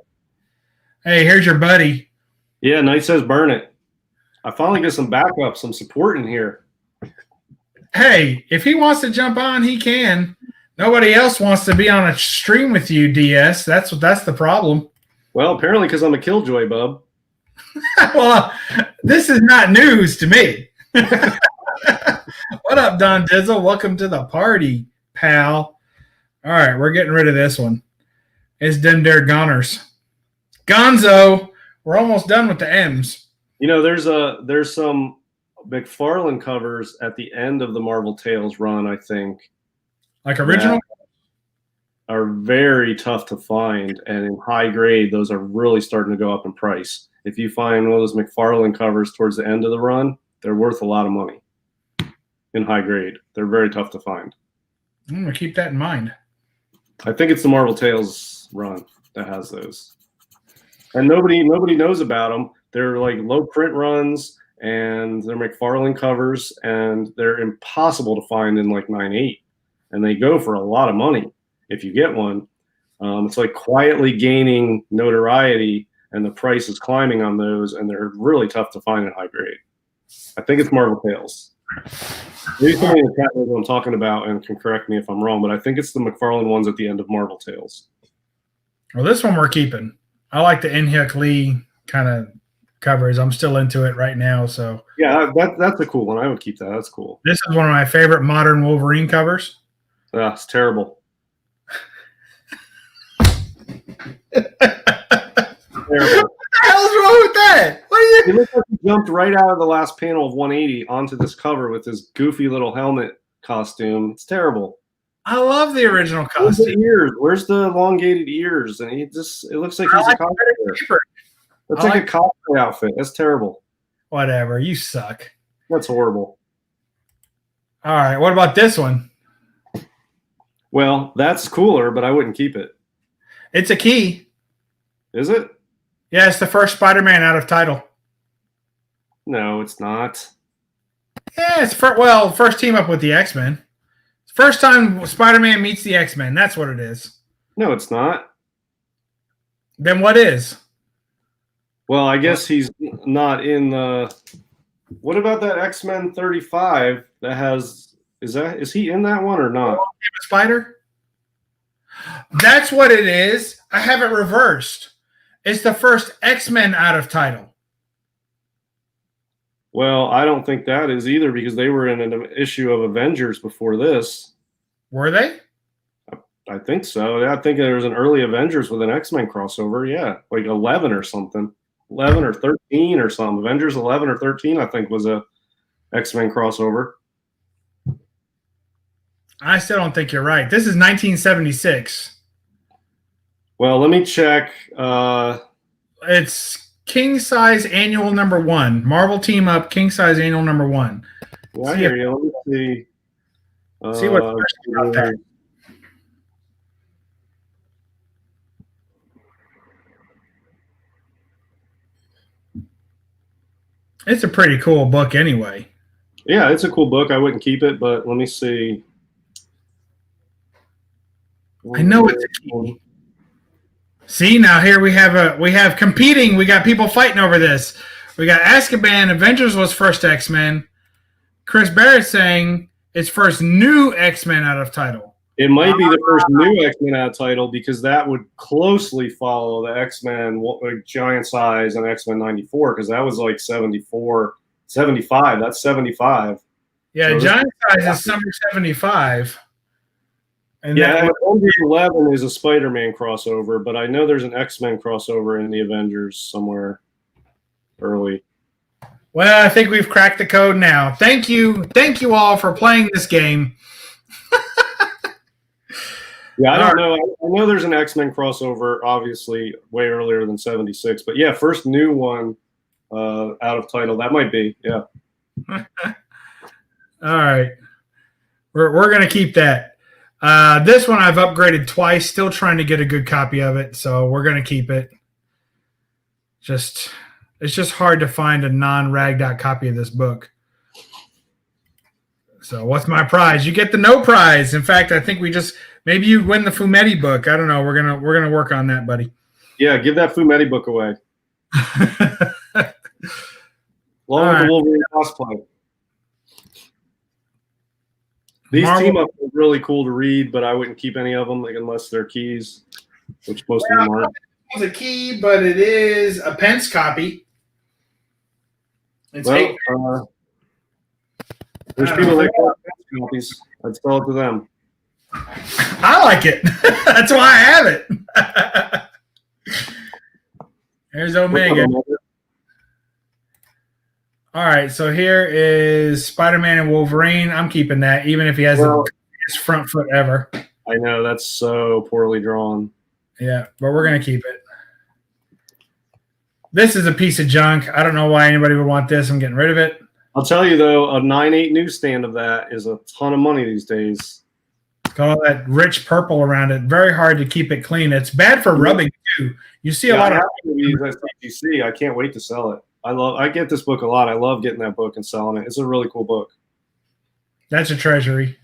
[SPEAKER 1] Hey, here's your buddy.
[SPEAKER 2] Yeah, Knight says burn it. I finally get some backup, some support in here.
[SPEAKER 1] Hey, if he wants to jump on, he can. Nobody else wants to be on a stream with you, DS. That's the problem.
[SPEAKER 2] Well, apparently because I'm a killjoy, bub.
[SPEAKER 1] Well, this is not news to me. What up, Don Dizzle? Welcome to the party, pal. All right, we're getting rid of this one. It's them there goners. Gonzo. We're almost done with the M's.
[SPEAKER 2] There's some McFarlane covers at the end of the Marvel Tales run, I think.
[SPEAKER 1] Like original?
[SPEAKER 2] Are very tough to find, and in high grade, those are really starting to go up in price. If you find one of those McFarlane covers towards the end of the run, they're worth a lot of money in high grade. They're very tough to find.
[SPEAKER 1] I'm going to keep that in mind.
[SPEAKER 2] I think it's the Marvel Tales run that has those. And nobody knows about them. They're like low print runs, and they're McFarlane covers, and they're impossible to find in like 9.8, and they go for a lot of money if you get one. It's like quietly gaining notoriety, and the price is climbing on those, and they're really tough to find in high grade. I think it's Marvel Tales. Maybe somebody in the chat knows what I'm talking about and can correct me if I'm wrong, but I think it's the McFarlane ones at the end of Marvel Tales.
[SPEAKER 1] Well, this one we're keeping. I like the Inhyuk Lee kind of covers. I'm still into it right now. So
[SPEAKER 2] yeah, that's a cool one. I would keep that. That's cool.
[SPEAKER 1] This is one of my favorite modern Wolverine covers.
[SPEAKER 2] It's terrible.
[SPEAKER 1] Terrible. What the hell's wrong with that? What are you?
[SPEAKER 2] It looks like he jumped right out of the last panel of 180 onto this cover with his goofy little helmet costume. It's terrible.
[SPEAKER 1] I love the original
[SPEAKER 2] Where's the
[SPEAKER 1] costume.
[SPEAKER 2] ears? Where's the elongated ears? And it looks like he's a cosplayer. That's like a cosplay outfit. That's terrible.
[SPEAKER 1] Whatever. You suck.
[SPEAKER 2] That's horrible.
[SPEAKER 1] All right. What about this one?
[SPEAKER 2] Well, that's cooler, but I wouldn't keep it.
[SPEAKER 1] It's a key.
[SPEAKER 2] Is it?
[SPEAKER 1] Yeah, it's the first Spider-Man out of title.
[SPEAKER 2] No, it's not.
[SPEAKER 1] Yeah, it's first team up with the X-Men. First time Spider-Man meets the X-Men. That's what it is.
[SPEAKER 2] No, it's not.
[SPEAKER 1] Then what is?
[SPEAKER 2] Well, I guess he's not in the. What about that X-Men 35 that has? Is he in that one or not?
[SPEAKER 1] Spider? That's what it is. I have it reversed. It's the first X-Men out of title.
[SPEAKER 2] Well, I don't think that is either because they were in an issue of Avengers before this.
[SPEAKER 1] Were they?
[SPEAKER 2] I think so. Yeah, I think there was an early Avengers with an X-Men crossover. Yeah, like 11 or something. 11 or 13 or something. Avengers 11 or 13, I think, was a X-Men crossover.
[SPEAKER 1] I still don't think you're right. This is 1976.
[SPEAKER 2] Well, let me check.
[SPEAKER 1] It's King Size Annual number 1. Marvel Team Up King Size Annual number 1.
[SPEAKER 2] Yeah, I hear you. Let me see.
[SPEAKER 1] See what about that. It's a pretty cool book anyway.
[SPEAKER 2] Yeah, it's a cool book. I wouldn't keep it, but let me see.
[SPEAKER 1] I know it's a key. See, now here we have competing. We got people fighting over this. We got Azkaban. Avengers was first X-Men. Chris Barrett saying it's first new X-Men out of title.
[SPEAKER 2] It might be the first new X-Men out of title because that would closely follow the X-Men like Giant Size and X-Men 94 because that was like 74, 75. That's 75.
[SPEAKER 1] Yeah, so Giant Size is summer 75.
[SPEAKER 2] And yeah, Avengers 11 is a Spider-Man crossover, but I know there's an X-Men crossover in the Avengers somewhere early.
[SPEAKER 1] Well, I think we've cracked the code now. Thank you all for playing this game.
[SPEAKER 2] Yeah, I don't know. I know there's an X-Men crossover, obviously, way earlier than 76. But yeah, first new one out of title. That might be, yeah.
[SPEAKER 1] All right. We're going to keep that. This one I've upgraded twice, still trying to get a good copy of it, so we're going to keep it. It's just hard to find a non-ragged out copy of this book. So what's my prize? You get the no prize. In fact, I think maybe you win the Fumetti book. I don't know. We're gonna work on that, buddy.
[SPEAKER 2] Yeah, give that Fumetti book away. Along with the Wolverine cosplay. These team ups are really cool to read, but I wouldn't keep any of them unless they're keys, which most of them aren't.
[SPEAKER 1] It's a key, but it is a Pence copy. It's
[SPEAKER 2] there's people that want Pence copies. I'd sell it to them.
[SPEAKER 1] I like it. That's why I have it. There's Omega. All right, so here is Spider-Man and Wolverine. I'm keeping that, even if he has the biggest front foot ever.
[SPEAKER 2] I know, that's so poorly drawn.
[SPEAKER 1] Yeah, but we're going to keep it. This is a piece of junk. I don't know why anybody would want this. I'm getting rid of it.
[SPEAKER 2] I'll tell you, though, a 9.8 newsstand of that is a ton of money these days.
[SPEAKER 1] It's all that rich purple around it. Very hard to keep it clean. It's bad for rubbing too. You see a lot of
[SPEAKER 2] these at CGC. I can't wait to sell it. I get this book a lot. I love getting that book and selling it. It's a really cool book.
[SPEAKER 1] That's a treasury.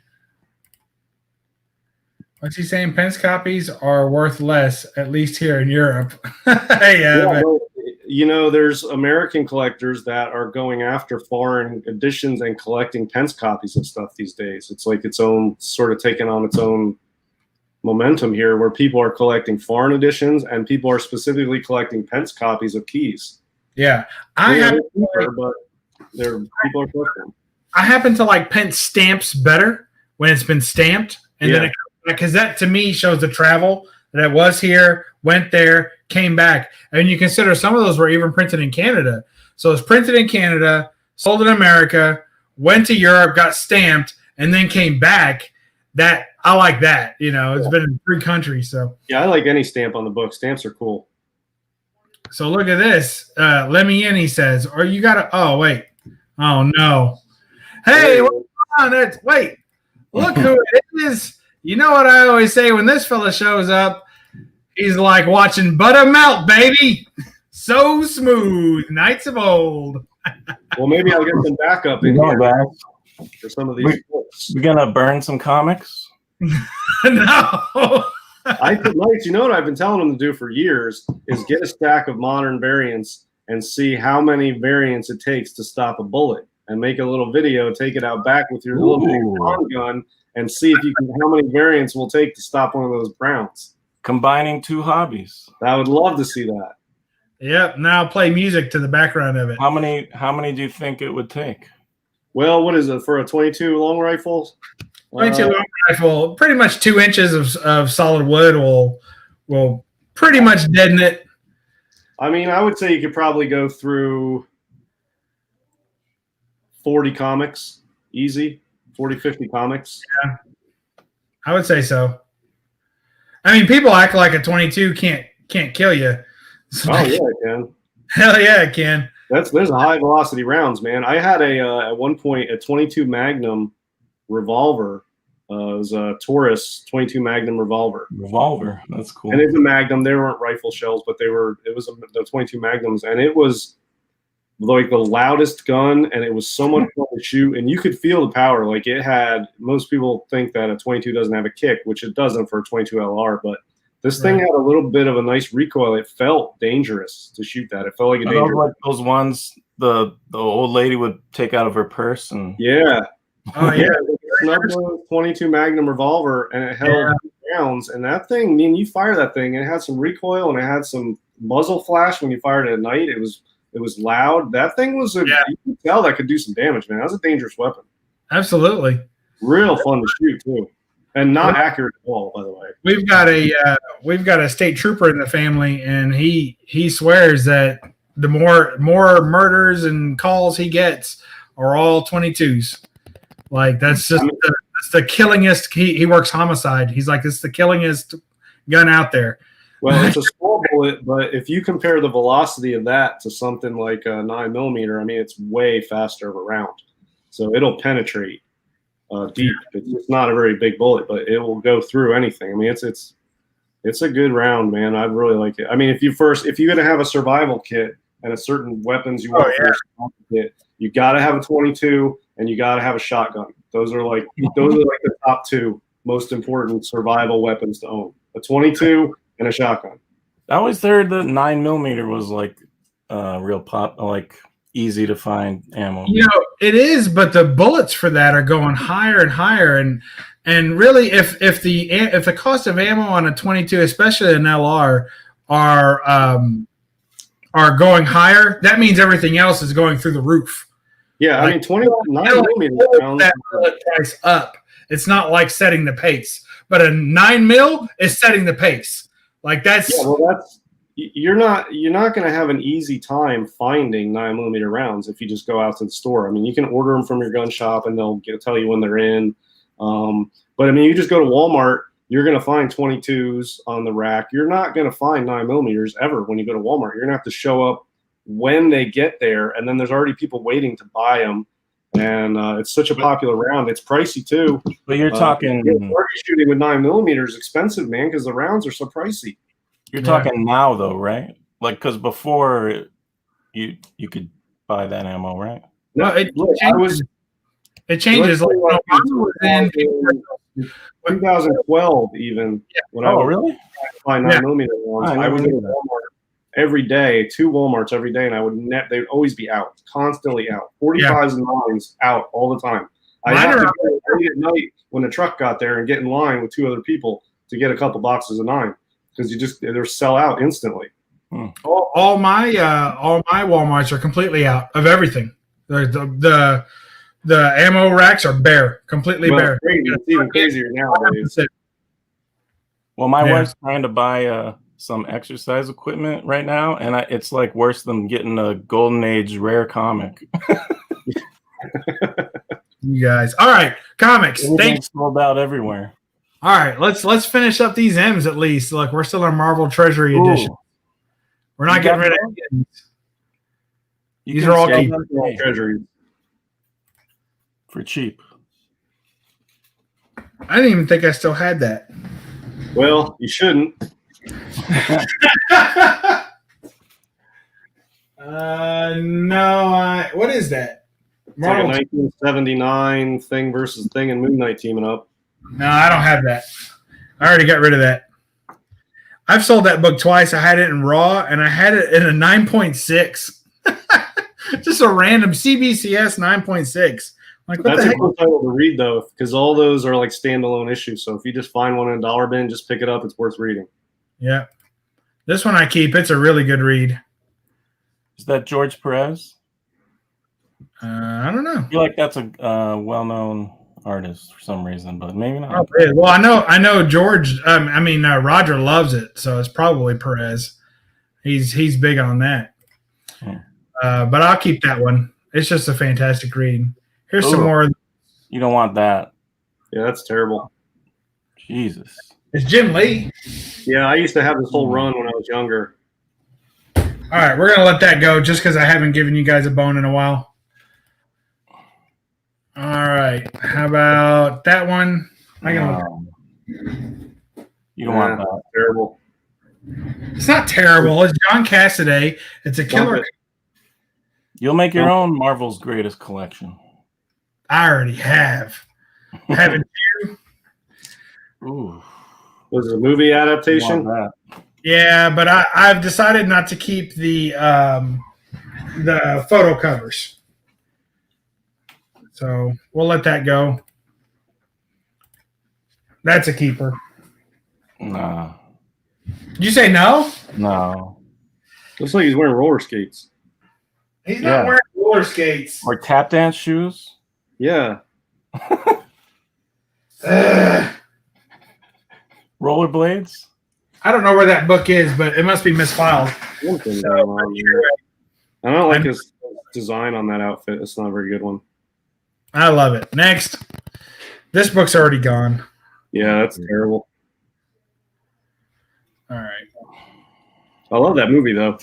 [SPEAKER 1] What's he saying? Pence copies are worth less, at least here in Europe.
[SPEAKER 2] There's American collectors that are going after foreign editions and collecting Pence copies of stuff these days. It's like its own sort of taking on its own momentum here, where people are collecting foreign editions and people are specifically collecting Pence copies of keys.
[SPEAKER 1] Yeah,
[SPEAKER 2] people are collecting.
[SPEAKER 1] I happen to like Pence stamps better when it's been stamped, and then because that to me shows the travel that it was here, went there, came back. And you consider some of those were even printed in Canada. So it's printed in Canada, sold in America, went to Europe, got stamped, and then came back. That I like that. It's been in 3 countries. So
[SPEAKER 2] yeah, I like any stamp on the book. Stamps are cool.
[SPEAKER 1] So look at this. Let me in, he says. Or you gotta wait. Oh no. Hey, what's on? Wait. Look who it is. You know what I always say when this fella shows up? He's like watching butter melt, baby. So smooth. Knights of old.
[SPEAKER 2] Well, maybe I'll get some backup in here for some of these books.
[SPEAKER 3] We're going to burn some comics?
[SPEAKER 1] No.
[SPEAKER 2] You know what I've been telling them to do for years is get a stack of modern variants and see how many variants it takes to stop a bullet, and make a little video, take it out back with your little big long gun, and see if you can how many variants will take to stop one of those browns.
[SPEAKER 3] Combining 2 hobbies.
[SPEAKER 2] I would love to see that.
[SPEAKER 1] Yep. Now play music to the background of it.
[SPEAKER 3] How many do you think it would take?
[SPEAKER 2] Well, what is it for a 22 long rifle?
[SPEAKER 1] 22 long rifle, pretty much 2 inches of solid wood will pretty much deaden it.
[SPEAKER 2] I mean, I would say you could probably go through 40 comics, easy, 40, 50 comics.
[SPEAKER 1] Yeah, I would say so. I mean, people act like a 22 can't kill you.
[SPEAKER 2] Oh yeah, it can.
[SPEAKER 1] Hell yeah, it can.
[SPEAKER 2] There's a high velocity rounds, man. I had at one point a 22 Magnum revolver. It was a Taurus 22 Magnum revolver.
[SPEAKER 3] Revolver, that's cool.
[SPEAKER 2] And it's a Magnum. They weren't rifle shells, but it was the 22 Magnums, and it was like the loudest gun, and it was so much fun to shoot, and you could feel the power. Like it had. Most people think that a 22 doesn't have a kick, which it doesn't for a 22 LR, but this thing had a little bit of a nice recoil. It felt dangerous to shoot that. It felt like a dangerous.
[SPEAKER 3] Like those ones the old lady would take out of her purse and.
[SPEAKER 2] Yeah.
[SPEAKER 1] Oh yeah.
[SPEAKER 2] 22 Magnum revolver, and it held rounds. And that thing, I mean, you fire that thing, and it had some recoil, and it had some muzzle flash when you fired it at night. It was loud. That thing was you could tell that could do some damage, man. That was a dangerous weapon.
[SPEAKER 1] Absolutely.
[SPEAKER 2] Real fun to shoot too, and not accurate at all, by the way.
[SPEAKER 1] We've got a state trooper in the family, and he swears that the more murders and calls he gets are all 22s. Like that's just that's the killingest. He works homicide. He's like, it's the killingest gun out there.
[SPEAKER 2] Well, it's a small bullet, but if you compare the velocity of that to something like a 9mm, I mean, it's way faster of a round. So it'll penetrate deep. It's not a very big bullet, but it will go through anything. I mean, it's a good round, man. I really like it. I mean, if you're going to have a survival kit and a certain weapons you want for your survival kit, you got to have a 22 and you got to have a shotgun. Those are like the top 2 most important survival weapons to own: a 22 and a shotgun.
[SPEAKER 3] I always heard that 9mm was like real easy to find ammo.
[SPEAKER 1] It is, but the bullets for that are going higher and higher, and really, if the cost of ammo on a 22, especially an LR, are going higher, that means everything else is going through the roof.
[SPEAKER 2] Yeah, I mean, 9mm rounds
[SPEAKER 1] that bullet price up. It's not like setting the pace, but a 9mm is setting the pace. Like that's you're not going to have an easy time finding 9mm rounds if you just go out to the store. I mean, you can order them from your gun shop and they'll tell you when they're in. But I mean, you just go to Walmart, you're going to find 22s on the rack. You're not going to find 9mm ever when you go to Walmart. You're going to have to show up when they get there, and then there's already people waiting to buy them.
[SPEAKER 2] and it's such a popular round. It's pricey too.
[SPEAKER 3] But you're talking
[SPEAKER 2] target shooting with 9mm is expensive, man, because the rounds are so pricey.
[SPEAKER 3] You're talking now, though, right? Like, because before you could buy that ammo, right?
[SPEAKER 1] No, it changes. Like, was in
[SPEAKER 2] 2012, even.
[SPEAKER 3] Yeah.
[SPEAKER 2] When I was
[SPEAKER 3] really?
[SPEAKER 2] Buying 9mm ones. I was in Walmart every day, 2 Walmarts every day, and I would they would always be out, constantly out. 45s and 9s out all the time. I had to go late at night when the truck got there and get in line with 2 other people to get a couple boxes of 9 because they're sell out instantly.
[SPEAKER 1] All my Walmarts are completely out of everything. The ammo racks are bare, completely bare.
[SPEAKER 2] It's even crazier nowadays.
[SPEAKER 3] Well, my wife's trying to buy some exercise equipment right now, and it's like worse than getting a Golden Age rare comic.
[SPEAKER 1] You guys, all right, comics. Thanks.
[SPEAKER 3] Sold out everywhere.
[SPEAKER 1] All right, let's finish up these M's at least. Look, we're still on Marvel Treasury Edition. We're not getting rid of these. These are all
[SPEAKER 2] treasuries
[SPEAKER 3] for cheap.
[SPEAKER 1] I didn't even think I still had that.
[SPEAKER 2] Well, you shouldn't.
[SPEAKER 1] No, what is that?
[SPEAKER 2] It's like a 1979 Thing versus Thing and Moon Knight teaming up.
[SPEAKER 1] No, I don't have that. I already got rid of that. I've sold that book twice. I had it in raw, and I had it in a 9.6. Just a random CBCS 9.6. Like, what
[SPEAKER 2] That's a cool title to read, though, because all those are like standalone issues. So if you just find one in a dollar bin, just pick it up. It's worth reading.
[SPEAKER 1] Yeah. This one I keep. It's a really good read.
[SPEAKER 3] Is that George Perez?
[SPEAKER 1] I don't know.
[SPEAKER 3] I feel like that's a well-known artist for some reason, but maybe not.
[SPEAKER 1] Oh, well, I know George. Roger loves it, so it's probably Perez. He's big on that. But I'll keep that one. It's just a fantastic read. Here's some more.
[SPEAKER 3] You don't want that.
[SPEAKER 2] Yeah, that's terrible.
[SPEAKER 3] Jesus.
[SPEAKER 1] It's Jim Lee.
[SPEAKER 2] Yeah, I used to have this whole run when I was younger.
[SPEAKER 1] All right, we're going to let that go just because I haven't given you guys a bone in a while. All right. How about that one?
[SPEAKER 3] You don't want that.
[SPEAKER 2] Terrible.
[SPEAKER 1] It's not terrible. It's John Cassaday. It's a killer.
[SPEAKER 3] You'll make your own Marvel's Greatest Collection.
[SPEAKER 1] I already have. Haven't you?
[SPEAKER 3] Ooh.
[SPEAKER 2] Was it a movie adaptation?
[SPEAKER 1] Yeah, but I've decided not to keep the photo covers. So we'll let that go. That's a keeper.
[SPEAKER 3] Nah.
[SPEAKER 1] Did you say no?
[SPEAKER 3] No.
[SPEAKER 2] Looks like he's wearing roller skates.
[SPEAKER 1] He's not wearing roller skates.
[SPEAKER 3] Or tap dance shoes?
[SPEAKER 2] Yeah.
[SPEAKER 3] Rollerblades?
[SPEAKER 1] I don't know where that book is, but it must be misfiled.
[SPEAKER 2] I don't like his design on that outfit. It's not a very good one.
[SPEAKER 1] I love it. Next. This book's already gone.
[SPEAKER 2] Yeah, that's terrible.
[SPEAKER 1] All right.
[SPEAKER 2] I love that movie, though.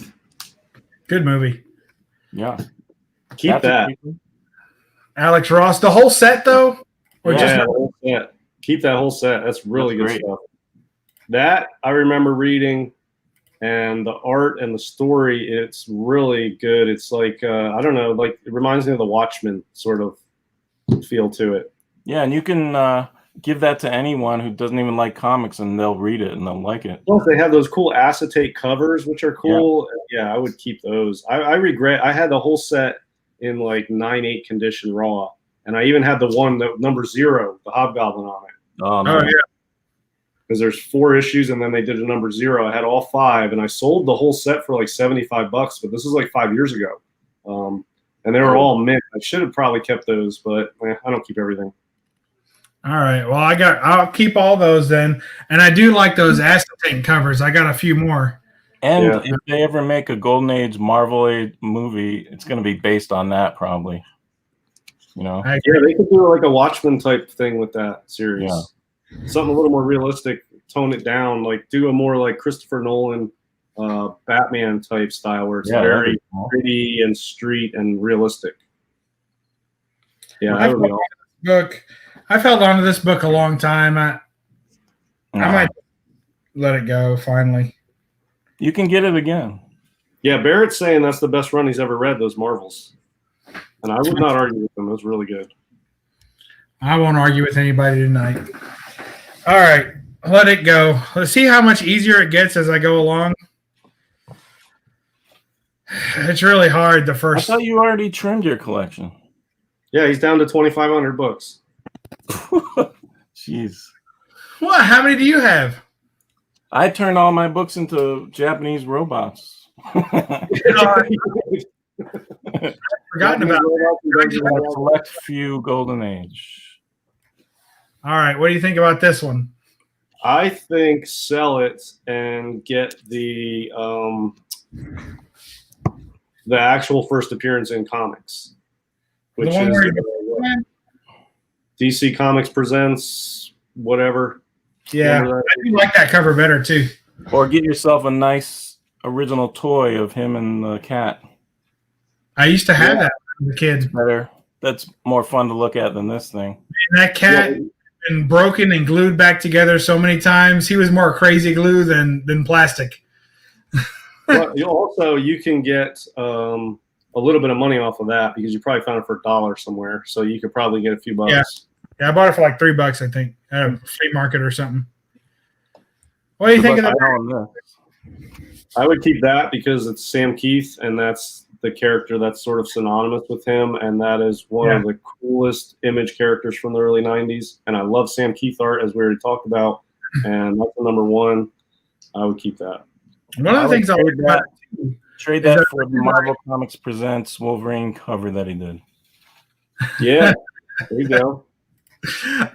[SPEAKER 1] Good movie.
[SPEAKER 3] Yeah.
[SPEAKER 2] Keep that.
[SPEAKER 1] Alex Ross. The whole set, though? Or just
[SPEAKER 2] the whole set. Keep that whole set. That's really good stuff. That I remember reading, and the art and the story, it's really good. It's like, I don't know, like it reminds me of the Watchmen sort of feel to it.
[SPEAKER 3] Yeah, and you can give that to anyone who doesn't even like comics, and they'll read it and they'll like it.
[SPEAKER 2] Plus, they have those cool acetate covers, which are cool. Yeah, I would keep those. I regret, I had the whole set in like 9/8 condition raw, and I even had the one, the number 0, the Hobgoblin on it.
[SPEAKER 3] Oh, no.
[SPEAKER 1] yeah.
[SPEAKER 2] Because there's 4 issues, and then they did a number 0. I had all 5, and I sold the whole set for like $75, but this is like 5 years ago. And they were all mint. I should have probably kept those, but I don't keep everything.
[SPEAKER 1] All right. Well, I'll keep all those then. And I do like those acetate covers. I got a few more.
[SPEAKER 3] And if they ever make a Golden Age Marvel Age movie, it's going to be based on that probably. You know?
[SPEAKER 2] Yeah, they could do like a Watchmen type thing with that series. Yeah. Something a little more realistic, tone it down, like do a more like Christopher Nolan Batman type style where it's very pretty and street and realistic. Yeah, that would be awesome.
[SPEAKER 1] Book. I've held on to this book a long time. I might let it go finally.
[SPEAKER 3] You can get it again.
[SPEAKER 2] Yeah, Barrett's saying that's the best run he's ever read, those Marvels. And I would not argue with him. It was really good.
[SPEAKER 1] I won't argue with anybody tonight. All right, let it go. Let's see how much easier it gets as I go along. It's really hard the first.
[SPEAKER 3] I thought you already trimmed your collection.
[SPEAKER 2] Yeah, he's down to 2,500 books.
[SPEAKER 3] Jeez.
[SPEAKER 1] What? How many do you have?
[SPEAKER 3] I turned all my books into Japanese robots.
[SPEAKER 1] Forgotten about
[SPEAKER 3] a select few Golden Age.
[SPEAKER 1] All right, what do you think about this one?
[SPEAKER 2] I think sell it and get the actual first appearance in comics, which is DC Comics Presents whatever.
[SPEAKER 1] Yeah, I do like that cover better too.
[SPEAKER 3] Or get yourself a nice original toy of him and the cat.
[SPEAKER 1] I used to have that as a kid.
[SPEAKER 3] Better. That's more fun to look at than this thing.
[SPEAKER 1] And that cat had been broken and glued back together so many times. He was more crazy glue than plastic.
[SPEAKER 2] Well, you can get a little bit of money off of that because you probably found it for $1 somewhere. So you could probably get a few bucks.
[SPEAKER 1] Yeah, I bought it for like $3, I think, at a flea market or something. What do you think of that?
[SPEAKER 2] I would keep that because it's Sam Keith, and that's the character that's sort of synonymous with him, and that is one of the coolest Image characters from the early 90s. And I love Sam Keith art, as we already talked about, and that's the number one. I would keep that.
[SPEAKER 1] One of the things I would
[SPEAKER 3] trade that for the Marvel Comics Presents Wolverine cover that he did.
[SPEAKER 2] Yeah, there you go.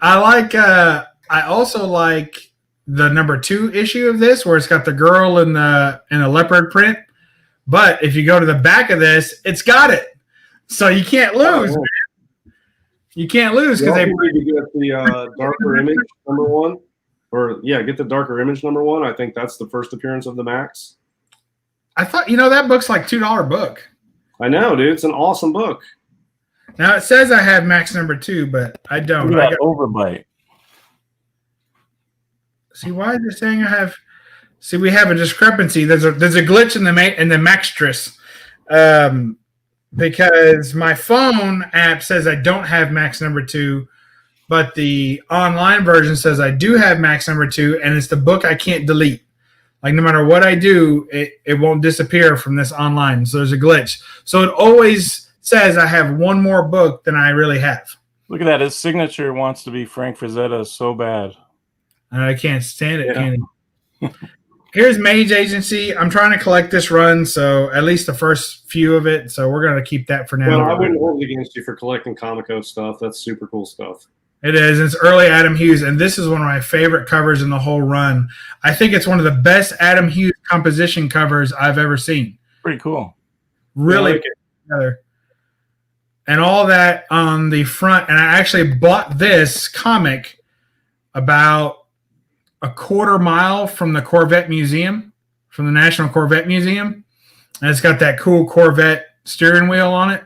[SPEAKER 1] I also like the number 2 issue of this, where it's got the girl in the leopard print. But if you go to the back of this, it's got it, so you can't lose. Man. You can't lose because they
[SPEAKER 2] need to get the darker image number 1, or get the darker image number 1. I think that's the first appearance of the Max.
[SPEAKER 1] I thought that book's like $2 book.
[SPEAKER 2] I know, dude. It's an awesome book.
[SPEAKER 1] Now it says I have Max number 2, but I don't.
[SPEAKER 3] I got Overbite.
[SPEAKER 1] See, why is it saying I have? See, we have a discrepancy. There's a glitch in the Maxtress, because my phone app says I don't have Max number 2, but the online version says I do have Max number 2, and it's the book I can't delete. Like no matter what I do, it won't disappear from this online. So there's a glitch. So it always says I have one more book than I really have.
[SPEAKER 3] Look at that. His signature wants to be Frank Frazetta so bad.
[SPEAKER 1] I can't stand it. Can Here's Mage Agency. I'm trying to collect this run, so at least the first few of it. So we're going to keep that for now.
[SPEAKER 2] Well, I wouldn't hold it against you for collecting Comico stuff. That's super cool stuff.
[SPEAKER 1] It is. It's early Adam Hughes, and this is one of my favorite covers in the whole run. I think it's one of the best Adam Hughes composition covers I've ever seen.
[SPEAKER 3] Pretty cool.
[SPEAKER 1] Really put together. And all that on the front. And I actually bought this comic about a quarter mile from the Corvette Museum, from the National Corvette Museum. And it's got that cool Corvette steering wheel on it.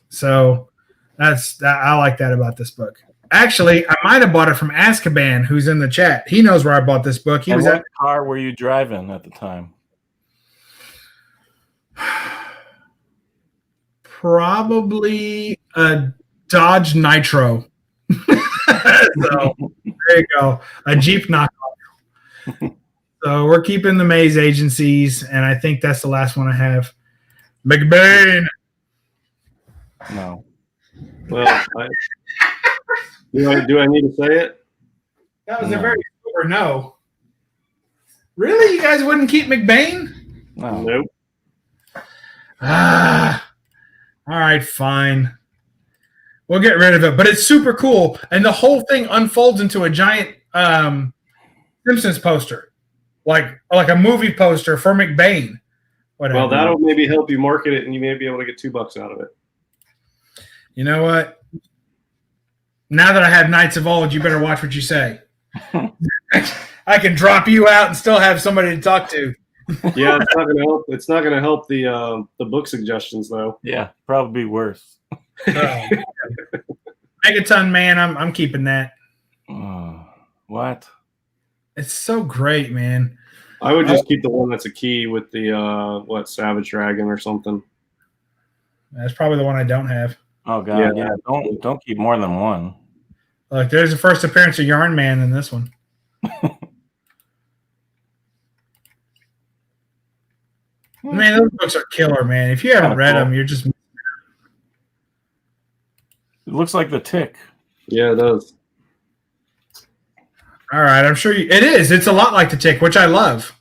[SPEAKER 1] So I like that about this book. Actually, I might have bought it from Azkaban, who's in the chat. He knows where I bought this book.
[SPEAKER 3] What car were you driving at the time?
[SPEAKER 1] Probably a Dodge Nitro. So there you go. A Jeep knockoff. So we're keeping the Maze Agencies, and I think that's the last one I have. McBain.
[SPEAKER 2] No. Well, do I need to say it?
[SPEAKER 1] That was a very sober no. Really? You guys wouldn't keep McBain?
[SPEAKER 3] No.
[SPEAKER 2] Nope.
[SPEAKER 1] All right, fine. We'll get rid of it, but it's super cool, and the whole thing unfolds into a giant Simpsons poster, like a movie poster for McBain. Whatever.
[SPEAKER 2] Well, that'll maybe help you market it, and you may be able to get $2 out of it.
[SPEAKER 1] You know what? Now that I have Knights of Old, you better watch what you say. I can drop you out and still have somebody to talk to.
[SPEAKER 2] Yeah, it's not going to help. It's not going to help the book suggestions, though.
[SPEAKER 3] Yeah, probably worse.
[SPEAKER 1] Megaton Man, I'm keeping that.
[SPEAKER 3] What?
[SPEAKER 1] It's so great, man.
[SPEAKER 2] I would just keep the one that's a key with the Savage Dragon or something.
[SPEAKER 1] That's probably the one I don't have.
[SPEAKER 3] Oh god, yeah. Don't keep more than one.
[SPEAKER 1] Look, there's the first appearance of Yarn Man in this one. Man, those books are killer, man. If you haven't read them, you're just.
[SPEAKER 3] It looks like the Tick.
[SPEAKER 2] Yeah, it does.
[SPEAKER 1] All right, I'm sure it is. It's a lot like the Tick, which I love.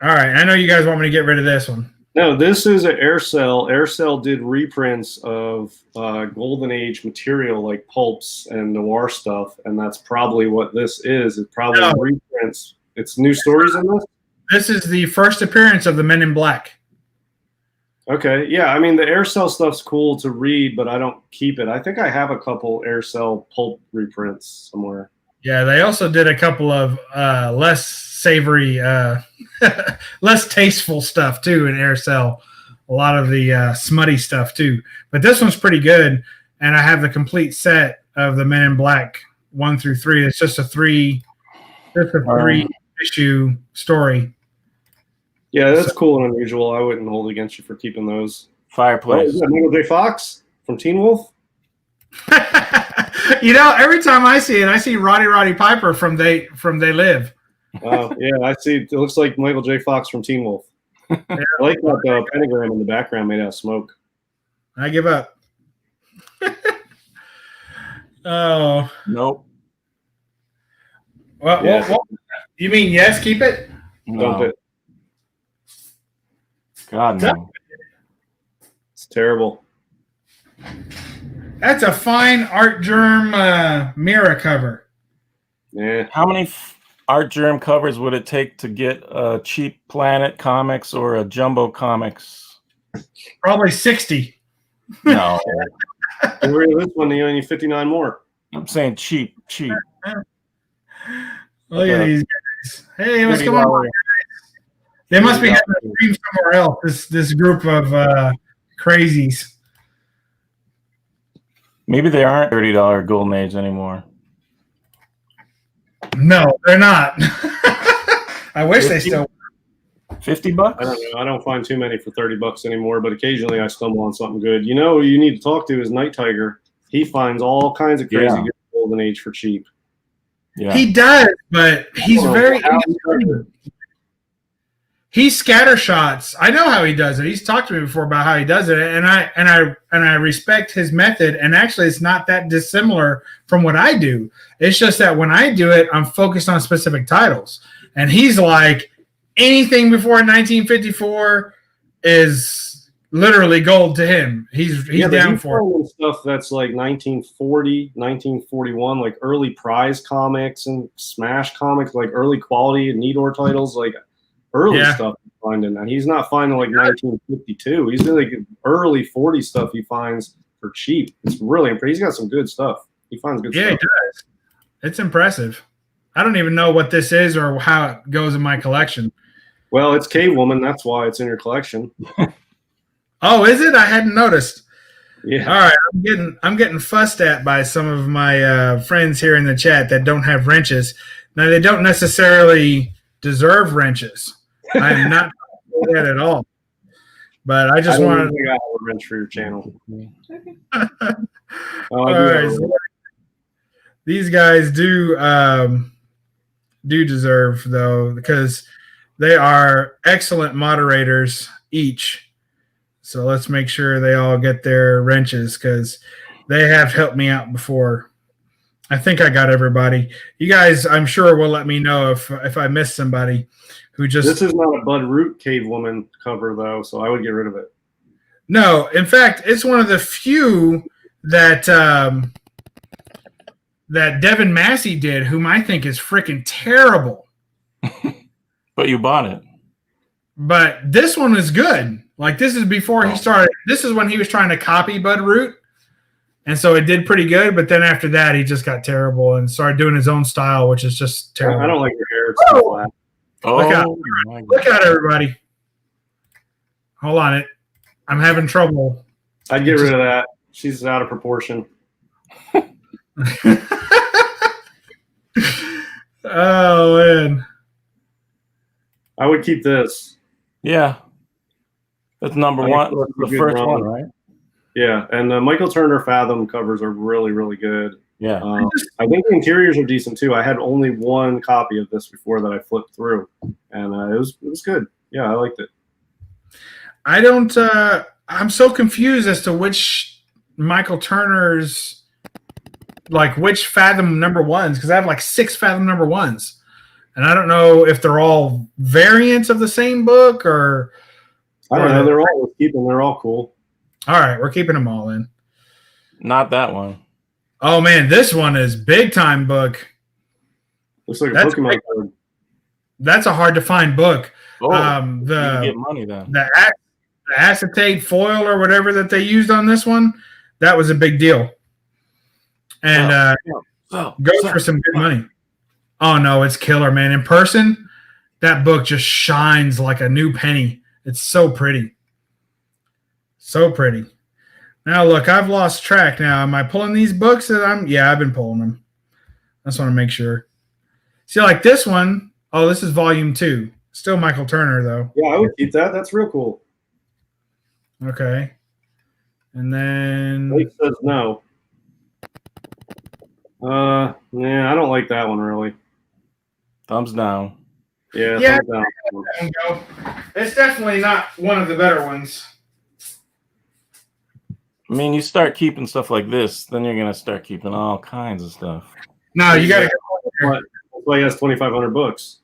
[SPEAKER 1] All right, I know you guys want me to get rid of this one.
[SPEAKER 2] No, this is an Aircell. Aircell did reprints of Golden Age material like pulps and noir stuff, and that's probably what this is. It's probably reprints. It's new stories in this?
[SPEAKER 1] This is the first appearance of the Men in Black.
[SPEAKER 2] Okay, yeah. I mean, the Aircell stuff's cool to read, but I don't keep it. I think I have a couple Aircell pulp reprints somewhere.
[SPEAKER 1] Yeah, they also did a couple of less savory, less tasteful stuff too in Aircell. A lot of the smutty stuff too. But this one's pretty good, and I have the complete set of the Men in Black 1 through 3. It's just a three issue story.
[SPEAKER 2] Yeah, that's cool and unusual. I wouldn't hold against you for keeping those.
[SPEAKER 3] Fireplace.
[SPEAKER 2] Oh, is that Michael J. Fox from Teen Wolf?
[SPEAKER 1] You know, every time I see it, I see Roddy Piper from They Live.
[SPEAKER 2] Oh, yeah, I see. It looks like Michael J. Fox from Teen Wolf. I like that pentagram in the background made out of smoke.
[SPEAKER 1] I give up. Oh.
[SPEAKER 3] Nope.
[SPEAKER 1] Well,
[SPEAKER 2] Yeah.
[SPEAKER 1] what? You mean yes, keep it?
[SPEAKER 3] No.
[SPEAKER 2] Dump it.
[SPEAKER 3] God, no.
[SPEAKER 2] It's terrible.
[SPEAKER 1] That's a fine Art Germ Mira cover.
[SPEAKER 2] Yeah.
[SPEAKER 3] How many Art Germ covers would it take to get a cheap Planet Comics or a Jumbo Comics?
[SPEAKER 1] Probably 60.
[SPEAKER 3] No.
[SPEAKER 2] Get rid of this one, you only need 59 more.
[SPEAKER 3] I'm saying cheap.
[SPEAKER 1] Look at these guys. Hey, what's going on, guys? They must be having a dream somewhere else, this group of crazies.
[SPEAKER 3] Maybe they aren't $30 Golden Age anymore.
[SPEAKER 1] No, they're not. I wish they still were.
[SPEAKER 3] $50?
[SPEAKER 2] I don't know. I don't find too many for $30 anymore, but occasionally I stumble on something good. You know, who you need to talk to is Night Tiger. He finds all kinds of crazy good Golden Age for cheap.
[SPEAKER 3] Yeah.
[SPEAKER 1] He does, but he's very he scattershots. I know how he does it. He's talked to me before about how he does it, and I respect his method. And actually, it's not that dissimilar from what I do. It's just that when I do it, I'm focused on specific titles, and he's like anything before 1954 is literally gold to him. He's down for it.
[SPEAKER 2] Stuff that's like 1940, 1941, like early Prize comics and Smash comics, like early quality Nidor titles, like. Early stuff he's finding, and he's not finding like 1952. He's like early 40 stuff he finds for cheap. It's really impressive. He's got some good stuff. He finds good stuff.
[SPEAKER 1] Yeah, he does. It's impressive. I don't even know what this is or how it goes in my collection.
[SPEAKER 2] Well, it's Cave Woman. That's why it's in your collection.
[SPEAKER 1] Oh, is it? I hadn't noticed.
[SPEAKER 2] Yeah.
[SPEAKER 1] All right, I'm getting fussed at by some of my friends here in the chat that don't have wrenches. Now they don't necessarily deserve wrenches. I'm not that at all. But I just wanted
[SPEAKER 2] to have a wrench for your channel.
[SPEAKER 1] All right. So these guys do deserve though, because they are excellent moderators each. So let's make sure they all get their wrenches because they have helped me out before. I think I got everybody. You guys, I'm sure, will let me know if I missed somebody who just.
[SPEAKER 2] This is not a Bud Root Cave Woman cover though, so I would get rid of it.
[SPEAKER 1] No, in fact, it's one of the few that that Devin Massey did, whom I think is freaking terrible.
[SPEAKER 3] But you bought it.
[SPEAKER 1] But this one is good. Like this is before he started. This is when he was trying to copy Bud Root. And so it did pretty good, but then after that, he just got terrible and started doing his own style, which is just terrible.
[SPEAKER 2] I don't like your hair. It's too flat.
[SPEAKER 1] Look out, everybody. Hold on. I'm having trouble.
[SPEAKER 2] I'd get rid of that. she's out of proportion.
[SPEAKER 1] Oh man,
[SPEAKER 2] I would keep this.
[SPEAKER 3] Yeah, that's number one. That's the first one, right?
[SPEAKER 2] Yeah, and the Michael Turner Fathom covers are really, really good.
[SPEAKER 3] Yeah,
[SPEAKER 2] I think the interiors are decent too. I had only one copy of this before that I flipped through, and it was good. Yeah, I liked it.
[SPEAKER 1] I don't. I'm so confused as to which Michael Turner's, like which Fathom number ones, because I have like 6 Fathom number ones, and I don't know if they're all variants of the same book or.
[SPEAKER 2] I don't know. They're all cool.
[SPEAKER 1] All right, we're keeping them all in.
[SPEAKER 3] not that one.
[SPEAKER 1] Oh man, this one is big time book.
[SPEAKER 2] Looks like a Pokemon card.
[SPEAKER 1] That's a hard to find book.
[SPEAKER 3] Oh, you
[SPEAKER 1] The
[SPEAKER 3] get money then.
[SPEAKER 1] the acetate foil or whatever that they used on this one, that was a big deal. And goes for some good money. Oh no, it's killer, man. In person, that book just shines like a new penny. It's so pretty. So pretty. Now look, I've lost track now. Am I pulling these books? Yeah, I've been pulling them. I just want to make sure. See, like this one, oh, this is volume 2. Still Michael Turner, though.
[SPEAKER 2] Yeah, I would keep that. That's real cool.
[SPEAKER 1] Okay. And then
[SPEAKER 2] Blake says no. Yeah, I don't like that one really.
[SPEAKER 3] Thumbs down.
[SPEAKER 2] Yeah,
[SPEAKER 1] Yeah,
[SPEAKER 2] thumbs down.
[SPEAKER 1] go. It's definitely not one of the better ones.
[SPEAKER 3] I mean, you start keeping stuff like this, then you're gonna start keeping all kinds of stuff.
[SPEAKER 1] No, you got to go.
[SPEAKER 2] That's why he has 2,500 books.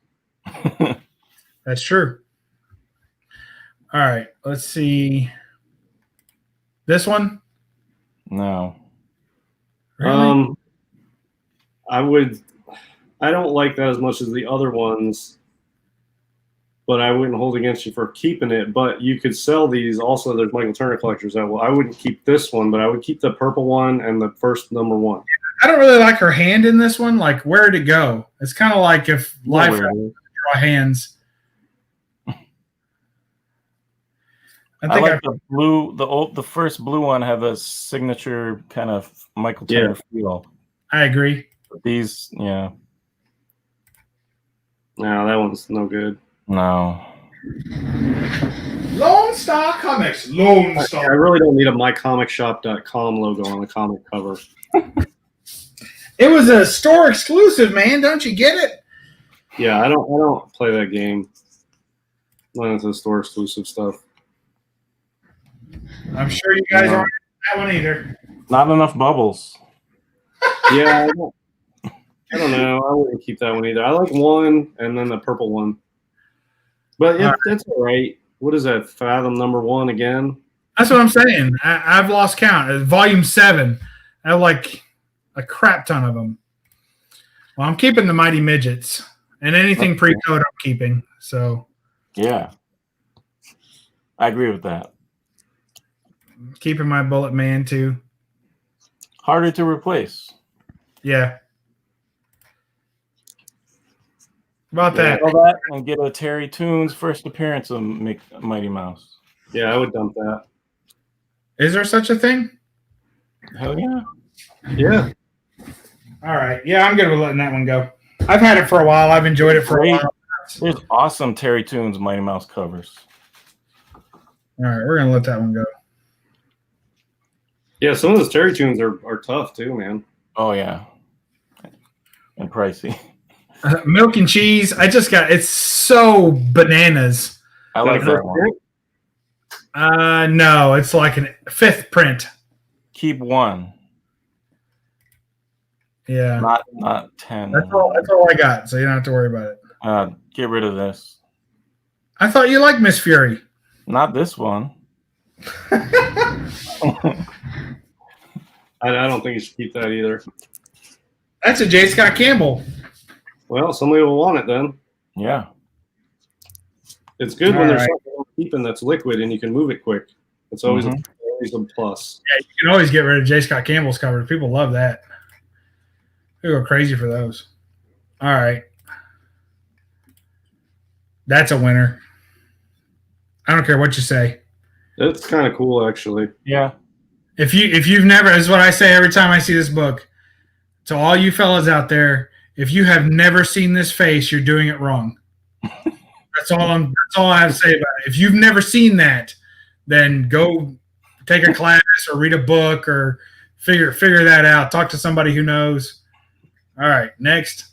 [SPEAKER 1] That's true. All right, let's see. This one?
[SPEAKER 3] No.
[SPEAKER 1] Really?
[SPEAKER 2] I don't like that as much as the other ones, but I wouldn't hold against you for keeping it. But you could sell these. Also, there's Michael Turner collectors that I wouldn't keep this one, but I would keep the purple one and the first number 1.
[SPEAKER 1] I don't really like her hand in this one. Like, where'd it go? It's kind of like if life had to draw hands.
[SPEAKER 3] I like the blue. The first blue one had the signature kind of Michael Turner feel.
[SPEAKER 1] I agree.
[SPEAKER 3] But these, yeah.
[SPEAKER 2] No, that one's no good.
[SPEAKER 3] No.
[SPEAKER 1] Lone Star Comics. Lone Star.
[SPEAKER 2] I really don't need a mycomicshop.com logo on the comic cover.
[SPEAKER 1] It was a store exclusive, man. Don't you get it?
[SPEAKER 2] Yeah, I don't play that game. Not into store exclusive stuff.
[SPEAKER 1] I'm sure you guys aren't that one either.
[SPEAKER 3] Not enough bubbles.
[SPEAKER 2] Yeah, I don't know. I wouldn't keep that one either. I like one and then the purple one. But yeah, that's all right. What is that? Fathom number 1 again?
[SPEAKER 1] That's what I'm saying. I've lost count. Volume 7. I have like a crap ton of them. Well, I'm keeping the Mighty Midgets. And anything pre-code I'm keeping. So
[SPEAKER 3] yeah. I agree with that.
[SPEAKER 1] Keeping my Bullet Man too.
[SPEAKER 3] Harder to replace.
[SPEAKER 1] Yeah. About that.
[SPEAKER 3] All that and get a Terry Toons first appearance of Mighty Mouse.
[SPEAKER 2] Yeah, I would dump that.
[SPEAKER 1] Is there such a thing?
[SPEAKER 3] Hell yeah.
[SPEAKER 2] Yeah.
[SPEAKER 1] All right. Yeah, I'm good with letting that one go. I've had it for a while. I've enjoyed it for a while.
[SPEAKER 3] There's awesome Terry Toons Mighty Mouse covers.
[SPEAKER 1] All right, we're gonna let that one go.
[SPEAKER 2] Yeah, some of those Terry Toons are tough too, man.
[SPEAKER 3] Oh yeah. And pricey.
[SPEAKER 1] Milk and Cheese. It's so bananas.
[SPEAKER 3] I like that one.
[SPEAKER 1] No, it's like a 5th print.
[SPEAKER 3] Keep 1.
[SPEAKER 1] Yeah.
[SPEAKER 3] Not 10.
[SPEAKER 1] That's all I got, so you don't have to worry about it.
[SPEAKER 3] Get rid of this.
[SPEAKER 1] I thought you liked Miss Fury.
[SPEAKER 3] Not this one.
[SPEAKER 2] I don't think you should keep that either.
[SPEAKER 1] That's a J. Scott Campbell.
[SPEAKER 2] Well, somebody will want it then.
[SPEAKER 3] Yeah.
[SPEAKER 2] It's good when there's something keeping that's liquid and you can move it quick. It's always, always a plus.
[SPEAKER 1] Yeah, you can always get rid of J. Scott Campbell's covers. People love that. They go crazy for those. All right. That's a winner. I don't care what you say.
[SPEAKER 2] It's kind of cool, actually.
[SPEAKER 3] Yeah.
[SPEAKER 1] if you've never, this is what I say every time I see this book. To all you fellas out there, if you have never seen this face, you're doing it wrong. That's all I have to say about it. If you've never seen that, then go take a class or read a book or figure that out. Talk to somebody who knows. All right, next.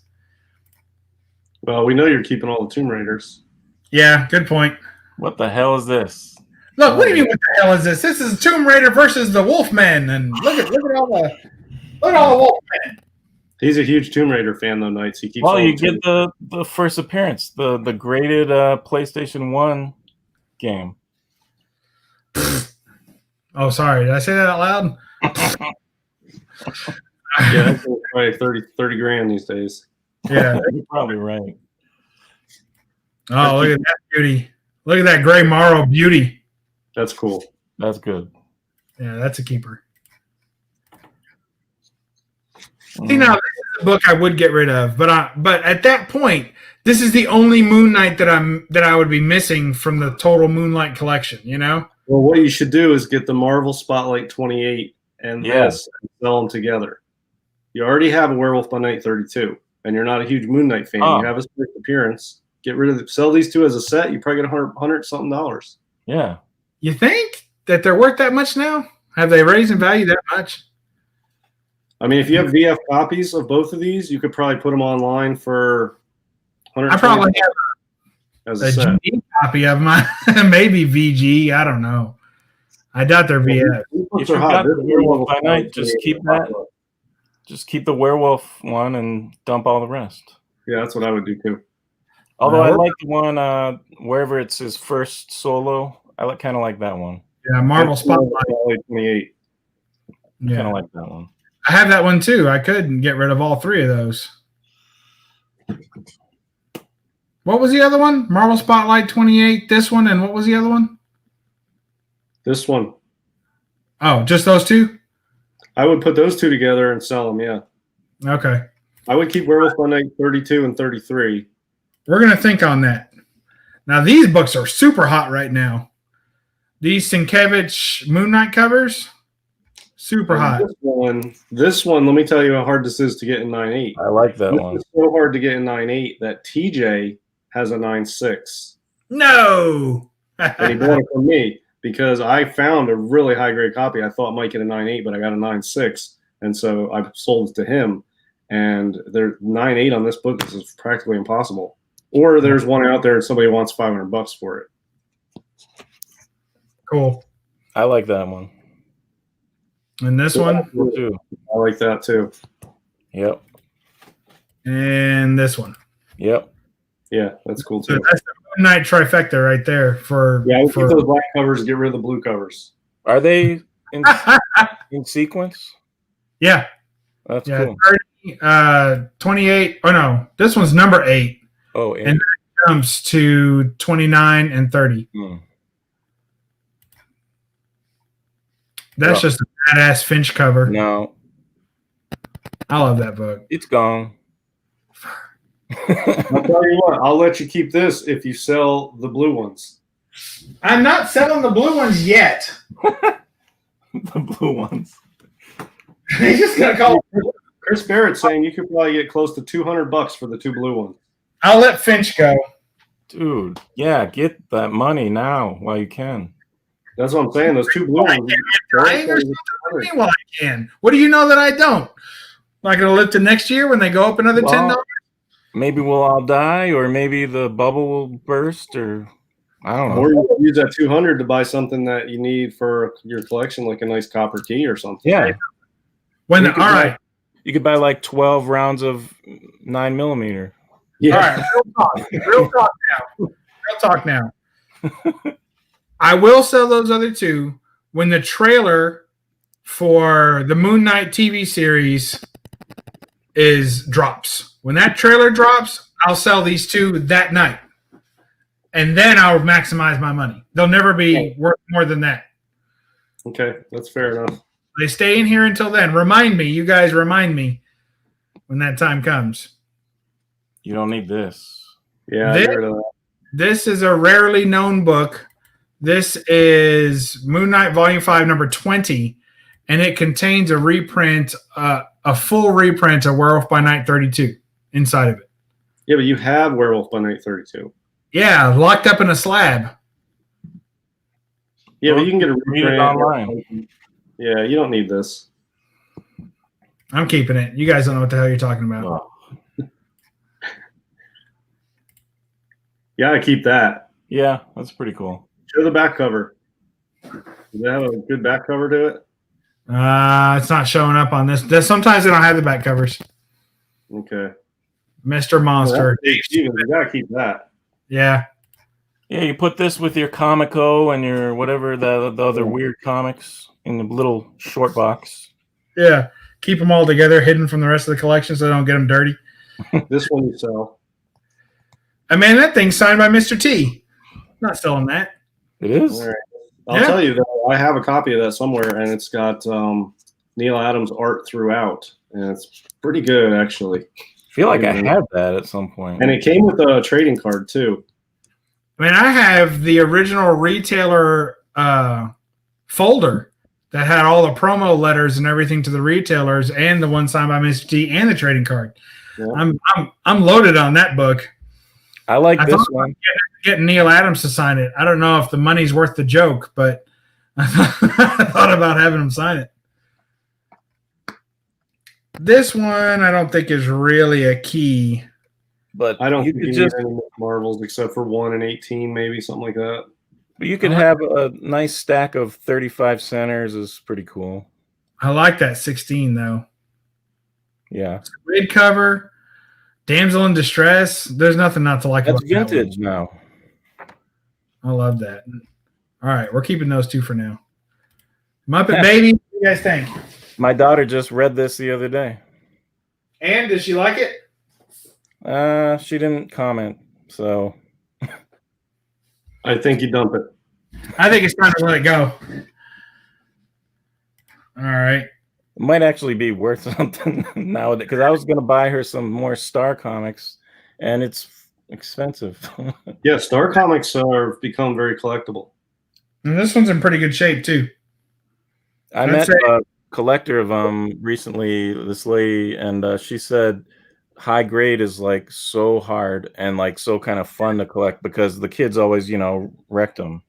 [SPEAKER 2] Well, we know you're keeping all the Tomb Raiders.
[SPEAKER 1] Yeah, good point.
[SPEAKER 3] What the hell is this?
[SPEAKER 1] Look, what do you mean? What the hell is this? This is Tomb Raider versus the Wolfmen, and look at all the Wolfmen.
[SPEAKER 2] He's a huge Tomb Raider fan, though. Knights. He keeps.
[SPEAKER 3] Well, you get the first appearance, the graded PlayStation 1 game.
[SPEAKER 1] Oh, sorry. Did I say that out loud?
[SPEAKER 2] Yeah, that's probably 30 grand these days.
[SPEAKER 1] Yeah,
[SPEAKER 3] you're probably right.
[SPEAKER 1] Oh, look at that beauty! Look at that gray Morrow beauty.
[SPEAKER 2] That's cool.
[SPEAKER 3] That's good.
[SPEAKER 1] Yeah, that's a keeper. See, now this is a book I would get rid of, but at that point, this is the only Moon Knight that I would be missing from the total Moonlight collection. You know.
[SPEAKER 2] Well, what you should do is get the Marvel Spotlight 28 and this and sell them together. You already have a Werewolf by Night 32, and you're not a huge Moon Knight fan. You have a special appearance. Get rid of sell these two as a set. You probably get $100-something.
[SPEAKER 3] Yeah.
[SPEAKER 1] You think that they're worth that much now? Have they raised in value that much?
[SPEAKER 2] I mean, if you have VF copies of both of these, you could probably put them online for $100.
[SPEAKER 1] I probably have
[SPEAKER 2] as a set.
[SPEAKER 1] GD copy of mine, maybe VG. I don't know. I doubt they're VF.
[SPEAKER 3] If you've got the Werewolf by Night, just keep that. Just keep the Werewolf one and dump all the rest.
[SPEAKER 2] Yeah, that's what I would do too.
[SPEAKER 3] Although I like the one wherever it's his first solo. I kind of like that one.
[SPEAKER 1] Yeah, Marvel Spotlight
[SPEAKER 2] 28.
[SPEAKER 3] Yeah. Kind of like that one.
[SPEAKER 1] I have that one too. I could get rid of all three of those. What was the other one? Marvel Spotlight 28, this one, and what was the other one?
[SPEAKER 2] This one.
[SPEAKER 1] Oh, just those two?
[SPEAKER 2] I would put those two together and sell them, yeah.
[SPEAKER 1] Okay.
[SPEAKER 2] I would keep Werewolf by Night 32 and 33.
[SPEAKER 1] We're going to think on that. Now, these books are super hot right now. These Sienkiewicz Moon Knight covers, super hot.
[SPEAKER 2] This one, let me tell you how hard this is to get in 9.8.
[SPEAKER 3] I like that one.
[SPEAKER 2] It's so hard to get in 9.8 that TJ has a 9.6.
[SPEAKER 1] No!
[SPEAKER 2] And he bought it from me because I found a really high-grade copy. I thought I might get a 9.8, but I got a 9.6, and so I sold it to him. And their 9.8 on this book is practically impossible. Or there's one out there and somebody wants $500 for it.
[SPEAKER 1] Cool.
[SPEAKER 3] I like that one.
[SPEAKER 1] And this one?
[SPEAKER 2] Too. I like that too.
[SPEAKER 3] Yep.
[SPEAKER 1] And this one.
[SPEAKER 3] Yep.
[SPEAKER 2] Yeah, that's cool too.
[SPEAKER 1] So that's the Moon Knight trifecta right there.
[SPEAKER 2] I would keep those black covers and get rid of the blue covers.
[SPEAKER 3] Are they in sequence?
[SPEAKER 1] Yeah.
[SPEAKER 3] That's cool.
[SPEAKER 1] 30, 28. Oh, no. This one's number 8.
[SPEAKER 3] Oh,
[SPEAKER 1] and then it jumps to 29 and 30. That's just a badass Finch cover.
[SPEAKER 3] No.
[SPEAKER 1] I love that book.
[SPEAKER 3] It's gone.
[SPEAKER 2] I'll tell you what, I'll let you keep this if you sell the blue ones.
[SPEAKER 1] I'm not selling the blue ones yet.
[SPEAKER 3] The blue ones.
[SPEAKER 1] He's just going to call
[SPEAKER 2] Chris Barrett's saying you could probably get close to $200 for the 2 blue ones. I'll
[SPEAKER 1] let Finch go.
[SPEAKER 3] Dude, yeah, get that money now while you can.
[SPEAKER 2] That's what I'm saying. Those 2 blue ones.
[SPEAKER 1] Well, I can. What do you know that I don't? Am I going to live to next year when they go up another $10?
[SPEAKER 3] Maybe we'll all die, or maybe the bubble will burst, or I don't know.
[SPEAKER 2] Or you can use that $200 to buy something that you need for your collection, like a nice copper key or something.
[SPEAKER 3] Yeah.
[SPEAKER 1] All right.
[SPEAKER 3] You could buy like 12 rounds of 9mm.
[SPEAKER 2] Yeah.
[SPEAKER 1] All right. Real talk now. I will sell those other 2 when the trailer for the Moon Knight TV series drops. When that trailer drops, I'll sell these 2 that night. And then I'll maximize my money. They'll never be worth more than that.
[SPEAKER 2] Okay, that's fair enough.
[SPEAKER 1] They stay in here until then. You guys remind me when that time comes.
[SPEAKER 3] You don't need this.
[SPEAKER 2] Yeah,
[SPEAKER 1] this is a rarely known book. This is Moon Knight Volume 5, number 20. and it contains a reprint, a full reprint of Werewolf by Night 32 inside of it.
[SPEAKER 2] Yeah, but you have Werewolf by Night 32.
[SPEAKER 1] Yeah, locked up in a slab.
[SPEAKER 2] Yeah, but you can get a
[SPEAKER 3] read it online.
[SPEAKER 2] Yeah, you don't need this.
[SPEAKER 1] I'm keeping it. You guys don't know what the hell you're talking about.
[SPEAKER 3] Oh.
[SPEAKER 2] Yeah, I keep that.
[SPEAKER 3] Yeah, that's pretty cool.
[SPEAKER 2] Show the back cover. Does it have a good back cover to it?
[SPEAKER 1] It's not showing up on this. Sometimes they don't have the back covers.
[SPEAKER 2] Okay.
[SPEAKER 1] Mr. Monster.
[SPEAKER 2] You gotta keep that.
[SPEAKER 1] Yeah.
[SPEAKER 3] Yeah, you put this with your Comico and your whatever the other weird comics in the little short box.
[SPEAKER 1] Yeah. Keep them all together, hidden from the rest of the collection so they don't get them dirty.
[SPEAKER 2] This one you sell.
[SPEAKER 1] I mean, that thing's signed by Mr. T. Not selling that.
[SPEAKER 3] It is?
[SPEAKER 2] All right. I'll tell you, though, I have a copy of that somewhere, and it's got Neil Adams art throughout, and it's pretty good, actually.
[SPEAKER 3] I feel like I had that at some point.
[SPEAKER 2] And it came with a trading card, too.
[SPEAKER 1] I mean, I have the original retailer folder that had all the promo letters and everything to the retailers, and the one signed by Mr. T and the trading card. Yeah. I'm loaded on that book.
[SPEAKER 3] I like this one.
[SPEAKER 1] Getting Neil Adams to sign it. I don't know if the money's worth the joke, but I thought about having him sign it. This one I don't think is really a key.
[SPEAKER 2] But I don't think you need any Marvels except for 1 and 18, maybe something like that.
[SPEAKER 3] But you could have a nice stack of 35 centers is pretty cool.
[SPEAKER 1] I like that 16 though.
[SPEAKER 3] Yeah.
[SPEAKER 1] Red cover, Damsel in Distress. There's nothing not to like.
[SPEAKER 3] That's vintage now.
[SPEAKER 1] I love that. All right, we're keeping those two for now. Muppet Baby, what do you guys think?
[SPEAKER 3] My daughter just read this the other day.
[SPEAKER 1] And did she like it?
[SPEAKER 3] She didn't comment, so
[SPEAKER 2] I think you dump it.
[SPEAKER 1] I think it's time to let it go. All right.
[SPEAKER 3] It might actually be worth something nowadays because I was going to buy her some more Star comics, and it's expensive.
[SPEAKER 2] Yeah, Star comics have become very collectible.
[SPEAKER 1] And this one's in pretty good shape too.
[SPEAKER 3] I met a collector of recently, this lady, and she said high grade is like so hard and like so kind of fun to collect because the kids always, wrecked them.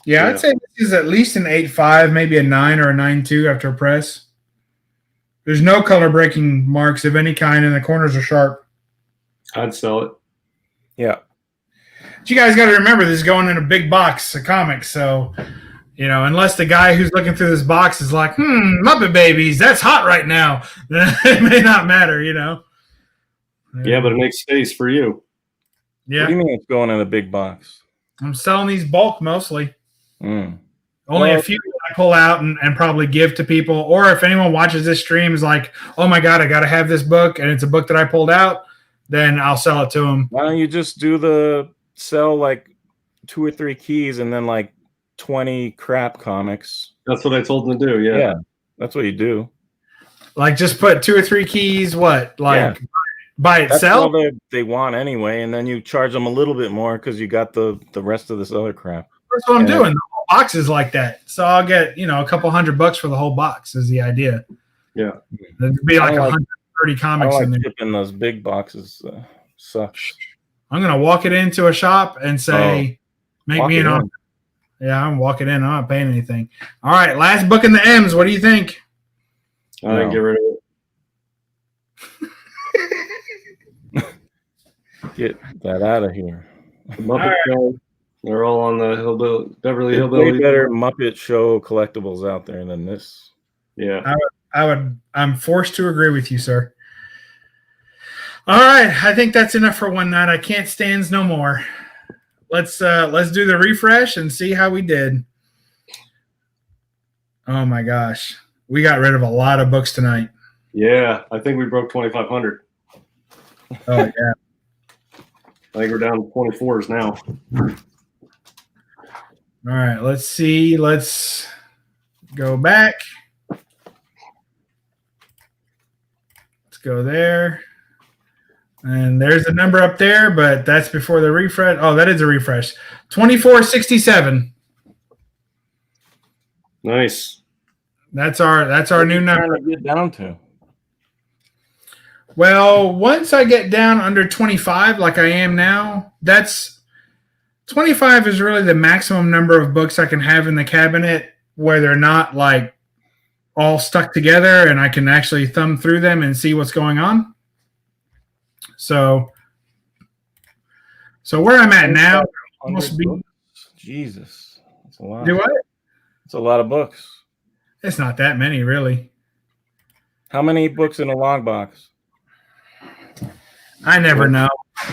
[SPEAKER 1] Yeah, I'd say this is at least an 8.5, maybe a 9 or a 9.2 after a press. There's no color breaking marks of any kind, and the corners are sharp.
[SPEAKER 2] I'd sell it.
[SPEAKER 3] Yeah.
[SPEAKER 1] But you guys got to remember, this is going in a big box of comics, so unless the guy who's looking through this box is like, Muppet Babies, that's hot right now, it may not matter,
[SPEAKER 2] Yeah, but it makes space for you.
[SPEAKER 1] Yeah.
[SPEAKER 3] What do you mean it's going in a big box?
[SPEAKER 1] I'm selling these bulk mostly.
[SPEAKER 3] Mm.
[SPEAKER 1] Only a few I pull out and probably give to people. Or if anyone watches this stream is like, oh my God, I got to have this book, and it's a book that I pulled out, then I'll sell it to them.
[SPEAKER 3] Why don't you just sell like 2 or 3 keys and then like 20 crap comics?
[SPEAKER 2] That's what I told them to do. Yeah.
[SPEAKER 3] Yeah, that's what you do.
[SPEAKER 1] Like just put 2 or 3 keys, by itself?
[SPEAKER 3] That's all they want anyway, and then you charge them a little bit more because you got the rest of this other crap.
[SPEAKER 1] That's what I'm doing. The whole box is like that. So I'll get, a couple $100 for the whole box is the idea.
[SPEAKER 2] Yeah.
[SPEAKER 1] There'd be like 130 comics in there.
[SPEAKER 3] Shipping those big boxes sucks.
[SPEAKER 1] I'm going to walk it into a shop and say, make me an offer. Yeah, I'm walking in. I'm not paying anything. All right, last book in the M's. What do you think?
[SPEAKER 2] I didn't get rid of it.
[SPEAKER 3] Get that out of here.
[SPEAKER 2] Muppet Show. They're all on the Beverly
[SPEAKER 3] Hillbillies.
[SPEAKER 2] Hillbillies.
[SPEAKER 3] Way better Muppet Show collectibles out there than this.
[SPEAKER 2] Yeah.
[SPEAKER 1] I'm forced to agree with you, sir. All right, I think that's enough for one night. I can't stand no more. Let's do the refresh and see how we did. Oh my gosh, we got rid of a lot of books tonight.
[SPEAKER 2] Yeah, I think we broke 2,500.
[SPEAKER 1] Oh yeah.
[SPEAKER 2] I think we're down to 24s now.
[SPEAKER 1] All right, let's see. Let's go back. Let's go there. And there's the number up there, but that's before the refresh. Oh, that is a refresh. 2467.
[SPEAKER 2] Nice.
[SPEAKER 1] That's our new number.
[SPEAKER 3] Trying to get down to.
[SPEAKER 1] Well, once I get down under 25, like I am now, 25 is really the maximum number of books I can have in the cabinet where they're not like all stuck together and I can actually thumb through them and see what's going on. So where I'm at now, almost be.
[SPEAKER 3] Jesus, that's a lot.
[SPEAKER 1] Do what?
[SPEAKER 3] It's a lot of books.
[SPEAKER 1] It's not that many, really.
[SPEAKER 3] How many books in a long box?
[SPEAKER 1] I never know.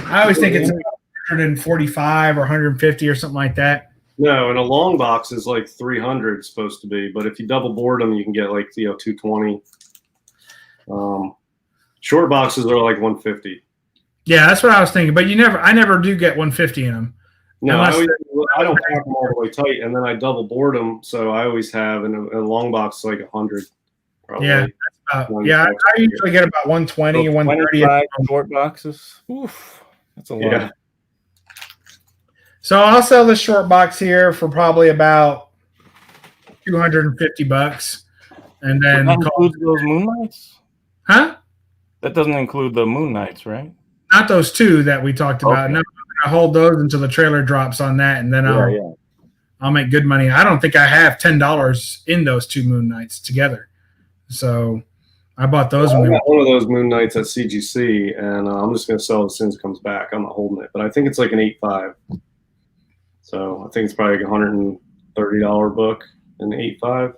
[SPEAKER 1] I always think it's 145 or 150 or something like that.
[SPEAKER 2] No, and a long box is like 300 supposed to be, but if you double board them, you can get like 220. Short boxes are like 150.
[SPEAKER 1] Yeah, that's what I was thinking. But I never do get 150 in them.
[SPEAKER 2] No, I don't pack them all the way tight, and then I double board them, so I always have in a long box like 100. Probably.
[SPEAKER 1] Yeah, I usually get about 120, 130.
[SPEAKER 3] Short boxes. Oof, that's a lot.
[SPEAKER 2] Yeah.
[SPEAKER 1] So I'll sell this short box here for probably about $250, and then
[SPEAKER 3] that includes those Moon Knights?
[SPEAKER 1] Huh?
[SPEAKER 3] That doesn't include the Moon Knights, right?
[SPEAKER 1] Not those two that we talked about. No, I'm gonna hold those until the trailer drops on that, and then I'll make good money. I don't think I have $10 in those two Moon Knights together, so I bought those.
[SPEAKER 2] I got one of those Moon Knights at CGC, and I'm just gonna sell it as soon as it comes back. I'm not holding it, but I think it's like an 8.5. So I think it's probably like $130 book in 8.5.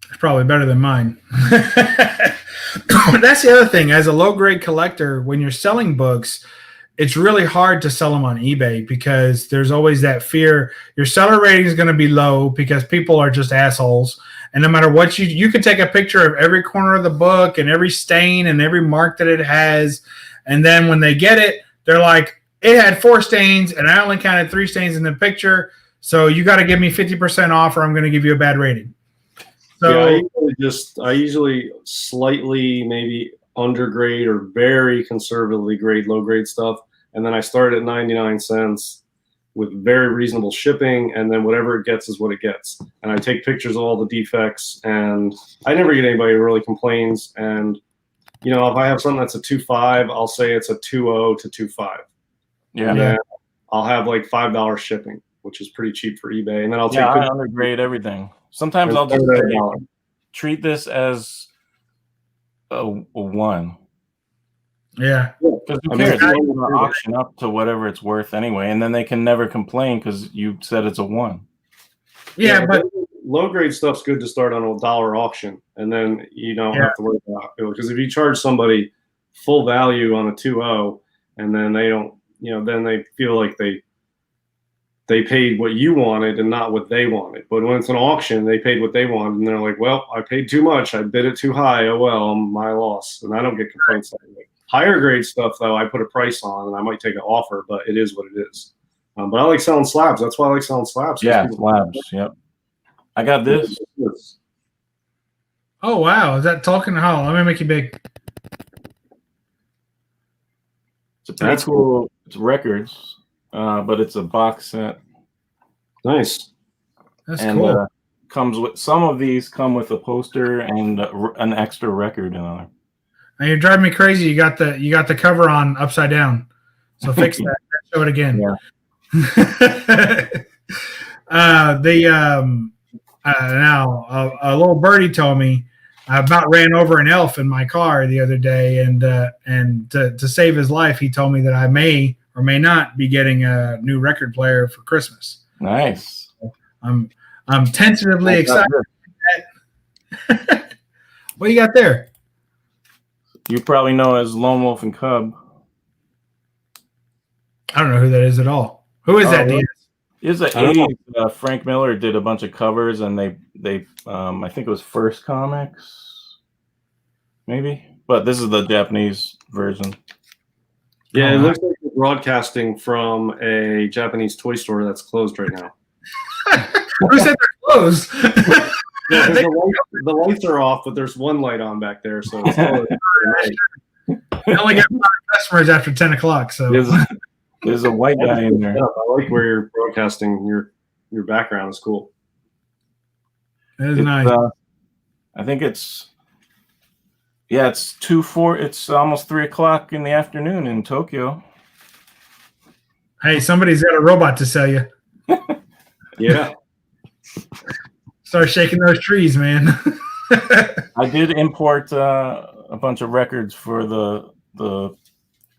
[SPEAKER 1] It's probably better than mine. That's the other thing. As a low-grade collector, when you're selling books, it's really hard to sell them on eBay because there's always that fear your seller rating is going to be low because people are just assholes. And no matter what you can take a picture of every corner of the book and every stain and every mark that it has. And then when they get it, they're like, it had 4 stains and I only counted 3 stains in the picture. So you got to give me 50% off or I'm going to give you a bad rating. So
[SPEAKER 2] yeah, I usually slightly maybe undergrade or very conservatively grade low grade stuff. And then I start at 99 cents with very reasonable shipping. And then whatever it gets is what it gets. And I take pictures of all the defects and I never get anybody who really complains. And, if I have something that's a 2.5, I'll say it's a 2.0 to 2.5.
[SPEAKER 3] Yeah.
[SPEAKER 2] And then I'll have like $5 shipping, which is pretty cheap for eBay. And then I'll take
[SPEAKER 3] I undergrade everything. Sometimes I'll just treat this as a 1.
[SPEAKER 1] Yeah.
[SPEAKER 3] Because who cares? You're going to auction up to whatever it's worth anyway, and then they can never complain because you said it's a 1.
[SPEAKER 1] Yeah, but
[SPEAKER 2] low grade stuff's good to start on a dollar auction, and then you don't have to worry about it. Because if you charge somebody full value on a 2.0, and then they don't, then they feel like they paid what you wanted and not what they wanted. But when it's an auction, they paid what they wanted, and they're like, well, I paid too much. I bid it too high. Oh, well, my loss. And I don't get complaints that way. Higher grade stuff, though, I put a price on, and I might take an offer, but it is what it is. But I like selling slabs. That's why I like selling slabs.
[SPEAKER 3] Yeah, slabs. Yep. I got this.
[SPEAKER 1] Oh, wow. Is that Talking Hall? Let me make you big.
[SPEAKER 3] It's a pretty cool. It's records. But it's a box set.
[SPEAKER 2] Nice.
[SPEAKER 1] That's cool.
[SPEAKER 3] Comes with some of these come with a poster and an extra record in there.
[SPEAKER 1] And you're driving me crazy. You got the cover on upside down. So fix that. Show it again.
[SPEAKER 3] Yeah.
[SPEAKER 1] Now a little birdie told me I about ran over an elf in my car the other day, and to save his life, he told me that I may or may not be getting a new record player for Christmas.
[SPEAKER 3] Nice.
[SPEAKER 1] I'm tentatively excited. What you got there?
[SPEAKER 3] You probably know as Lone Wolf and Cub.
[SPEAKER 1] I don't know who that is at all. Who is that? Really?
[SPEAKER 3] It's the 80s. Frank Miller did a bunch of covers, and they I think it was First Comics, maybe. But this is the Japanese version.
[SPEAKER 2] Yeah, it looks like you're broadcasting from a Japanese toy store that's closed right now.
[SPEAKER 1] Who said they're closed?
[SPEAKER 2] Yeah, the lights are off, but there's one light on back there, so it's
[SPEAKER 1] I only got 5 customers after 10 o'clock. So
[SPEAKER 3] there's a white guy in there.
[SPEAKER 2] Yeah, I like where you're broadcasting. Your background is cool.
[SPEAKER 1] That is nice.
[SPEAKER 3] I think it's 2-4. It's almost 3 o'clock in the afternoon in Tokyo.
[SPEAKER 1] Hey, somebody's got a robot to sell you.
[SPEAKER 2] Yeah.
[SPEAKER 1] Start shaking those trees, man.
[SPEAKER 3] I did import a bunch of records for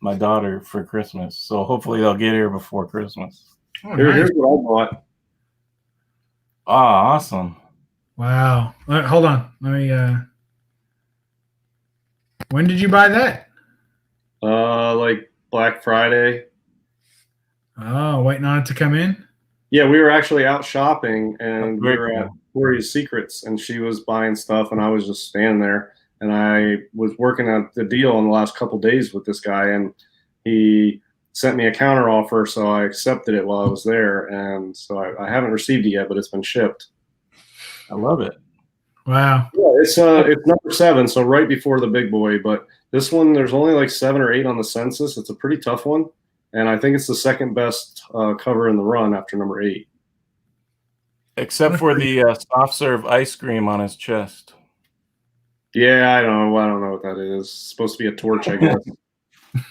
[SPEAKER 3] my daughter for Christmas, so hopefully they'll get here before Christmas.
[SPEAKER 1] Oh,
[SPEAKER 2] Here's
[SPEAKER 1] nice.
[SPEAKER 2] what I bought.
[SPEAKER 3] Ah, awesome.
[SPEAKER 1] Wow. Hold on. Let me. When did you buy that?
[SPEAKER 2] Like Black Friday.
[SPEAKER 1] Oh, waiting on it to come in.
[SPEAKER 2] Yeah, we were actually out shopping, and we
[SPEAKER 3] Very
[SPEAKER 2] were at
[SPEAKER 3] cool.
[SPEAKER 2] Victoria's Secrets, and she was buying stuff, and I was just standing there, and I was working out the deal in the last couple days with this guy, and he sent me a counter offer, so I accepted it while I was there, and so I haven't received it yet, but it's been shipped.
[SPEAKER 3] I love it.
[SPEAKER 1] Wow.
[SPEAKER 2] Yeah, it's number 7, so right before the big boy, but this one there's only like 7 or 8 on the census. It's a pretty tough one. And I think it's the second best cover in the run after number 8.
[SPEAKER 3] Except for the soft serve ice cream on his chest.
[SPEAKER 2] Yeah, I don't know what that is. It's supposed to be a torch, I guess.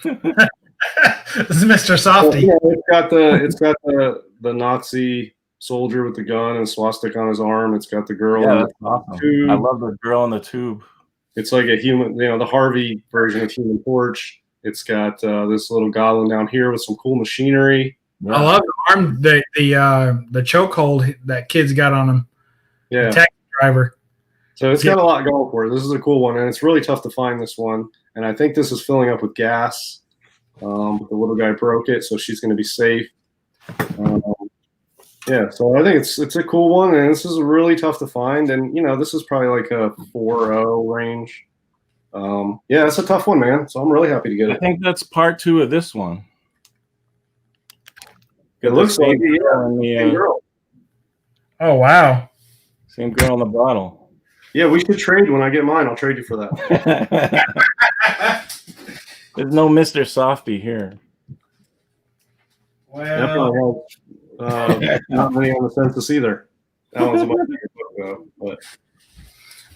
[SPEAKER 1] This is Mr. Softy.
[SPEAKER 2] Well, yeah, it's got the Nazi soldier with the gun and swastika on his arm. It's got the girl.
[SPEAKER 3] Yeah,
[SPEAKER 2] in
[SPEAKER 3] that's
[SPEAKER 2] the
[SPEAKER 3] awesome.
[SPEAKER 2] tube.
[SPEAKER 3] I love the girl in the tube.
[SPEAKER 2] It's like a human, the Harvey version of Human Torch. It's got this little goblin down here with some cool machinery.
[SPEAKER 3] Yeah.
[SPEAKER 1] I love the arm, the chokehold that kid's got on him.
[SPEAKER 2] Yeah.
[SPEAKER 1] The taxi driver.
[SPEAKER 2] So it's got a lot going for it. This is a cool one, and it's really tough to find this one. And I think this is filling up with gas. The little guy broke it, so she's going to be safe. Yeah, so I think it's a cool one, and this is really tough to find. And this is probably like a 4.0 range. Yeah, it's a tough one, man. So I'm really happy to get it.
[SPEAKER 3] I think that's part 2 of this one.
[SPEAKER 2] It looks like
[SPEAKER 3] same
[SPEAKER 2] girl.
[SPEAKER 1] Oh, wow.
[SPEAKER 3] Same girl in the bottle.
[SPEAKER 2] Yeah, we should trade when I get mine. I'll trade you for that.
[SPEAKER 3] There's no Mr. Softy here.
[SPEAKER 1] Well,
[SPEAKER 2] not many on the census either. That one's a much bigger book, though. But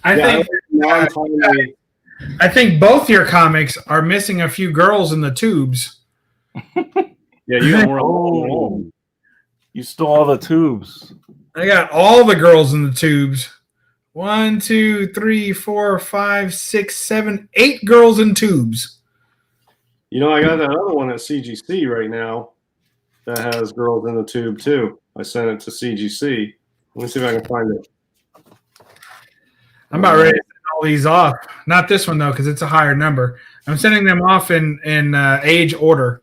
[SPEAKER 1] I think both your comics are missing a few girls in the tubes.
[SPEAKER 2] Yeah, you got more.
[SPEAKER 3] Oh, you stole all the tubes.
[SPEAKER 1] I got all the girls in the tubes. 1, 2, 3, 4, 5, 6, 7, 8 girls in tubes.
[SPEAKER 2] I got that other one at CGC right now that has girls in the tube too. I sent it to CGC. Let me see if I can find it.
[SPEAKER 1] I'm about ready to send all these off. Not this one though, because it's a higher number. I'm sending them off in age order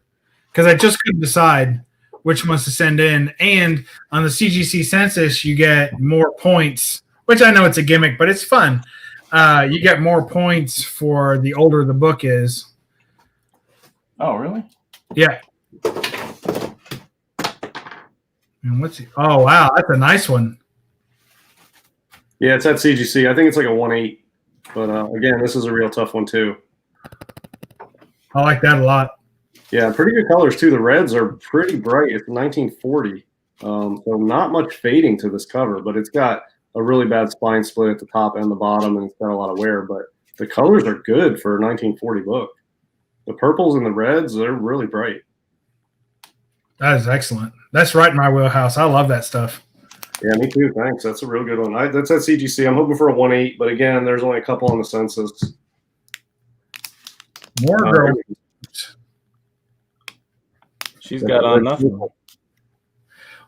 [SPEAKER 1] because I just couldn't decide which ones to send in. And on the CGC census, you get more points, which I know it's a gimmick, but it's fun. You get more points for the older the book is.
[SPEAKER 3] Oh, really?
[SPEAKER 1] Yeah. And what's he? Oh, wow, that's a nice one.
[SPEAKER 2] Yeah, it's at CGC. I think it's like a 1.8. But again, this is a real tough one too.
[SPEAKER 1] I like that a lot.
[SPEAKER 2] Yeah, pretty good colors too. The reds are pretty bright. It's 1940, so not much fading to this cover, but it's got a really bad spine split at the top and the bottom, and it's got a lot of wear. But the colors are good for a 1940 book. The purples and the reds, they're really bright.
[SPEAKER 1] That is excellent. That's right in my wheelhouse. I love that stuff.
[SPEAKER 2] Yeah, me too. Thanks. That's a real good one. That's at CGC. I'm hoping for a 1.8, but again, there's only a couple on the census.
[SPEAKER 1] More girls.
[SPEAKER 3] She's got on nothing.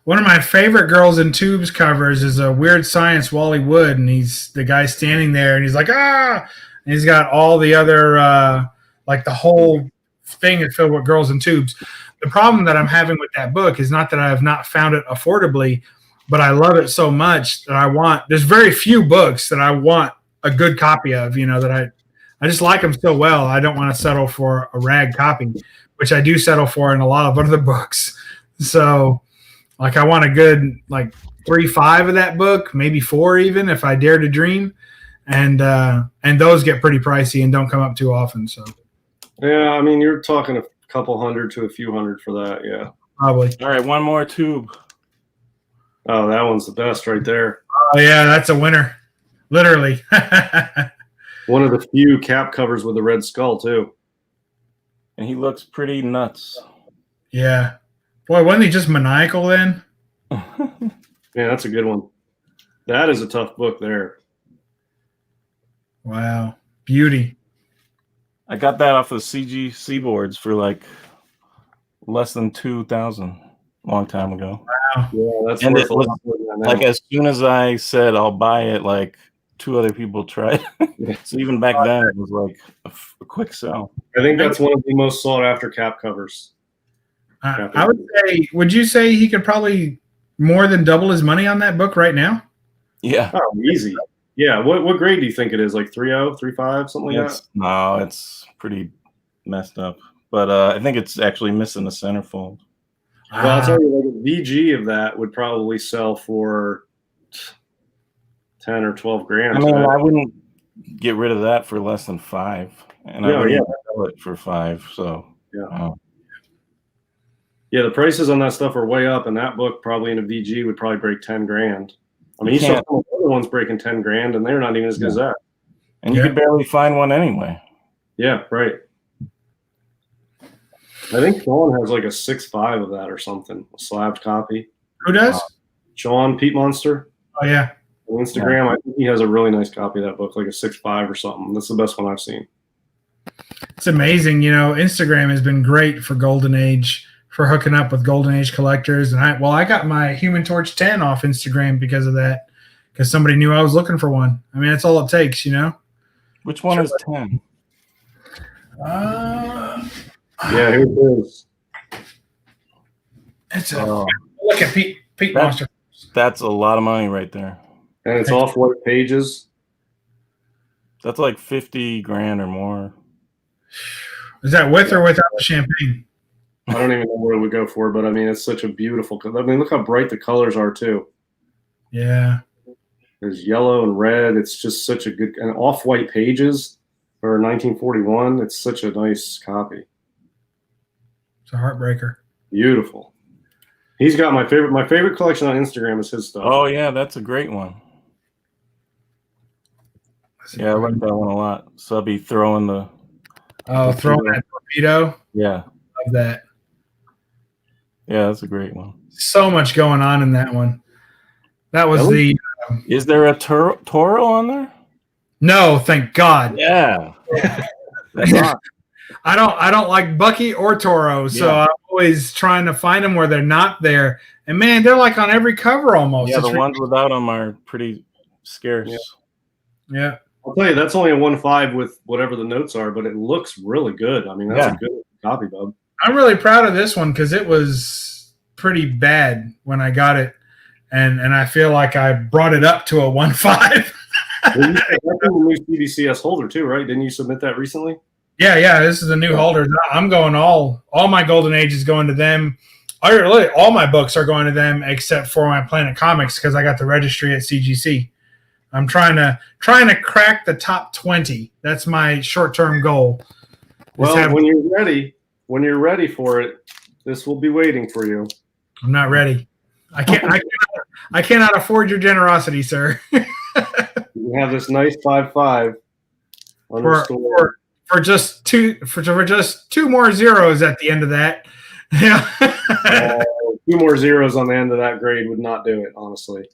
[SPEAKER 1] One of my favorite Girls in Tubes covers is a Weird Science Wally Wood, and he's the guy standing there, and he's like, ah! And he's got all the other, like the whole thing is filled with Girls in Tubes. The problem that I'm having with that book is not that I have not found it affordably, but I love it so much that there's very few books that I want a good copy of, that I just like them so well. I don't want to settle for a rag copy, which I do settle for in a lot of other books. So, like, I want a good, 3-5 of that book, maybe 4 even, if I dare to dream. And those get pretty pricey and don't come up too often. So,
[SPEAKER 2] yeah, I mean, you're talking a couple hundred to a few hundred for that, yeah.
[SPEAKER 1] Probably.
[SPEAKER 3] All right, one more tube.
[SPEAKER 2] Oh, that one's the best right there.
[SPEAKER 1] Oh, yeah, that's a winner. Literally.
[SPEAKER 2] One of the few cap covers with a red skull too.
[SPEAKER 3] And he looks pretty nuts.
[SPEAKER 1] Yeah. Boy, wasn't he just maniacal then?
[SPEAKER 2] Yeah, that's a good one. That is a tough book there.
[SPEAKER 1] Wow. Beauty.
[SPEAKER 3] I got that off of CGC boards for like less than 2,000 long time ago.
[SPEAKER 1] Wow.
[SPEAKER 2] Yeah, that's
[SPEAKER 3] And
[SPEAKER 2] worth
[SPEAKER 3] it
[SPEAKER 2] a
[SPEAKER 3] was
[SPEAKER 2] lot more than that
[SPEAKER 3] like
[SPEAKER 2] now.
[SPEAKER 3] as soon as I said I'll buy it, like 2 other people tried. So even back then it was like a quick sell.
[SPEAKER 2] I think that's one of the most sought after cap covers.
[SPEAKER 1] I would say, would you say he could probably more than double his money on that book right now?
[SPEAKER 3] Yeah.
[SPEAKER 2] Oh, easy. Yeah. What grade do you think it is? Like 3.0, 3.5, something like that?
[SPEAKER 3] No, it's pretty messed up. But I think it's actually missing the centerfold.
[SPEAKER 2] Well, I'll tell you, like a VG of that would probably sell for 10 or 12 grand.
[SPEAKER 3] I mean, I wouldn't get rid of that for less than 5, and I wouldn't sell it for 5. So
[SPEAKER 2] yeah, yeah, the prices on that stuff are way up, and that book probably in a VG would probably break 10 grand. I mean, you saw some of the other ones breaking 10 grand, and they're not even as good as that.
[SPEAKER 3] And you could barely find one anyway.
[SPEAKER 2] Yeah, right. I think Sean has like a 6.5 of that or something, a slabbed copy.
[SPEAKER 1] Who does?
[SPEAKER 2] Sean Pete Monster.
[SPEAKER 1] Oh yeah.
[SPEAKER 2] On Instagram, I think he has a really nice copy of that book, like a 6.5 or something. That's the best one I've seen.
[SPEAKER 1] It's amazing. You know, Instagram has been great for Golden Age, for hooking up with Golden Age collectors. And I got my Human Torch 10 off Instagram because of that, because somebody knew I was looking for one. I mean, that's all it takes, you know.
[SPEAKER 3] Which one is 10?
[SPEAKER 2] Yeah, here it is.
[SPEAKER 1] It's look at Pete Monster.
[SPEAKER 3] That's a lot of money right there.
[SPEAKER 2] And it's off-white pages.
[SPEAKER 3] That's like 50 grand or more.
[SPEAKER 1] Is that with or without the champagne?
[SPEAKER 2] I don't even know what it would go for, but I mean, it's such a beautiful. I mean, look how bright the colors are too.
[SPEAKER 1] Yeah.
[SPEAKER 2] There's yellow and red. It's just such a good and off-white pages for 1941. It's such a nice copy.
[SPEAKER 1] It's a heartbreaker.
[SPEAKER 2] Beautiful. He's got my favorite collection on Instagram is his stuff.
[SPEAKER 3] Oh yeah, that's a great one. Yeah, I like that one a lot. Subby throwing the
[SPEAKER 1] throwing that torpedo.
[SPEAKER 3] Yeah.
[SPEAKER 1] Love that.
[SPEAKER 3] Yeah, that's a great one.
[SPEAKER 1] So much going on in that one. That was
[SPEAKER 3] Is there a Toro on there?
[SPEAKER 1] No, thank God.
[SPEAKER 3] Yeah. That's awesome.
[SPEAKER 1] I don't like Bucky or Toro, so I'm always trying to find them where they're not there. And man, they're like on every cover almost.
[SPEAKER 3] Yeah, the ones without them are pretty scarce.
[SPEAKER 1] Yeah.
[SPEAKER 2] I'll tell you, that's only a 1.5 with whatever the notes are, but it looks really good. I mean, that's a good copy, bub.
[SPEAKER 1] I'm really proud of this one because it was pretty bad when I got it, and I feel like I brought it up to a 1.5.
[SPEAKER 2] Well, that's a new CBCS holder too, right? Didn't you submit that recently?
[SPEAKER 1] Yeah. This is a new holder. I'm going all my Golden Age is going to them. All my books are going to them except for my Planet Comics because I got the registry at CGC. I'm trying to crack the top 20. That's my short-term goal.
[SPEAKER 2] Well, when you're ready for it, this will be waiting for you.
[SPEAKER 1] I'm not ready. I cannot afford your generosity, sir.
[SPEAKER 2] You have this nice 5.5
[SPEAKER 1] for just two more zeros at the end of that. Yeah.
[SPEAKER 2] 2 more zeros on the end of that grade would not do it, honestly.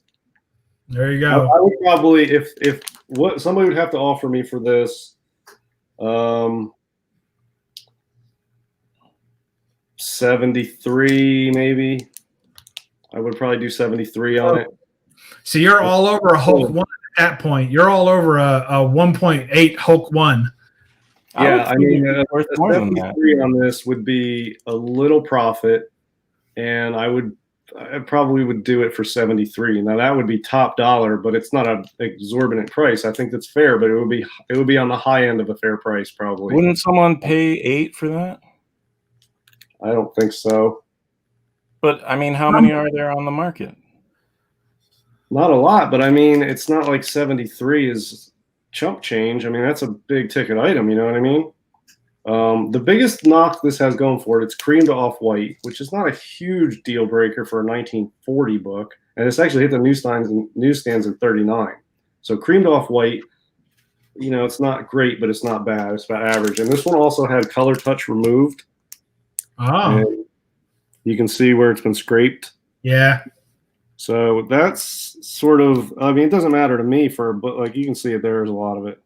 [SPEAKER 1] There you go.
[SPEAKER 2] I would probably, if what somebody would have to offer me for this, 73 maybe. I would probably do 73 on it.
[SPEAKER 1] So you're all over a Hulk 1 at that point. You're all over a 1.8 Hulk 1.
[SPEAKER 2] Yeah, I mean, a 73 on this would be a little profit, and I probably would do it for 73. Now that would be top dollar, but it's not an exorbitant price. I think that's fair, but it would be on the high end of a fair price probably.
[SPEAKER 3] Wouldn't someone pay 8 for that?
[SPEAKER 2] I don't think so.
[SPEAKER 3] But I mean, how many are there on the market?
[SPEAKER 2] Not a lot, but I mean, it's not like 73 is chump change. I mean, that's a big ticket item. You know what I mean? The biggest knock this has going for it's creamed off-white, which is not a huge deal breaker for a 1940 book. And it's actually hit the newsstands in 39. So creamed off white, you know, it's not great, but it's not bad. It's about average. And this one also had color touch removed.
[SPEAKER 1] Oh,
[SPEAKER 2] and you can see where it's been scraped.
[SPEAKER 1] yeah.
[SPEAKER 2] So that's sort of, I mean, it doesn't matter to me but like you can see it, there's a lot of it.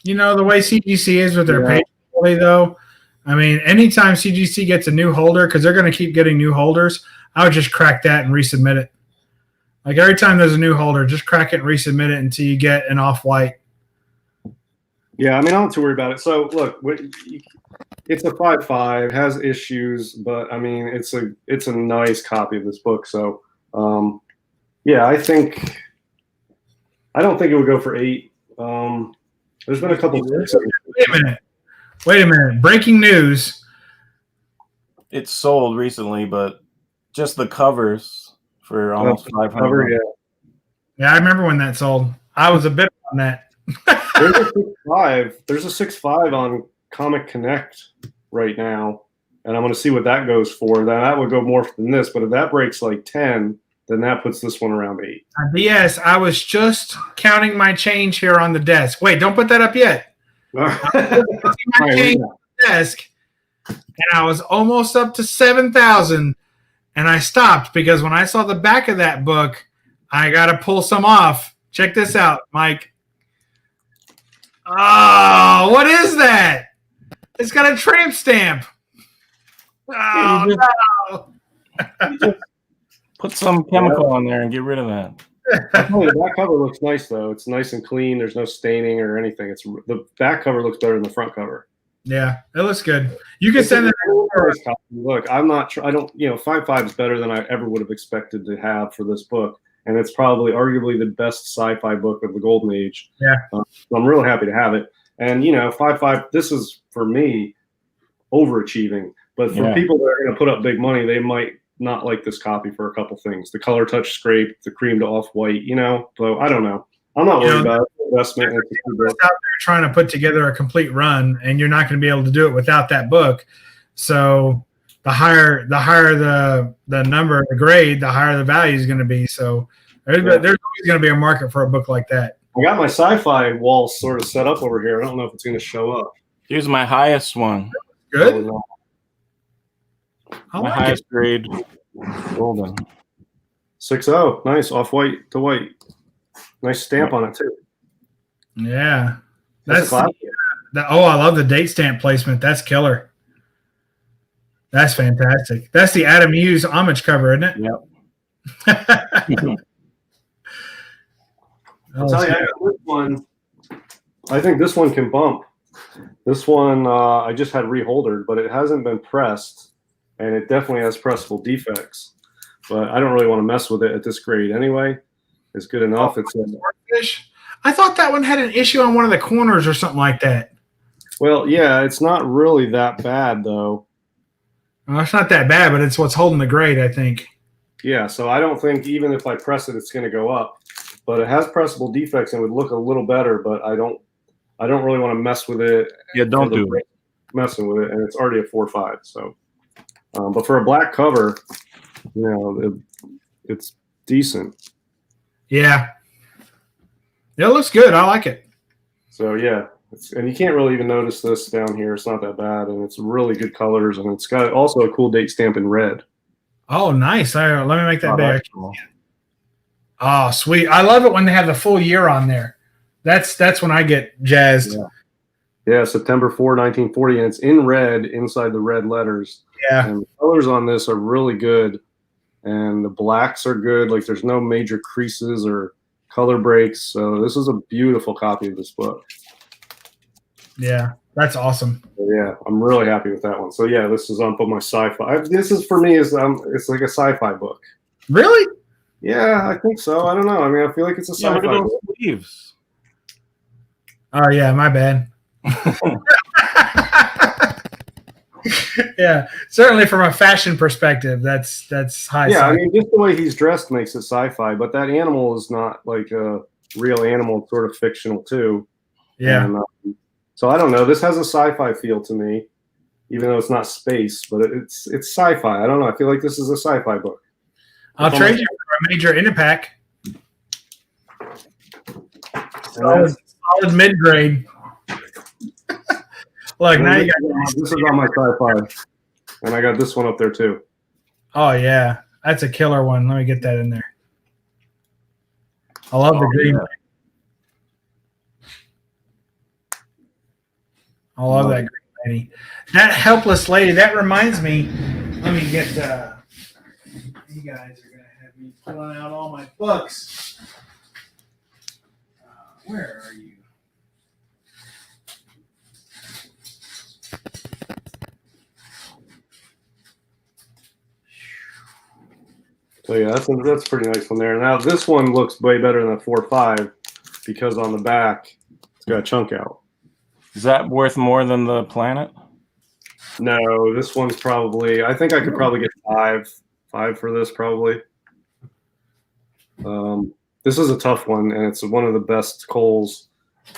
[SPEAKER 1] You know, the way CGC is with their
[SPEAKER 2] Yeah.
[SPEAKER 1] page quality, though, I mean, anytime CGC gets a new holder, because they're going to keep getting new holders, I would just crack that and resubmit it. Like every time there's a new holder, just crack it and resubmit it until you get an off-white.
[SPEAKER 2] Yeah, I mean, I don't have to worry about it. So look, it's a 5.5, has issues, but I mean, it's a nice copy of this book. So yeah, I don't think it would go for 8. There's been a couple.
[SPEAKER 1] Wait a minute. Breaking news.
[SPEAKER 3] It's sold recently, but just the covers for almost $500.
[SPEAKER 2] Yeah.
[SPEAKER 1] Yeah, I remember when that sold. I was a bit on that.
[SPEAKER 2] There's a 6.5. There's a 6.5 on Comic Connect right now, and I'm going to see what that goes for. That would go more than this, but if that breaks like 10, then that puts this one around 8.
[SPEAKER 1] Yes, I was just counting my change here on the desk. Wait, don't put that up yet. Desk, and I was almost up to 7,000, and I stopped because when I saw the back of that book, I got to pull some off. Check this out, Mike. Oh, what is that? It's got a tramp stamp. Oh, no.
[SPEAKER 3] Put some chemical on there and get rid of that.
[SPEAKER 2] The back cover looks nice, though. It's nice and clean. There's no staining or anything. The back cover looks better than the front cover.
[SPEAKER 1] Yeah, it looks good. You can send it.
[SPEAKER 2] Look, I'm not. I don't. 5.5 is better than I ever would have expected to have for this book, and it's probably arguably the best sci-fi book of the Golden Age.
[SPEAKER 1] Yeah,
[SPEAKER 2] so I'm really happy to have it. And 5.5. This is for me overachieving, but for people that are going to put up big money, they might not like this copy for a couple things. The color touch scrape, the cream to off white, so I don't know. I'm not worried about investment.
[SPEAKER 1] Out there trying to put together a complete run, and you're not going to be able to do it without that book. So the higher the number, the grade, the higher the value is going to be. So there's always going to be a market for a book like that.
[SPEAKER 2] I got my sci-fi wall sort of set up over here. I don't know if it's going to show up.
[SPEAKER 3] Here's my highest one.
[SPEAKER 1] Good.
[SPEAKER 3] My highest grade golden.
[SPEAKER 2] 6.0. Nice. Off white to white. Nice stamp on it too.
[SPEAKER 1] Yeah.
[SPEAKER 2] That's
[SPEAKER 1] I love the date stamp placement. That's killer. That's fantastic. That's the Adam Hughes homage cover, isn't it?
[SPEAKER 3] Yep.
[SPEAKER 2] I'll tell you, this one, I think this one can bump. This one I just had reholdered, but it hasn't been pressed, and it definitely has pressable defects. But I don't really want to mess with it at this grade anyway. It's good enough.
[SPEAKER 1] I thought that one had an issue on one of the corners or something like that.
[SPEAKER 2] Well, yeah, it's not really that bad, though.
[SPEAKER 1] Well, it's not that bad, but it's what's holding the grade, I think.
[SPEAKER 2] Yeah, so I don't think even if I press it, it's going to go up. But it has pressable defects and would look a little better, but I don't really want to mess with it.
[SPEAKER 3] Yeah, don't do it.
[SPEAKER 2] Messing with it, and it's already a 4.5. So, but for a black cover, it's decent.
[SPEAKER 1] Yeah. It looks good. I like it.
[SPEAKER 2] So yeah, and you can't really even notice this down here. It's not that bad, and it's really good colors, and it's got also a cool date stamp in red.
[SPEAKER 1] Oh, nice. Let me make that big.
[SPEAKER 2] Cool.
[SPEAKER 1] Oh, sweet. I love it when they have the full year on there. That's when I get jazzed.
[SPEAKER 2] Yeah, September 4, 1940, and it's in red inside the red letters.
[SPEAKER 1] Yeah.
[SPEAKER 2] And the colors on this are really good, and the blacks are good. Like there's no major creases or color breaks. So this is a beautiful copy of this book.
[SPEAKER 1] Yeah, that's awesome.
[SPEAKER 2] So yeah, I'm really happy with that one. So yeah, this is on my sci-fi. This is for me it's like a sci-fi book.
[SPEAKER 1] Really?
[SPEAKER 2] Yeah, I think so. I don't know. I mean, I feel like it's a sci-fi book.
[SPEAKER 3] Sleeves.
[SPEAKER 1] Oh yeah, my bad. Yeah, certainly from a fashion perspective, that's high.
[SPEAKER 2] Yeah, I mean, just the way he's dressed makes it sci-fi, but that animal is not like a real animal; it's sort of fictional too.
[SPEAKER 1] Yeah.
[SPEAKER 2] And, so I don't know. This has a sci-fi feel to me, even though it's not space, but it's sci-fi. I don't know. I feel like this is a sci-fi book.
[SPEAKER 1] I'll trade you for a major Innipack. Solid mid grade. Look, now you got
[SPEAKER 2] this is on my sci-fi, and I got this one up there too.
[SPEAKER 1] Oh yeah, that's a killer one. Let me get that in there. I love the green.
[SPEAKER 3] Yeah.
[SPEAKER 1] I love that green lady. That helpless lady. That reminds me. Let me get. You guys are gonna have me pulling out all my books. Where are you?
[SPEAKER 2] So yeah, that's a pretty nice one there. Now this one looks way better than a 4.5 because on the back it's got a chunk out.
[SPEAKER 3] Is that worth more than the Planet?
[SPEAKER 2] No, this one's probably. I think I could probably get five for this probably. This is a tough one, and it's one of the best Coles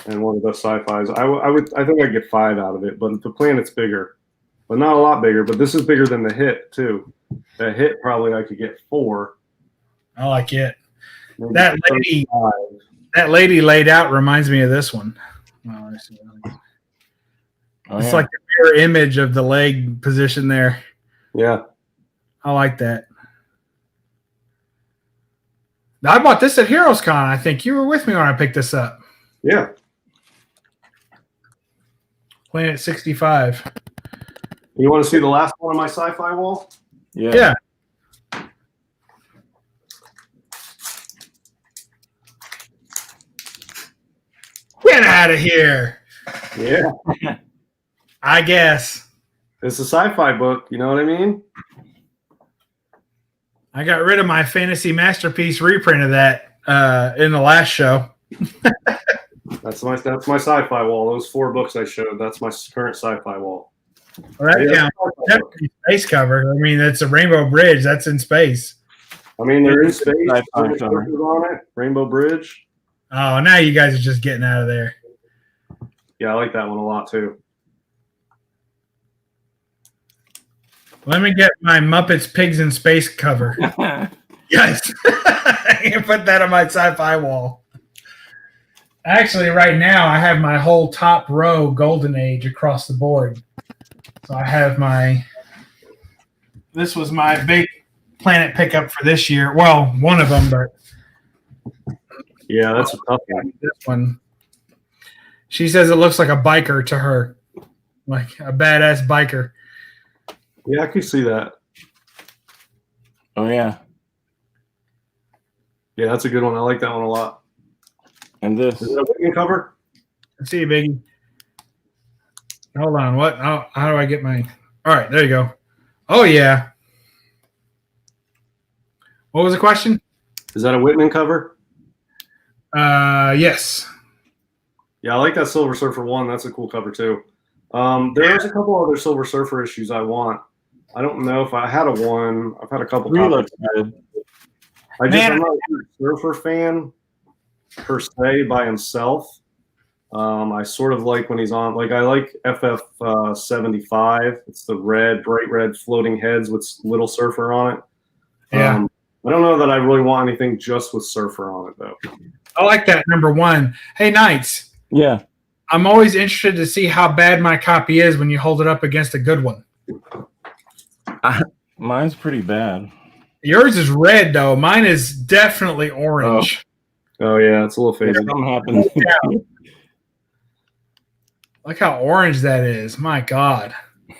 [SPEAKER 2] and one of the best sci-fis. I think I'd get 5 out of it, but the Planet's bigger, but not a lot bigger. But this is bigger than the Hit too. The Hit probably I could get 4.
[SPEAKER 1] I like it.
[SPEAKER 2] Maybe
[SPEAKER 1] That lady laid out reminds me of this one. It's like the mirror image of the leg position there.
[SPEAKER 2] Yeah.
[SPEAKER 1] I like that. I bought this at Heroes Con. I think you were with me when I picked this up.
[SPEAKER 2] Yeah.
[SPEAKER 1] Planet 65.
[SPEAKER 2] You want to see the last one on my sci-fi wall?
[SPEAKER 1] Yeah. Get out of here.
[SPEAKER 2] Yeah.
[SPEAKER 1] I guess.
[SPEAKER 2] It's a sci-fi book. You know what I mean?
[SPEAKER 1] I got rid of my Fantasy Masterpiece reprint of that in the last show.
[SPEAKER 2] That's my sci-fi wall. Those 4 books I showed. That's my current sci-fi wall.
[SPEAKER 1] Well, that counts. That's a space cover. I mean, it's a Rainbow Bridge. That's in space.
[SPEAKER 2] I mean, they're in space. On it. Rainbow Bridge.
[SPEAKER 1] Oh, now you guys are just getting out of there.
[SPEAKER 2] Yeah, I like that one a lot too.
[SPEAKER 1] Let me get my Muppets Pigs in Space cover. Yes. I can put that on my sci-fi wall. Actually, right now, I have my whole top row Golden Age across the board. So I have this was my big Planet pickup for this year. Well, one of them, but.
[SPEAKER 2] Yeah, that's a tough one.
[SPEAKER 1] This one. She says it looks like a biker to her. Like a badass biker.
[SPEAKER 2] Yeah, I can see that.
[SPEAKER 3] Oh, yeah.
[SPEAKER 2] Yeah, that's a good one. I like that one a lot.
[SPEAKER 3] And this.
[SPEAKER 2] Is it a Whitman cover?
[SPEAKER 1] Let's see, Biggie. Hold on. What? How do I get my... All right, there you go. Oh, yeah. What was the question?
[SPEAKER 2] Is that a Whitman cover?
[SPEAKER 1] Yes.
[SPEAKER 2] Yeah, I like that Silver Surfer 1. That's a cool cover, too. There's a couple other Silver Surfer issues I want. I don't know if I had a one. I've had a couple copies.
[SPEAKER 3] Good.
[SPEAKER 2] I'm not a Surfer fan per se by himself. I sort of like when he's on. Like I like FF 75. It's the bright red floating heads with little Surfer on it.
[SPEAKER 1] Yeah.
[SPEAKER 2] I don't know that I really want anything just with Surfer on it though.
[SPEAKER 1] I like that number 1. Hey, Knights.
[SPEAKER 3] Yeah.
[SPEAKER 1] I'm always interested to see how bad my copy is when you hold it up against a good one.
[SPEAKER 3] Mine's pretty bad.
[SPEAKER 1] Yours is red, though. Mine is definitely orange.
[SPEAKER 2] Oh yeah, it's a little faded.
[SPEAKER 3] Something happened.
[SPEAKER 1] Yeah. Look how orange that is. My God.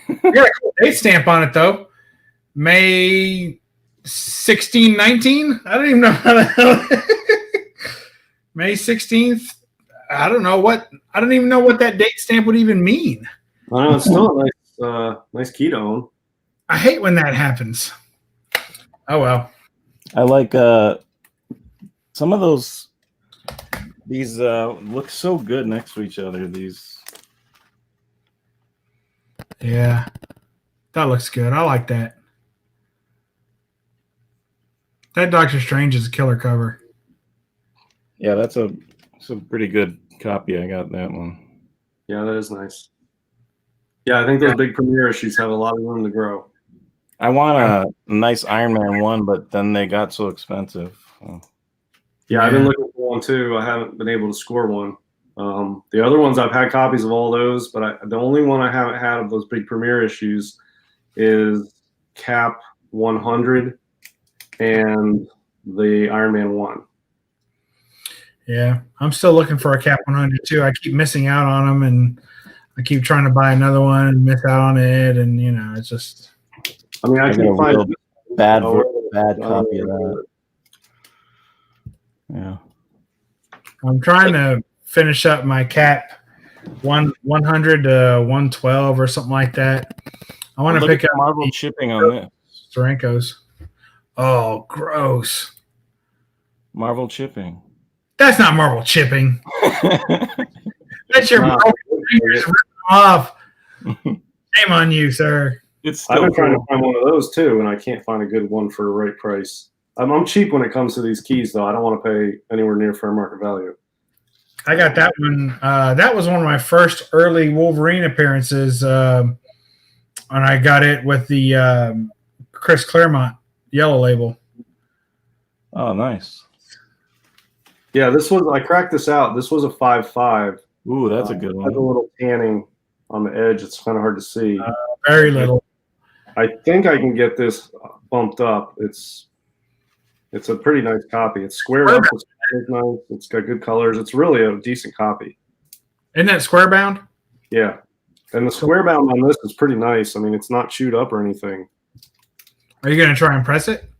[SPEAKER 1] You got a cool date stamp on it, though. May 16, 19? I don't even know how the hell. May 16th? I don't even know what that date stamp would even mean.
[SPEAKER 2] I know, it's still a nice key to own.
[SPEAKER 1] I hate when that happens. Oh, well.
[SPEAKER 3] I like some of these look so good next to each other. These.
[SPEAKER 1] Yeah. That looks good. I like that. That Doctor Strange is a killer cover.
[SPEAKER 3] Yeah, that's a pretty good copy. I got that one.
[SPEAKER 2] Yeah, that is nice. Yeah, I think those big premiere issues have a lot of room to grow.
[SPEAKER 3] I want a nice Iron Man 1, but then they got so expensive.
[SPEAKER 2] Yeah, I've been looking for one too. I haven't been able to score one. The other ones I've had copies of all those, but the only one I haven't had of those big premiere issues is Cap 100 and the Iron Man 1.
[SPEAKER 1] Yeah, I'm still looking for a Cap 100 too. I keep missing out on them, and I keep trying to buy another one and miss out on it, and it's just.
[SPEAKER 2] I mean, I can find a
[SPEAKER 3] bad copy of that. Yeah,
[SPEAKER 1] I'm trying to finish up my Cap 100 to 112 or something like that. I want to pick up
[SPEAKER 3] Marvel shipping on this.
[SPEAKER 1] Steranko's. Oh, gross.
[SPEAKER 3] Marvel chipping.
[SPEAKER 1] That's not Marvel chipping. That's your Marvel fingers ripping off. Shame on you, sir.
[SPEAKER 2] I've been trying to find one of those too, and I can't find a good one for the right price. I'm cheap when it comes to these keys, though. I don't want to pay anywhere near fair market value.
[SPEAKER 1] I got that one. That was one of my first early Wolverine appearances, and I got it with the Chris Claremont yellow label.
[SPEAKER 3] Oh, nice.
[SPEAKER 2] Yeah, I cracked this out. This was a 5.5.
[SPEAKER 3] Ooh, that's a good one.
[SPEAKER 2] It has a little tanning on the edge. It's kind of hard to see.
[SPEAKER 1] Very little.
[SPEAKER 2] I think I can get this bumped up. It's a pretty nice copy. It's squared up. It's nice. It's got good colors. It's really a decent copy.
[SPEAKER 1] Isn't that square bound?
[SPEAKER 2] Yeah. And the square bound on this is pretty nice. I mean, it's not chewed up or anything.
[SPEAKER 1] Are you going to try and press it?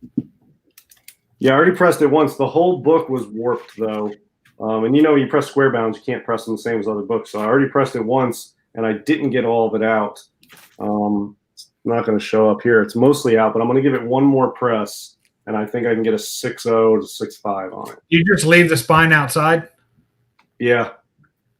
[SPEAKER 2] Yeah, I already pressed it once. The whole book was warped, though. And you press square bounds, you can't press them the same as other books. So I already pressed it once, and I didn't get all of it out. It's not going to show up here. It's mostly out, but I'm going to give it one more press, and I think I can get a 6.0 to 6.5 on it.
[SPEAKER 1] You just leave the spine outside?
[SPEAKER 2] Yeah.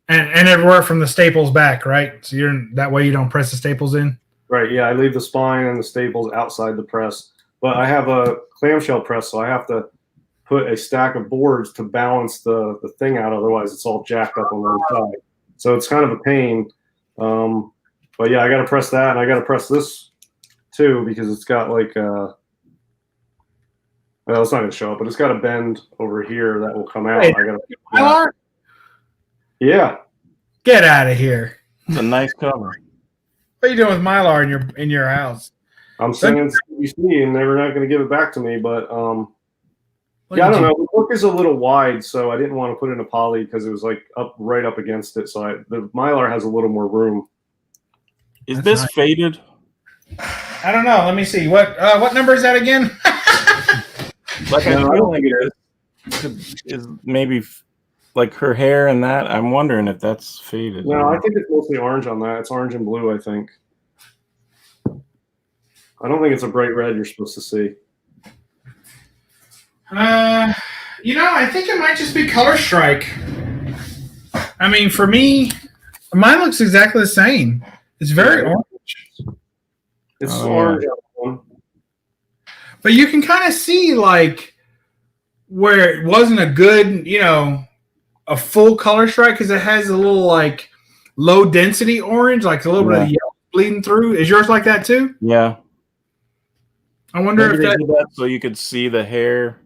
[SPEAKER 1] And everywhere from the staples back, right? So that way you don't press the staples in?
[SPEAKER 2] Right, yeah. I leave the spine and the staples outside the press. But I have a clamshell press, so I have to put a stack of boards to balance the thing out. Otherwise, it's all jacked up on one side. So it's kind of a pain. But yeah, I got to press that, and I got to press this too because it's got like well, it's not going to show up, but it's got a bend over here that will come out.
[SPEAKER 1] Hey,
[SPEAKER 2] Mylar? Yeah.
[SPEAKER 1] Get out of here.
[SPEAKER 3] It's a nice cover.
[SPEAKER 1] What are you doing with Mylar in your house?
[SPEAKER 2] I'm sending CBC, and they're not going to give it back to me. But yeah, I don't know. The book is a little wide, so I didn't want to put it in a poly because it was like right up against it. So the Mylar has a little more room.
[SPEAKER 3] Is this faded?
[SPEAKER 1] I don't know. Let me see. What number is that again?
[SPEAKER 3] Like I don't think it is maybe like her hair and that. I'm wondering if that's faded.
[SPEAKER 2] No, I think it's mostly orange on that. It's orange and blue, I think. I don't think it's a bright red you're supposed to see.
[SPEAKER 1] I think it might just be color strike. I mean, for me, mine looks exactly the same. It's very orange.
[SPEAKER 2] It's orange on one.
[SPEAKER 1] But you can kind of see, like, where it wasn't a good, a full color strike because it has a little, like, low density orange, like a little bit of yellow bleeding through. Is yours like that too?
[SPEAKER 3] Yeah.
[SPEAKER 1] I wonder if
[SPEAKER 3] they did that so you could see the hair.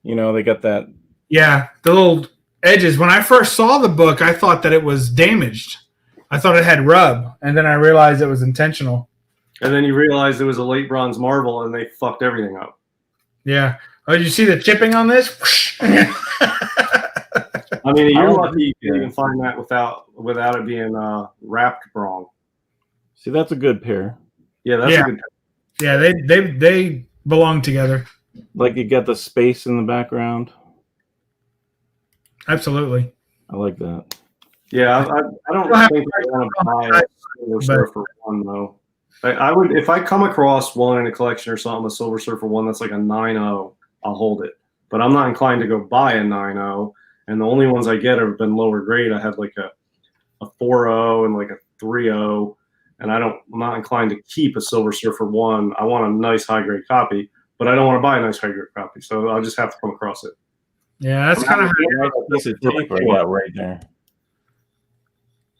[SPEAKER 3] They got that.
[SPEAKER 1] Yeah, the little edges. When I first saw the book, I thought that it was damaged. I thought it had rub, and then I realized it was intentional.
[SPEAKER 2] And then you realized it was a late bronze marble, and they fucked everything up.
[SPEAKER 1] Yeah. Oh, did you see the chipping on this?
[SPEAKER 2] I mean, you're lucky you can even find that without it being wrapped wrong.
[SPEAKER 3] See, that's a good pair.
[SPEAKER 2] Yeah, that's a good pair.
[SPEAKER 1] Yeah, they belong together.
[SPEAKER 3] Like you got the space in the background.
[SPEAKER 1] Absolutely.
[SPEAKER 3] I like that.
[SPEAKER 2] Yeah, I don't think I want to buy a Silver Surfer one though. I would if I come across one in a collection or something, a Silver Surfer one that's like a 9.0, I'll hold it. But I'm not inclined to go buy a 9.0. And the only ones I get have been lower grade. I have like a 4.0 and like a 3.0. And I'm not inclined to keep a Silver Surfer one. I want a nice high grade copy, but I don't want to buy a nice high grade copy. So I'll just have to come across it.
[SPEAKER 1] Yeah, that's kind of
[SPEAKER 3] piece of tape I got right there.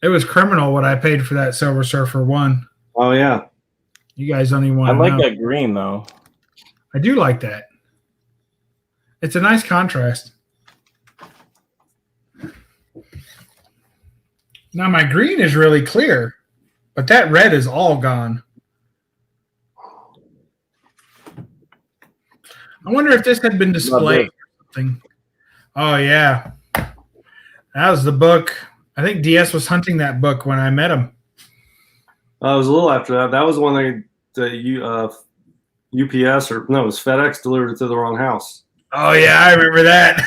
[SPEAKER 1] It was criminal what I paid for that Silver Surfer one.
[SPEAKER 2] Oh yeah.
[SPEAKER 1] You guys don't even want to
[SPEAKER 3] know. I like
[SPEAKER 1] know.
[SPEAKER 3] that green though.
[SPEAKER 1] I do like that. It's a nice contrast. Now my green is really clear, but that red is all gone. I wonder if this had been displayed or something. Oh, yeah. That was the book. I think DS was hunting that book when I met him.
[SPEAKER 2] It was a little after that. That was when UPS it was FedEx delivered it to the wrong house.
[SPEAKER 1] Oh, yeah, I remember that.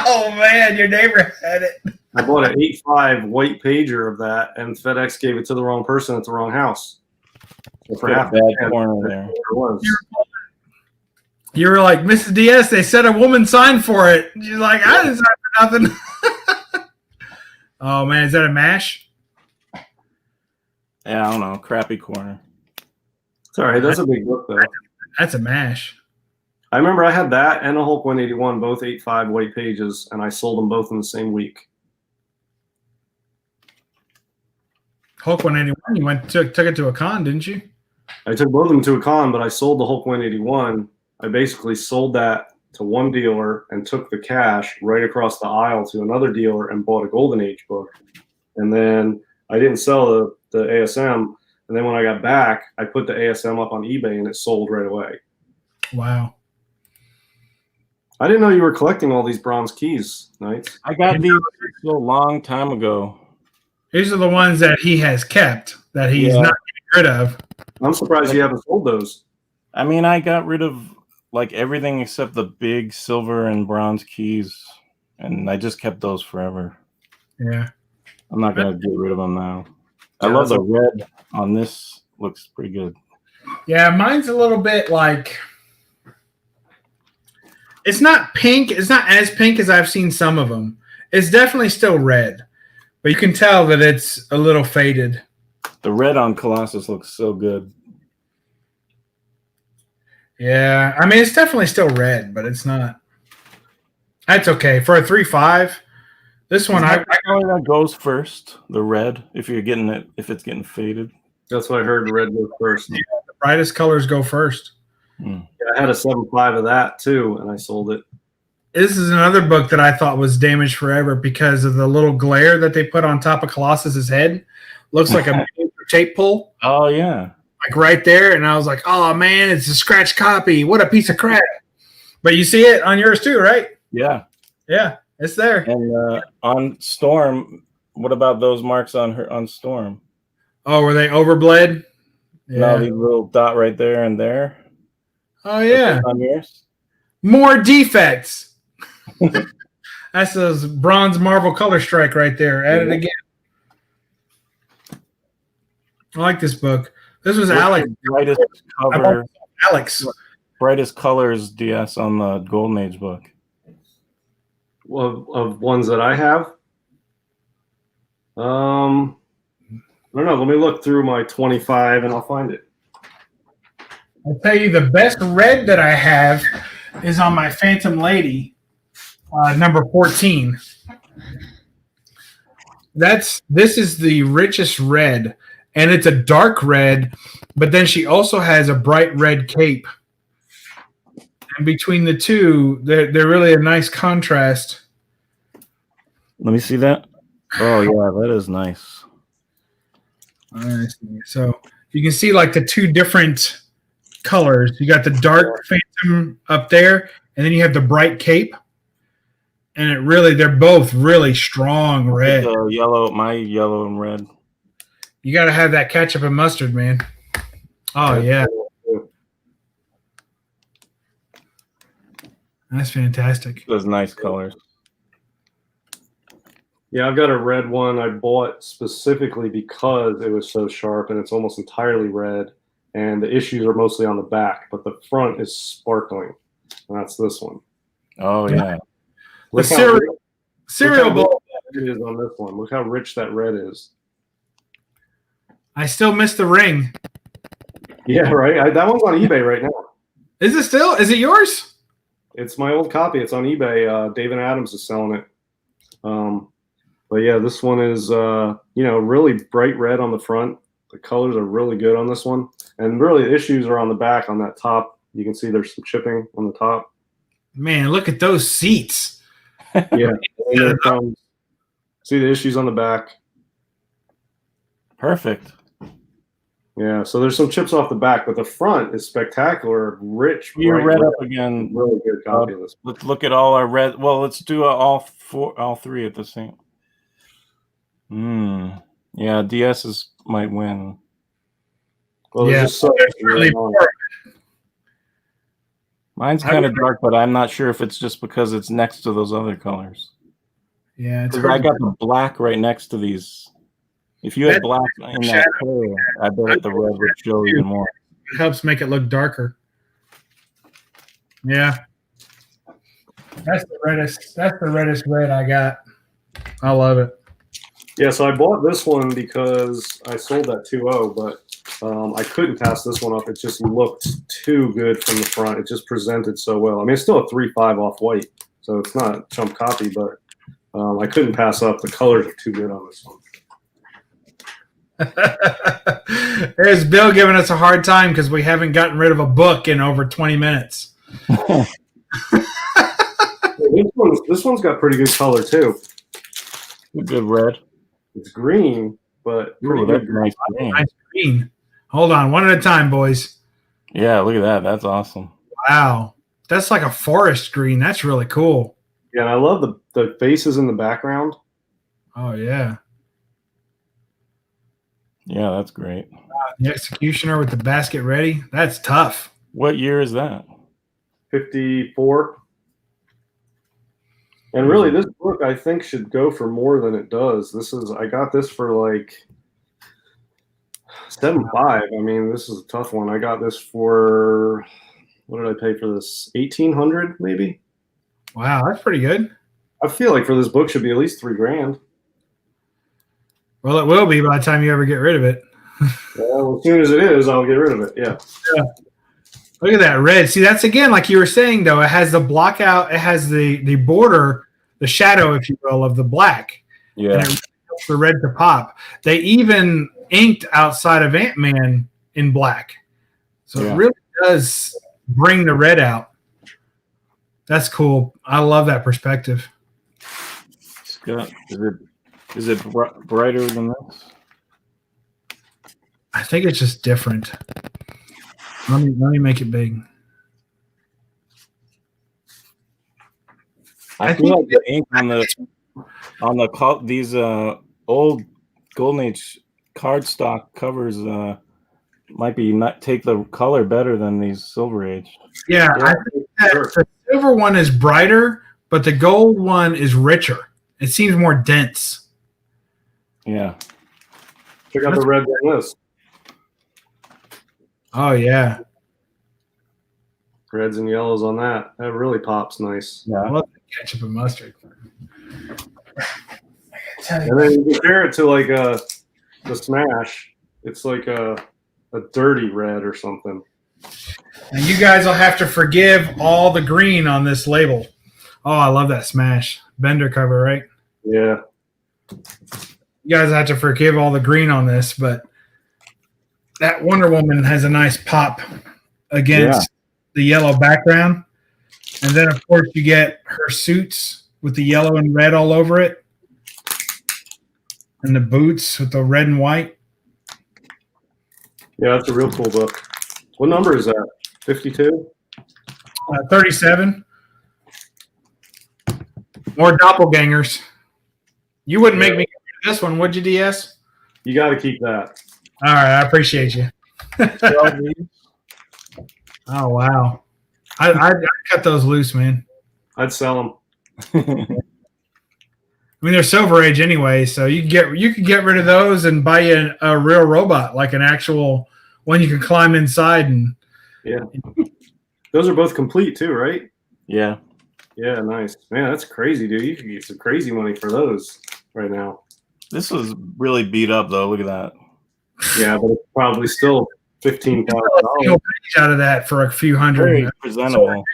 [SPEAKER 1] Oh, man, your neighbor had it.
[SPEAKER 2] I bought an 8.5 white pager of that, and FedEx gave it to the wrong person at the wrong house. So for half
[SPEAKER 3] bad corner there.
[SPEAKER 1] You were like, Mrs. DS, they said a woman signed for it. She's like, I didn't sign for nothing. Oh, man, is that a mash?
[SPEAKER 3] Yeah, I don't know. Crappy corner.
[SPEAKER 2] It's all right. That's a big book, though.
[SPEAKER 1] That's a mash.
[SPEAKER 2] I remember I had that and a Hulk 181, both 8.5 white pages, and I sold them both in the same week.
[SPEAKER 1] Hulk 181, you took it to a con, didn't you?
[SPEAKER 2] I took both of them to a con, but I sold the Hulk 181. I basically sold that to one dealer and took the cash right across the aisle to another dealer and bought a Golden Age book. And then I didn't sell the ASM. And then when I got back, I put the ASM up on eBay and it sold right away.
[SPEAKER 1] Wow.
[SPEAKER 2] I didn't know you were collecting all these bronze keys, Knights.
[SPEAKER 3] I got these a long time ago.
[SPEAKER 1] These are the ones that he has kept, that he's not getting rid of.
[SPEAKER 2] I'm surprised you haven't sold those.
[SPEAKER 3] I mean, I got rid of like everything except the big silver and bronze keys, and I just kept those forever.
[SPEAKER 1] Yeah.
[SPEAKER 3] I'm not going to get rid of them now. I love the red on this. Looks pretty good.
[SPEAKER 1] Yeah, mine's a little bit like... It's not pink. It's not as pink as I've seen some of them. It's definitely still red, but you can tell that it's a little faded.
[SPEAKER 3] The red on Colossus looks so good.
[SPEAKER 1] Yeah, I mean, it's definitely still red, but it's not. That's okay. For a 3.5, this one,
[SPEAKER 3] that goes first, the red, if you're getting it, if it's getting faded.
[SPEAKER 2] That's what I heard, the red goes first.
[SPEAKER 1] Yeah, the brightest colors go first.
[SPEAKER 2] Yeah, I had a 7.5 of that, too, and I sold it.
[SPEAKER 1] This is another book that I thought was damaged forever because of the little glare that they put on top of Colossus's head. Looks like a tape pull.
[SPEAKER 3] Oh, yeah.
[SPEAKER 1] Like right there, and I was like, "Oh man, it's a scratch copy! What a piece of crap!" But you see it on yours too, right?
[SPEAKER 3] Yeah,
[SPEAKER 1] it's there.
[SPEAKER 3] And on Storm, what about those marks on Storm?
[SPEAKER 1] Oh, were they overbled?
[SPEAKER 3] Yeah, no, the little dot right there and there.
[SPEAKER 1] Oh yeah,
[SPEAKER 3] on yours.
[SPEAKER 1] More defects. That's those bronze Marvel color strike right there. Add it again. I like this book. This was Alex.
[SPEAKER 3] Brightest cover.
[SPEAKER 1] Alex.
[SPEAKER 3] Brightest colors DS on the Golden Age book.
[SPEAKER 2] Of ones that I have? I don't know. Let me look through my 25 and I'll find it.
[SPEAKER 1] I'll tell you the best red that I have is on my Phantom Lady, number 14. This is the richest red. And it's a dark red, but then she also has a bright red cape. And between the two, they're really a nice contrast.
[SPEAKER 3] Let me see that. Oh, yeah, that is nice.
[SPEAKER 1] So you can see like the two different colors. You got the dark Phantom up there, and then you have the bright cape. And they're both really strong red.
[SPEAKER 3] My yellow and red.
[SPEAKER 1] You got to have that ketchup and mustard, man. Oh, yeah. That's fantastic.
[SPEAKER 3] Those nice colors.
[SPEAKER 2] Yeah, I've got a red one I bought specifically because it was so sharp and it's almost entirely red. And the issues are mostly on the back, but the front is sparkling. And that's this one.
[SPEAKER 3] Oh, yeah.
[SPEAKER 2] Look
[SPEAKER 1] cereal bowl.
[SPEAKER 2] It is on this one. Look how rich that red is.
[SPEAKER 1] I still miss the ring.
[SPEAKER 2] Yeah, right. That one's on eBay right now.
[SPEAKER 1] Is it still? Is it yours?
[SPEAKER 2] It's my old copy. It's on eBay. David Adams is selling it. But yeah, this one is really bright red on the front. The colors are really good on this one, and really the issues are on the back on that top. You can see there's some chipping on the top.
[SPEAKER 1] Man, look at those seats.
[SPEAKER 2] Yeah. See the issues on the back.
[SPEAKER 3] Perfect.
[SPEAKER 2] Yeah, so there's some chips off the back, but the front is spectacular, rich.
[SPEAKER 3] You're red up again.
[SPEAKER 2] Really good copy of this.
[SPEAKER 3] Let's look at all our red. Well, let's do all three at the same. Yeah, DS's might win.
[SPEAKER 2] Well,
[SPEAKER 1] Yeah,
[SPEAKER 2] just so
[SPEAKER 1] really
[SPEAKER 3] mine's kind of dark, but I'm not sure if it's just because it's next to those other colors.
[SPEAKER 1] Yeah, it's
[SPEAKER 3] I got the black right next to these. If you had black in that color, I bet the red would show even more.
[SPEAKER 1] It helps make it look darker. Yeah. That's the reddest red I got. I love it.
[SPEAKER 2] Yeah, so I bought this one because I sold that 2.0, but I couldn't pass this one up. It just looked too good from the front. It just presented so well. I mean, it's still a 3.5 off white, so it's not a chump copy, but I couldn't pass up. The colors are too good on this one.
[SPEAKER 1] There's Bill giving us a hard time because we haven't gotten rid of a book in over 20 minutes.
[SPEAKER 2] This one's got pretty good color too.
[SPEAKER 3] Good red.
[SPEAKER 2] It's green, but pretty good green.
[SPEAKER 1] Nice green. Hold on, one at a time, boys.
[SPEAKER 3] Yeah, look at that. That's awesome.
[SPEAKER 1] Wow, that's like a forest green. That's really cool.
[SPEAKER 2] Yeah, and I love the faces in the background.
[SPEAKER 1] Oh yeah.
[SPEAKER 3] Yeah, that's great.
[SPEAKER 1] The executioner with the basket ready. That's tough.
[SPEAKER 3] What year is that?
[SPEAKER 2] 54. And really, this book I think should go for more than it does. I got this for like $7.5. I mean, this is a tough one. I got this for, what did I pay for this? $1,800 maybe.
[SPEAKER 1] Wow, that's pretty good.
[SPEAKER 2] I feel like for this book should be at least $3,000.
[SPEAKER 1] Well, it will be by the time you ever get rid of it.
[SPEAKER 2] Well, as soon as it is, I'll get rid of it. Yeah.
[SPEAKER 1] Look at that red. See, that's again, like you were saying, though, it has the block out, it has the border, the shadow, if you will, of the black.
[SPEAKER 3] Yeah.
[SPEAKER 1] And it really helps the red to pop. They even inked outside of Ant-Man in black. So it really does bring the red out. That's cool. I love that perspective.
[SPEAKER 3] Scott, is it brighter than this?
[SPEAKER 1] I think it's just different. Let me make it big.
[SPEAKER 3] I feel like the ink on these old Golden Age cardstock covers might be not take the color better than these Silver Age.
[SPEAKER 1] Yeah, I think that the silver one is brighter, but the gold one is richer. It seems more dense.
[SPEAKER 3] Yeah.
[SPEAKER 2] Check out the red on this.
[SPEAKER 1] Oh yeah.
[SPEAKER 2] Reds and yellows on that. That really pops nice.
[SPEAKER 1] Yeah, I love the ketchup and mustard.
[SPEAKER 2] And then you compare it to like the Smash. It's like a dirty red or something.
[SPEAKER 1] And you guys will have to forgive all the green on this label. Oh, I love that Smash Bender cover, right?
[SPEAKER 2] Yeah.
[SPEAKER 1] You guys have to forgive all the green on this, but that Wonder Woman has a nice pop against the yellow background. And then, of course, you get her suits with the yellow and red all over it. And the boots with the red and white.
[SPEAKER 2] Yeah, that's a real cool book. What number is that? 52?
[SPEAKER 1] 37. More doppelgangers. You wouldn't make me get rid of this one, would you, DS?
[SPEAKER 2] You got to keep that.
[SPEAKER 1] All right, I appreciate you. Oh, wow. I'd cut those loose, man.
[SPEAKER 2] I'd sell them.
[SPEAKER 1] I mean, they're Silver Age anyway, so you could get rid of those and buy you a real robot, like an actual one you can climb inside. And
[SPEAKER 2] yeah, those are both complete too, right?
[SPEAKER 3] Yeah.
[SPEAKER 2] Yeah, nice. Man, that's crazy, dude. You could get some crazy money for those right now.
[SPEAKER 3] This was really beat up, though. Look at that.
[SPEAKER 2] Yeah, but it's probably still $15,000
[SPEAKER 1] out of that for a few hundred.
[SPEAKER 3] Very presentable.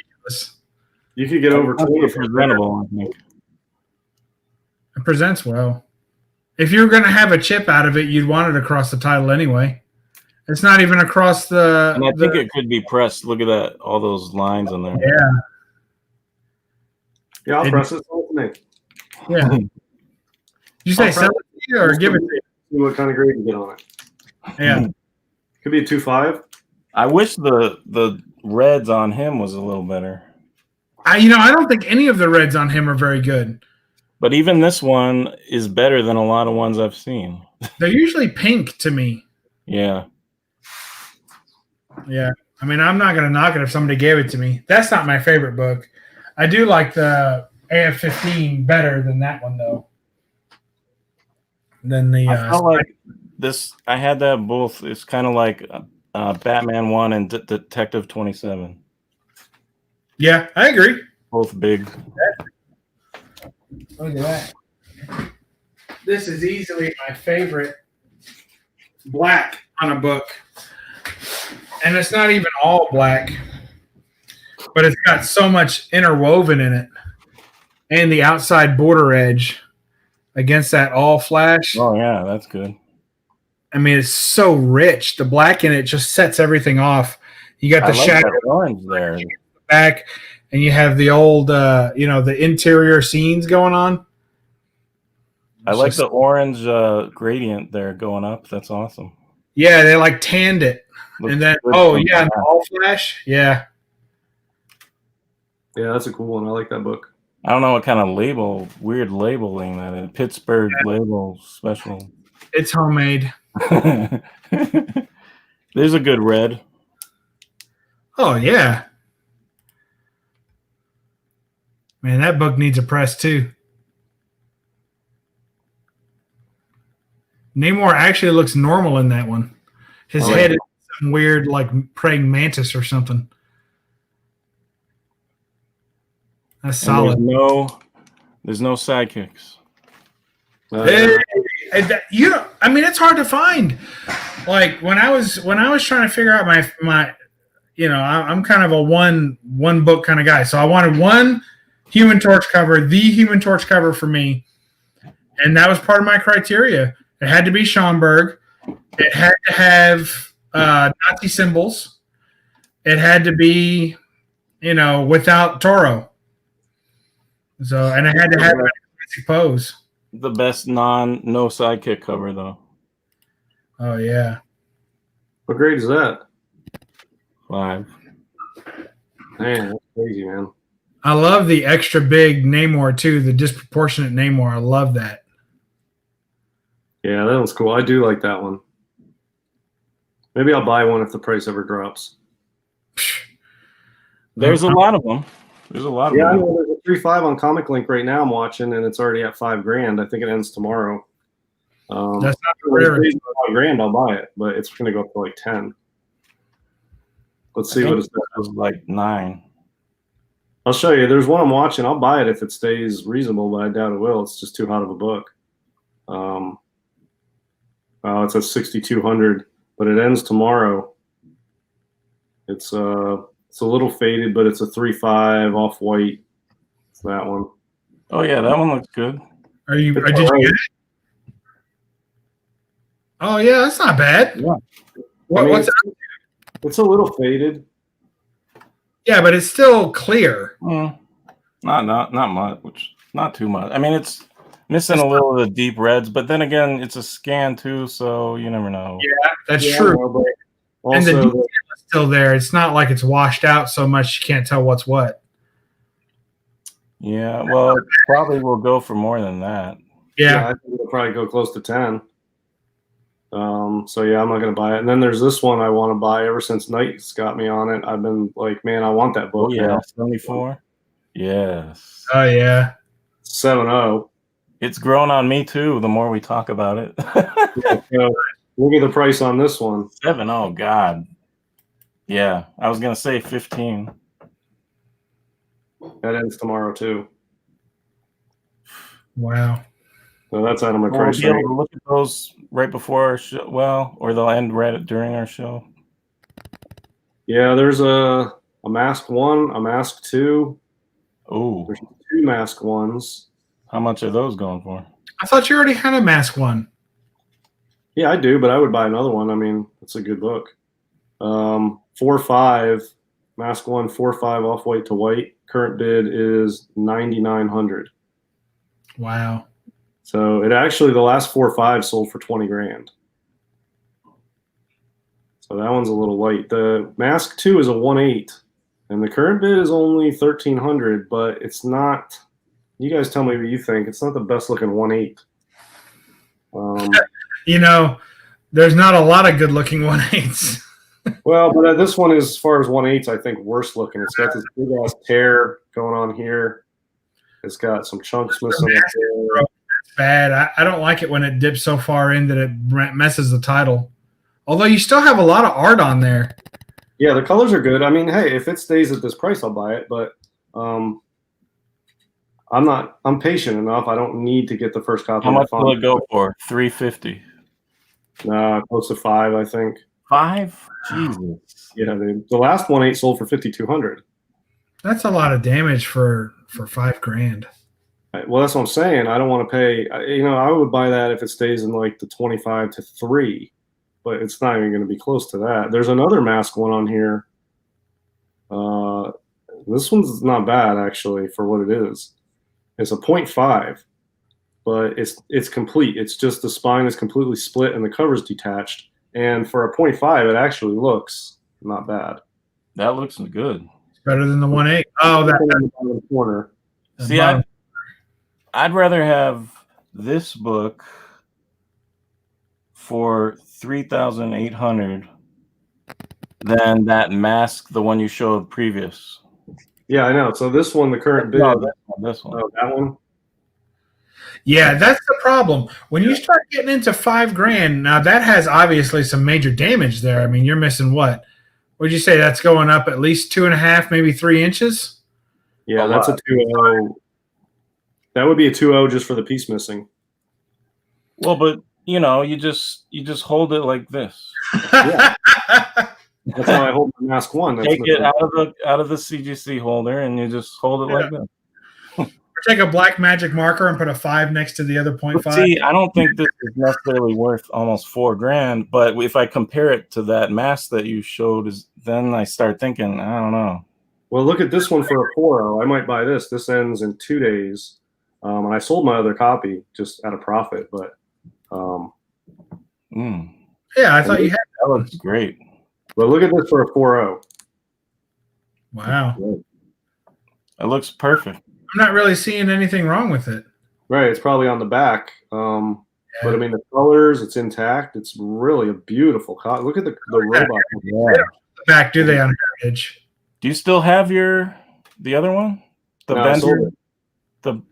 [SPEAKER 2] You could get over 20
[SPEAKER 3] presentable, I think.
[SPEAKER 1] It presents well. If you were going to have a chip out of it, you'd want it across the title anyway. It's not even across the.
[SPEAKER 3] And I think it could be pressed. Look at that, all those lines on there.
[SPEAKER 1] Yeah.
[SPEAKER 2] Yeah, I'll press it.
[SPEAKER 1] Yeah. Did you say sell it to you or give it to you?
[SPEAKER 2] see what kind of grade you get on it.
[SPEAKER 1] Yeah.
[SPEAKER 2] Could be a 2.5.
[SPEAKER 3] I wish the reds on him was a little better.
[SPEAKER 1] I don't think any of the reds on him are very good.
[SPEAKER 3] But even this one is better than a lot of ones I've seen.
[SPEAKER 1] They're usually pink to me.
[SPEAKER 3] Yeah.
[SPEAKER 1] Yeah. I mean, I'm not going to knock it if somebody gave it to me. That's not my favorite book. I do like the AF-15 better than that one, though. Than the.
[SPEAKER 3] I felt like this. I had that both. It's kind of like Batman 1 and Detective 27.
[SPEAKER 1] Yeah, I agree.
[SPEAKER 3] Both big.
[SPEAKER 1] Look at that. This is easily my favorite black on a book. And it's not even all black, but it's got so much interwoven in it. And the outside border edge against that all flash.
[SPEAKER 3] Oh, yeah, that's good.
[SPEAKER 1] I mean, it's so rich. The black in it just sets everything off. You got the shadow
[SPEAKER 3] orange there.
[SPEAKER 1] Back, and you have the old, the interior scenes going on.
[SPEAKER 3] I like the orange gradient there going up. That's awesome.
[SPEAKER 1] Yeah, they like tanned it.
[SPEAKER 3] Looks
[SPEAKER 1] and then,
[SPEAKER 3] good
[SPEAKER 1] the all flash. Yeah.
[SPEAKER 2] Yeah, that's a cool one. I like that book.
[SPEAKER 3] I don't know what kind of weird labeling that is. Pittsburgh label special.
[SPEAKER 1] It's homemade.
[SPEAKER 3] There's a good red.
[SPEAKER 1] Oh, yeah. Man, that book needs a press, too. Namor actually looks normal in that one. His head is some weird, like, praying mantis or something. That's solid.
[SPEAKER 3] There's no sidekicks.
[SPEAKER 1] Hey, it's hard to find. Like when I was trying to figure out my I'm kind of a one book kind of guy. So I wanted one Human Torch cover, the Human Torch cover for me, and that was part of my criteria. It had to be Schomburg. It had to have Nazi symbols. It had to be, without Toro. So, and it had to have a classic pose.
[SPEAKER 3] The best no sidekick cover, though.
[SPEAKER 1] Oh, yeah.
[SPEAKER 2] What grade is that?
[SPEAKER 3] 5.
[SPEAKER 2] Man, that's crazy, man.
[SPEAKER 1] I love the extra big Namor, too, the disproportionate Namor. I love that.
[SPEAKER 2] Yeah, that one's cool. I do like that one. Maybe I'll buy one if the price ever drops.
[SPEAKER 3] There's a lot of them. There's a lot of them.
[SPEAKER 2] Yeah, I know there's a 3.5 on Comic Link right now I'm watching, and it's already at $5,000. I think it ends tomorrow.
[SPEAKER 1] That's not rare.
[SPEAKER 2] $5,000, I'll buy it, but it's going to go up to like 10. Let's see what it's
[SPEAKER 3] like 9.
[SPEAKER 2] I'll show you. There's one I'm watching. I'll buy it if it stays reasonable, but I doubt it will. It's just too hot of a book. It's at 6,200, but it ends tomorrow. It's a little faded, but it's a 3.5 off white. It's that one.
[SPEAKER 3] Oh yeah, that one looks good.
[SPEAKER 1] Did you get it? Oh yeah, that's not bad.
[SPEAKER 2] Yeah. What's that? It's a little faded.
[SPEAKER 1] Yeah, but it's still clear.
[SPEAKER 3] Not much. Not too much. I mean, it's missing a little of the deep reds, but then again, it's a scan too, so you never know.
[SPEAKER 1] Yeah, that's true. And the detail is still there. It's not like it's washed out so much you can't tell what's what.
[SPEAKER 3] Yeah, well, probably will go for more than that.
[SPEAKER 1] Yeah,
[SPEAKER 2] I think it'll probably go close to 10. So yeah, I'm not gonna buy it. And then there's this one I want to buy. Ever since Knight's got me on it, I've been like, man, I want that book.
[SPEAKER 3] Oh, yeah, 74. Yes.
[SPEAKER 1] Oh yeah.
[SPEAKER 2] 7.0.
[SPEAKER 3] It's grown on me too. The more we talk about it.
[SPEAKER 2] Look at the price on this one.
[SPEAKER 3] 7.0. God. Yeah, I was gonna say 15.
[SPEAKER 2] That ends tomorrow too.
[SPEAKER 1] Wow.
[SPEAKER 2] So that's out of my price
[SPEAKER 3] range.
[SPEAKER 2] range.
[SPEAKER 3] We'll look at those right before our show. Well, or they'll end right during our show.
[SPEAKER 2] Yeah, there's a Mask 1, a Mask 2.
[SPEAKER 3] Oh.
[SPEAKER 2] There's 2 Mask 1s.
[SPEAKER 3] How much are those going for?
[SPEAKER 1] I thought you already had a Mask 1.
[SPEAKER 2] Yeah, I do, but I would buy another one. I mean, it's a good book. 4.5, Mask 1, 4.5 off white to white. Current bid is $9,900.
[SPEAKER 1] Wow.
[SPEAKER 2] So it actually, the last 4 or 5 sold for 20 grand. So that one's a little light. The Mask 2 is a 1.8, and the current bid is only 1,300, but it's not. You guys tell me what you think. It's not the best looking 1.8.
[SPEAKER 1] You know, there's not a lot of good looking 1.8s.
[SPEAKER 2] Well, but this one is, as far as 1.8s, I think worse looking. It's got this big ass tear going on here. It's got some chunks missing.
[SPEAKER 1] That's bad. I don't like it when it dips so far in that it messes the title. Although you still have a lot of art on there.
[SPEAKER 2] Yeah, the colors are good. I mean, hey, if it stays at this price, I'll buy it. But I'm patient enough. I don't need to get the first copy.
[SPEAKER 3] How much will it go for? $350.
[SPEAKER 2] Nah, close to 5, I think.
[SPEAKER 3] 5? Jesus.
[SPEAKER 2] Yeah, the last 1.8 sold for 5,200.
[SPEAKER 1] That's a lot of damage for 5 grand.
[SPEAKER 2] Well, that's what I'm saying. I don't want to pay. I would buy that if it stays in like the 25 to 3. But it's not even going to be close to that. There's another Mask one on here. This one's not bad, actually, for what it is. It's a 0.5, but it's complete. It's just the spine is completely split and the cover's detached. And for a 0.5, it actually looks not bad.
[SPEAKER 3] That looks good.
[SPEAKER 1] It's better than the 1.8. Oh, that's
[SPEAKER 2] in the corner.
[SPEAKER 3] See, I'd rather have this book for 3,800 than that Mask, the one you showed previous.
[SPEAKER 2] Yeah, I know. So this one, the current bid.
[SPEAKER 3] No, this one.
[SPEAKER 2] Oh, that one.
[SPEAKER 1] Yeah, that's the problem. When you start getting into 5 grand, now that has obviously some major damage there. I mean, you're missing what? Would you say that's going up at least 2.5, maybe 3 inches?
[SPEAKER 2] Yeah, that's a 2.0. That would be a 2.0 just for the piece missing.
[SPEAKER 3] Well, but you just hold it like this.
[SPEAKER 2] Yeah. That's how I hold my Mask 1.
[SPEAKER 3] Take it out of the CGC holder, and you just hold it like this.
[SPEAKER 1] Or take a black magic marker and put a 5 next to the other 0.5.
[SPEAKER 3] See, I don't think this is necessarily worth almost 4 grand, but if I compare it to that Mask that you showed, then I start thinking, I don't know.
[SPEAKER 2] Well, look at this one for a 4.0. I might buy this. This ends in 2 days, and I sold my other copy just at a profit. But
[SPEAKER 1] yeah, I thought you had
[SPEAKER 3] that. Looks great.
[SPEAKER 2] But look at this for a 4.0.
[SPEAKER 1] Wow,
[SPEAKER 3] it looks perfect.
[SPEAKER 1] I'm not really seeing anything wrong with it.
[SPEAKER 2] Right, it's probably on the back. But I mean, the colors, it's intact. It's really a beautiful copy. Look at the robot.
[SPEAKER 1] Yeah. The back, do they on Heritage?
[SPEAKER 3] Do you still have the other one? The Bender? The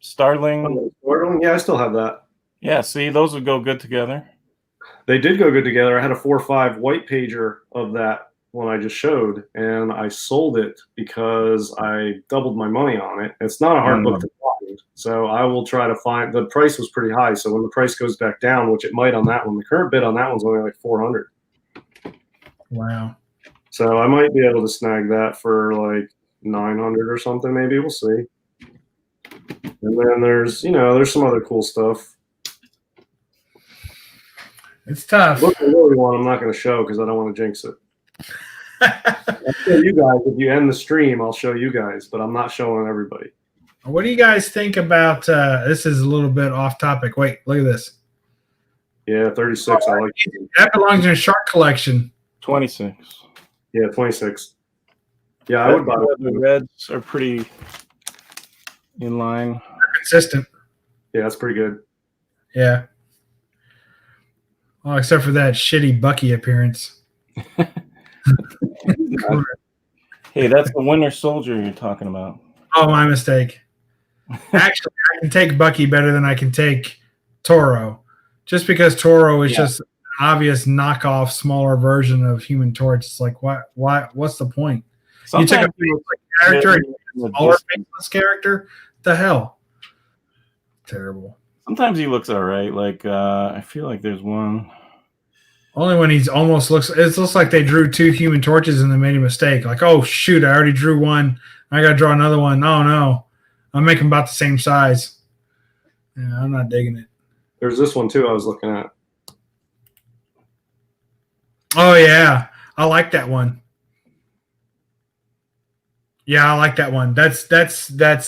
[SPEAKER 3] Starling?
[SPEAKER 2] Yeah, I still have that.
[SPEAKER 3] Yeah, see, those would go good together.
[SPEAKER 2] They did go good together. I had a 4.5 white pager of that one I just showed, and I sold it because I doubled my money on it. It's not a hard book to find, so I will try to find. The price was pretty high, so when the price goes back down, which it might on that one, the current bid on that one's only like 400.
[SPEAKER 1] Wow.
[SPEAKER 2] So I might be able to snag that for like 900 or something. Maybe we'll see. And then there's some other cool stuff.
[SPEAKER 1] It's tough.
[SPEAKER 2] Look, I really want. I'm not going to show because I don't want to jinx it. I'll show you guys if you end the stream. I'll show you guys, but I'm not showing everybody.
[SPEAKER 1] What do you guys think about? This is a little bit off topic. Wait, look at this.
[SPEAKER 2] Yeah, 36. I like it.
[SPEAKER 1] That belongs in a shark collection.
[SPEAKER 3] 26.
[SPEAKER 2] Yeah, 26. Yeah, I would buy it.
[SPEAKER 3] The reds are pretty in line.
[SPEAKER 1] They're consistent.
[SPEAKER 2] Yeah, that's pretty good.
[SPEAKER 1] Yeah. Oh, except for that shitty Bucky appearance.
[SPEAKER 3] Hey, that's the Winter Soldier you're talking about.
[SPEAKER 1] Oh, my mistake. Actually, I can take Bucky better than I can take Toro. Just because Toro is just an obvious knockoff, smaller version of Human Torch. It's like, what's the point?
[SPEAKER 3] Sometimes
[SPEAKER 1] you took a faceless character and a smaller faceless character? The hell? Terrible.
[SPEAKER 3] Sometimes he looks all right. Like, I feel like there's one.
[SPEAKER 1] Only when he's almost looks. It looks like they drew 2 Human Torches and they made a mistake. Like, oh shoot, I already drew one. I got to draw another one. Oh no, I'm making about the same size. Yeah, I'm not digging it.
[SPEAKER 2] There's this one too. I was looking at.
[SPEAKER 1] Oh yeah, I like that one. Yeah, I like that one. That's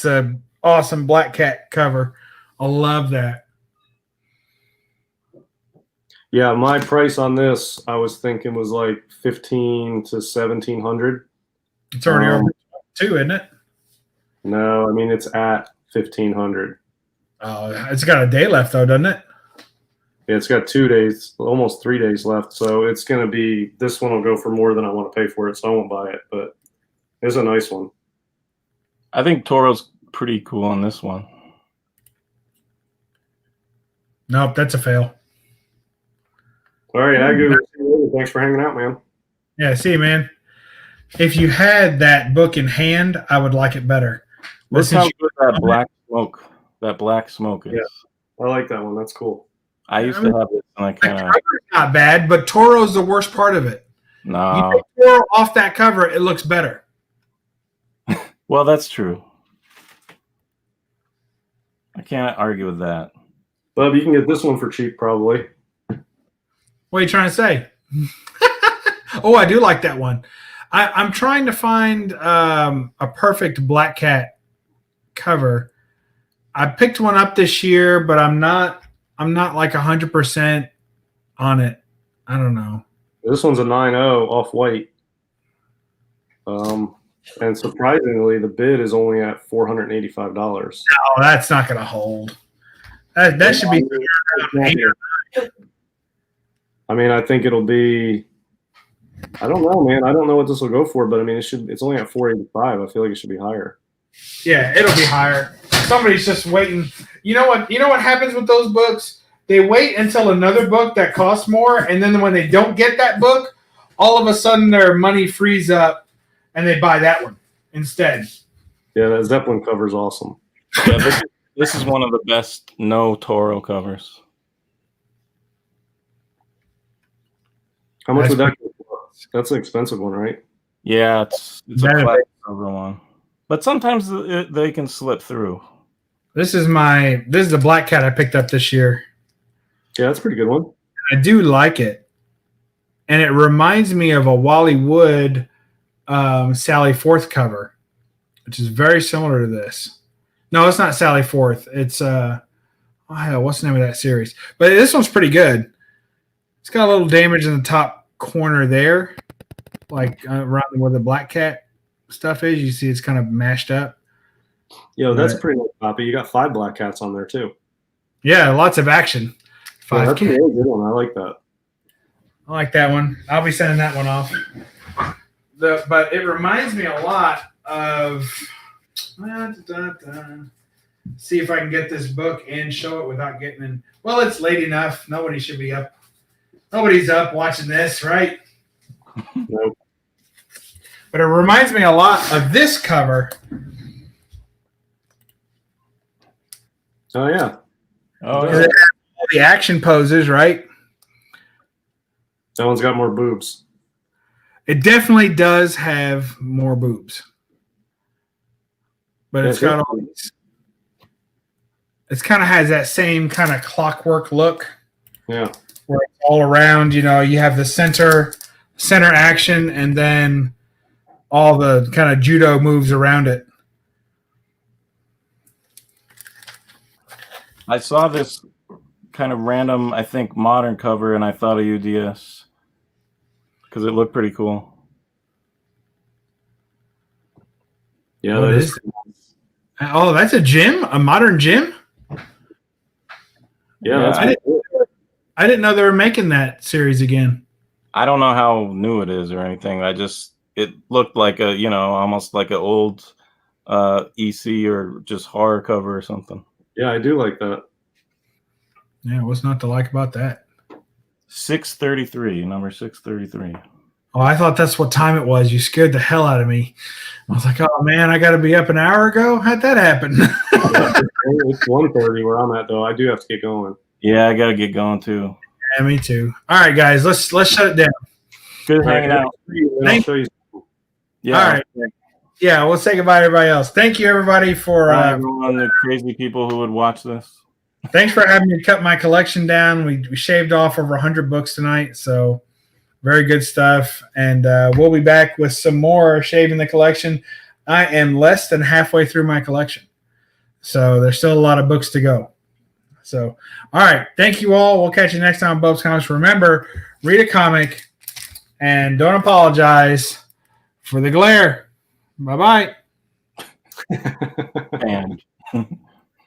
[SPEAKER 1] a awesome Black Cat cover. I love that.
[SPEAKER 2] Yeah, my price on this, I was thinking was like 15 to 1700.
[SPEAKER 1] It's already over too, isn't it?
[SPEAKER 2] No, I mean it's at 1500.
[SPEAKER 1] Oh, it's got a day left though, doesn't it?
[SPEAKER 2] Yeah, it's got 2 days, almost 3 days left. So it's going to be, this one will go for more than I want to pay for it, so I won't buy it. But it's a nice one.
[SPEAKER 3] I think Toro's pretty cool on this one.
[SPEAKER 1] Nope, that's a fail.
[SPEAKER 2] All right, Agu, thanks for hanging out, man.
[SPEAKER 1] Yeah, see you, man. If you had that book in hand, I would like it better.
[SPEAKER 3] Look how good that black smoke is.
[SPEAKER 2] Yeah, I like that one. That's cool.
[SPEAKER 3] I used to have it, and I kind of.
[SPEAKER 1] Not bad, but Toro's the worst part of it.
[SPEAKER 3] No.
[SPEAKER 1] You take Toro off that cover, it looks better.
[SPEAKER 3] Well, that's true. I can't argue with that.
[SPEAKER 2] Bub, you can get this one for cheap, probably.
[SPEAKER 1] What are you trying to say? Oh, I do like that one. I'm trying to find a perfect Black Cat cover. I picked one up this year, but I'm not like 100% on it. I don't know.
[SPEAKER 2] This one's a 9.0 off-white. And surprisingly, the bid is only at $485.
[SPEAKER 1] No, that's not going to hold. That should be.
[SPEAKER 2] I mean, I think it'll be. I don't know, man. I don't know what this will go for, but I mean, it's only at $485. I feel like it should be higher.
[SPEAKER 1] Yeah, it'll be higher. Somebody's just waiting. You know what? You know what happens with those books? They wait until another book that costs more, and then when they don't get that book, all of a sudden their money frees up, and they buy that one instead.
[SPEAKER 2] Yeah, that Zeppelin cover is awesome.
[SPEAKER 3] Yeah, this is one of the best no Toro covers.
[SPEAKER 2] How much would that go for? That's an expensive one, right?
[SPEAKER 3] Yeah, it's a classic cover one. But sometimes they can slip through.
[SPEAKER 1] This is the Black Cat I picked up this year.
[SPEAKER 2] Yeah, that's a pretty good one.
[SPEAKER 1] I do like it. And it reminds me of a Wally Wood Sally Forth cover, which is very similar to this. No, it's not Sally Forth. It's what's the name of that series? But this one's pretty good. It's got a little damage in the top corner there, like around where the Black Cat stuff is. You see it's kind of mashed up.
[SPEAKER 2] Yo, that's a pretty nice copy. You got 5 Black Cats on there, too.
[SPEAKER 1] Yeah, lots of action. 5
[SPEAKER 2] that's a really good one. I like that.
[SPEAKER 1] I like that one. I'll be sending that one off. But it reminds me a lot of. See if I can get this book and show it without getting in. Well, it's late enough. Nobody should be up. Nobody's up watching this, right?
[SPEAKER 2] Nope.
[SPEAKER 1] But it reminds me a lot of this cover.
[SPEAKER 2] Oh, yeah.
[SPEAKER 3] Oh,
[SPEAKER 1] It has all the action poses, right?
[SPEAKER 2] That one's got more boobs.
[SPEAKER 1] It definitely does have more boobs. But it's got all these. It kind of has that same kind of clockwork look.
[SPEAKER 2] Yeah.
[SPEAKER 1] Where it's all around, you have the center action and then all the kind of judo moves around it.
[SPEAKER 3] I saw this kind of random, I think, modern cover, and I thought of UDS because it looked pretty cool.
[SPEAKER 2] Yeah,
[SPEAKER 1] What is it? Oh, that's a gym? A modern gym?
[SPEAKER 2] Yeah, that's
[SPEAKER 1] I didn't know they were making that series again.
[SPEAKER 3] I don't know how new it is or anything. It looked like almost like an old EC or just horror cover or something.
[SPEAKER 2] Yeah, I do like that.
[SPEAKER 1] Yeah, what's not to like about that?
[SPEAKER 3] 633, number 633.
[SPEAKER 1] Oh, I thought that's what time it was. You scared the hell out of me. I was like, oh, man, I got to be up an hour ago? How'd that happen?
[SPEAKER 2] It's 1:30 where I'm at, though. I do have to get going.
[SPEAKER 3] Yeah, I got to get going, too.
[SPEAKER 1] Yeah, me too. All right, guys, let's shut it down.
[SPEAKER 3] Good hanging out.
[SPEAKER 2] I'll show you.
[SPEAKER 3] Yeah.
[SPEAKER 1] All right. Yeah, we'll say goodbye to everybody else. Thank you, everybody, for
[SPEAKER 3] everyone, the crazy people who would watch this.
[SPEAKER 1] Thanks for having me cut my collection down. We shaved off over 100 books tonight, so very good stuff. And we'll be back with some more shaving the collection. I am less than halfway through my collection, so there's still a lot of books to go. So, all right. Thank you all. We'll catch you next time on Bub's Comics. Remember, read a comic and don't apologize for the glare. Bye-bye.
[SPEAKER 3] And